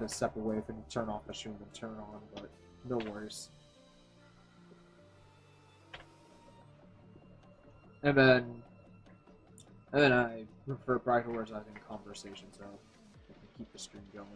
Speaker 1: to step away from turn off the stream and turn on, but no worries. And then I prefer prioritizing conversation, so I can keep the stream going.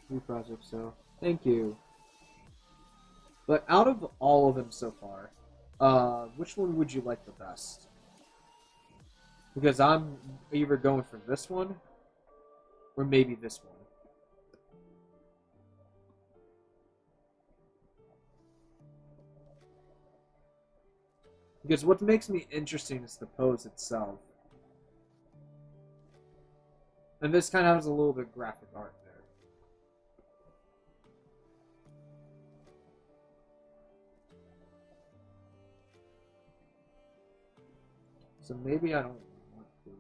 Speaker 1: New project, so thank you. But out of all of them so far, which one would you like the best? Because I'm either going for this one or maybe this one. Because what makes me interesting is the pose itself. And this kind of has a little bit of graphic art there. So maybe I don't want to.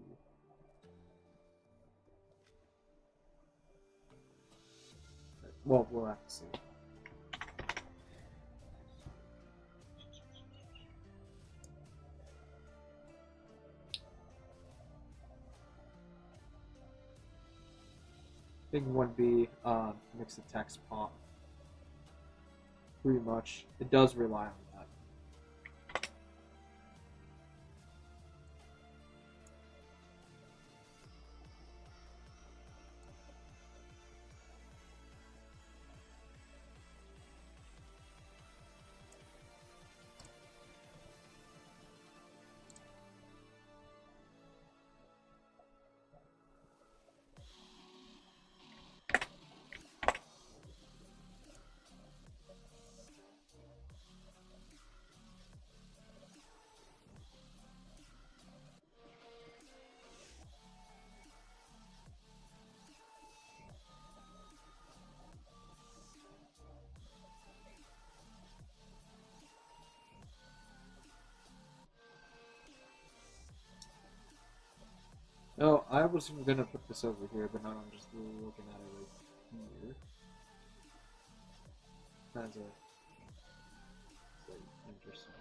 Speaker 1: Well, we'll have to see. I think 1B makes the text pop. Pretty much. It does rely on that. No, I was gonna put this over here, but now I'm just looking at it right here. That's a interesting.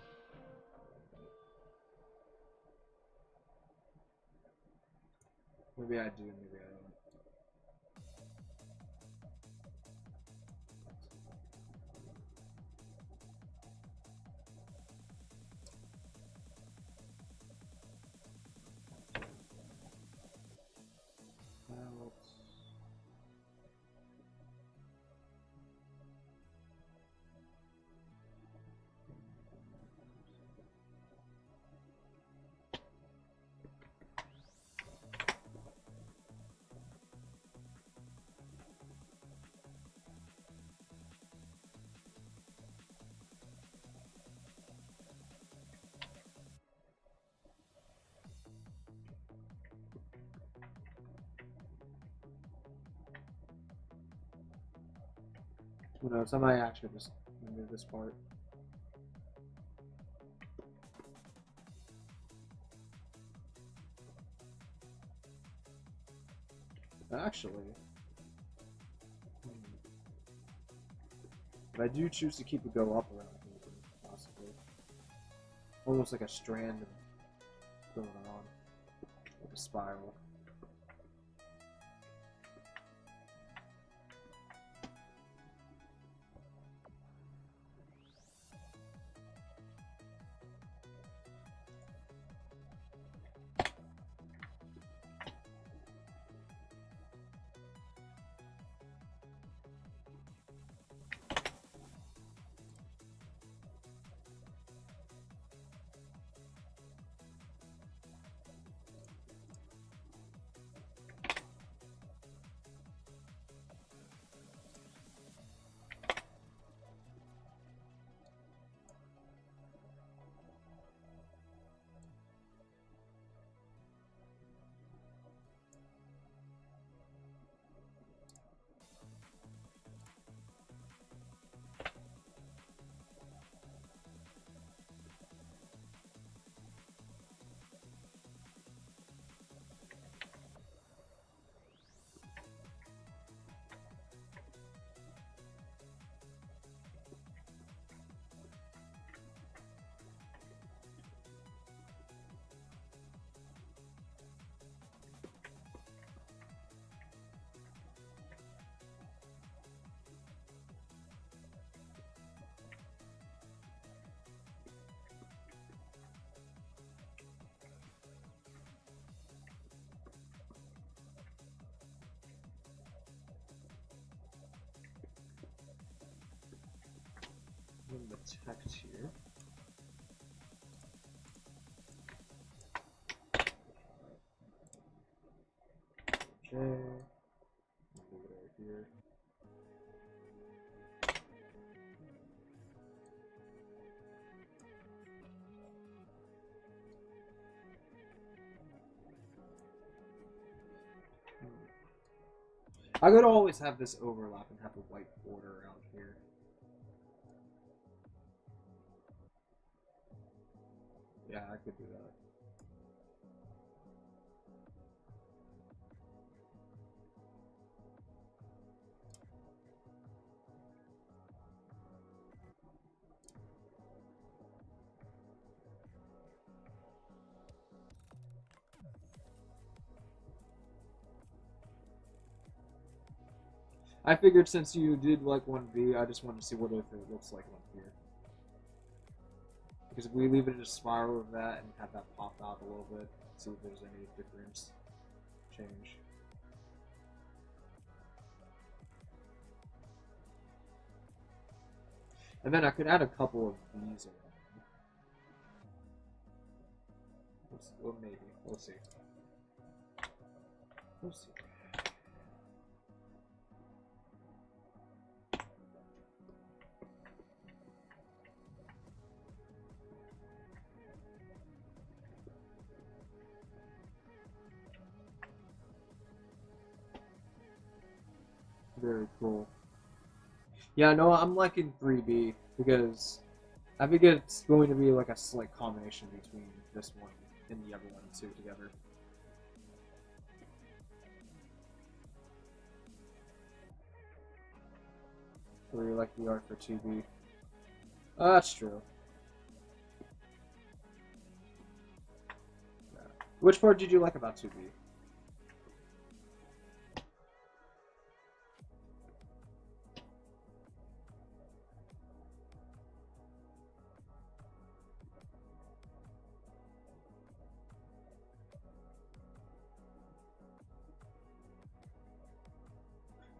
Speaker 1: Maybe I do, maybe I don't. Who knows? I might actually just remove this part. Actually, but I do choose to keep it go up around here, possibly. Almost like a strand going on, like a spiral. The text here. J. Move it over here. I could always have this overlap and have a white border around here. Yeah, I could do that. I figured since you did like 1B, I just wanted to see what if it looks like on here. Because if we leave it in a spiral of that and have that pop out a little bit, see if there's any difference, change. And then I could add a couple of these around. Well, maybe. We'll see. We'll see. Very cool. Yeah, no, I'm liking 3B because I think it's going to be like a slight combination between this one and the other one two together. I really like the art for 2B. Oh, that's true. Yeah. Which part did you like about 2B?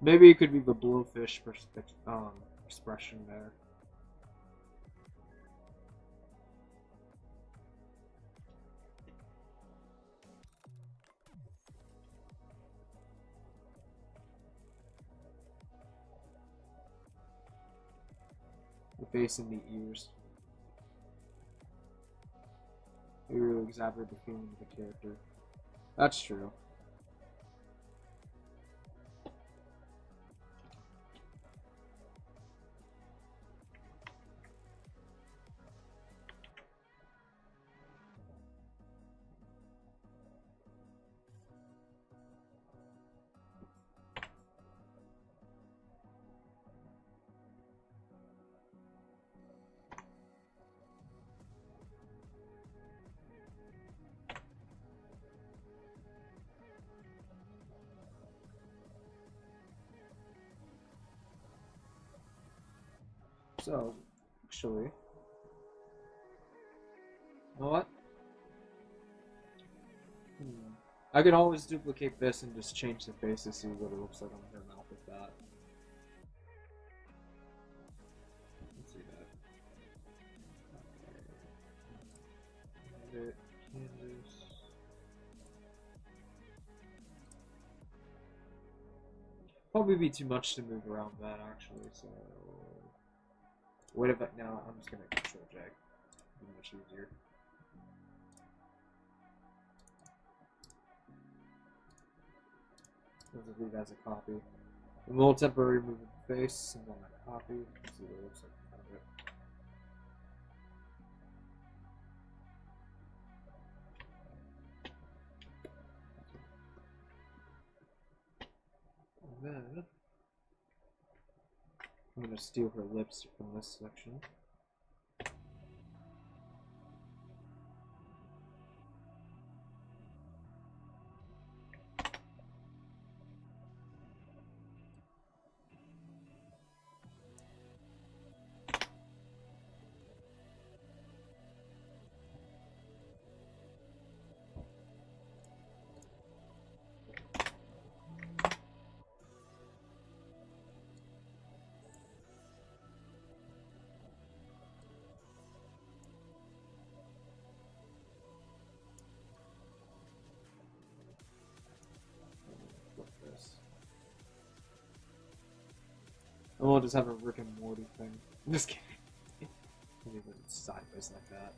Speaker 1: Maybe it could be the blowfish expression there. The face and the ears. They really exaggerate the feeling of the character. That's true. So, actually, you know what? I could always duplicate this and just change the face to see what it looks like on her mouth with that. Let's see that. Okay. Canvas. Probably be too much to move around that actually, so what if now I'm just gonna control J. Be much easier. Let's leave as a copy. And we'll temporarily remove the face and then a copy. Let's see what it looks like in front of it. And then I'm gonna steal her lips from this section. And we'll just have a Rick and Morty thing. I'm just kidding. Leave it sideways like that.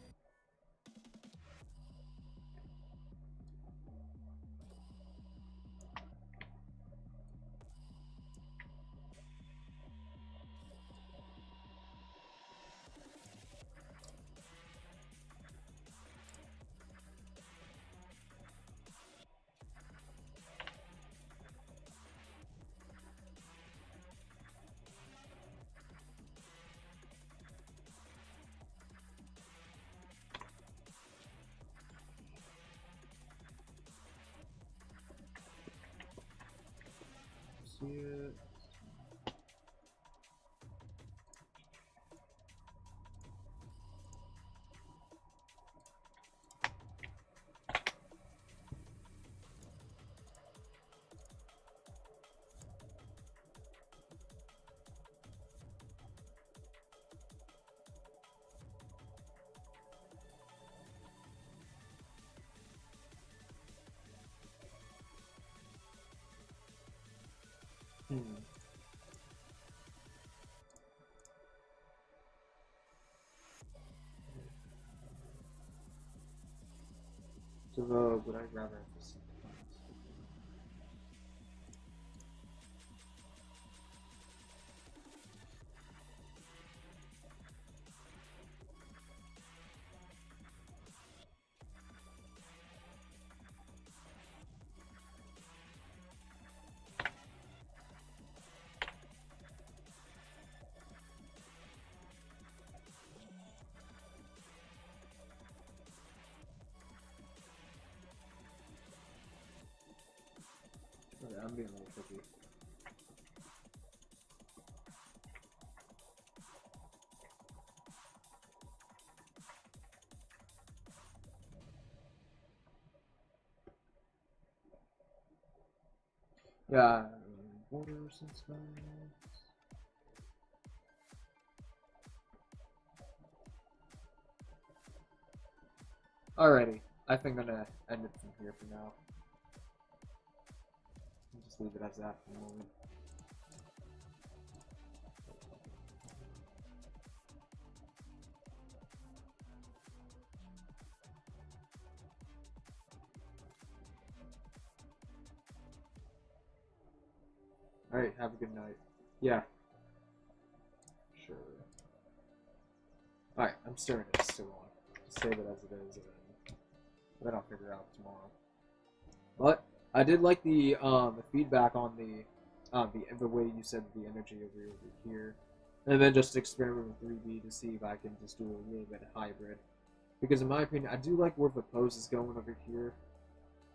Speaker 1: see it. To vote, but I'd rather have this. Okay, I'm being a little tricky. Yeah, borders and stuff. Alrighty, I think I'm gonna end it from here for now. I'll just leave it as that for the moment. Alright, have a good night. Yeah. Sure. Alright, I'm starting it still on. Just save it as it is, and then I'll figure it out tomorrow. But I did like the feedback on the way you said the energy over here, and then just experiment with 3D to see if I can just do a little bit of hybrid. Because in my opinion, I do like where the pose is going over here,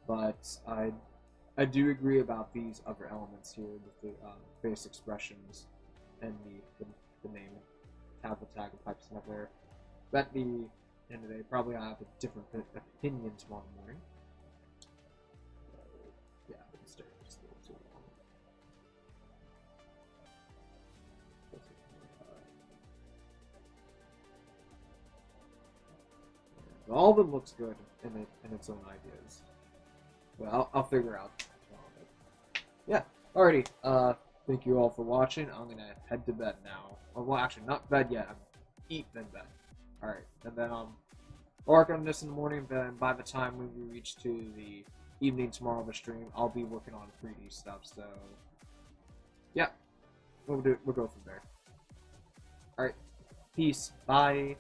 Speaker 1: but I do agree about these other elements here with the face expressions and the name tablet tag and pipes up there. But at the end of the day, probably I have a different opinion tomorrow morning. Yeah, I'm staring just a little too long. But all of them looks good in its own ideas. Well, I'll figure out tomorrow. But yeah, alrighty. Thank you all for watching. I'm gonna head to bed now. Well, actually, not bed yet. I'm eat then bed. Alright, and then I'll work on this in the morning. Then by the time we reach to the evening tomorrow of the stream, I'll be working on 3D stuff. So yeah, we'll go from there. Alright, peace. Bye.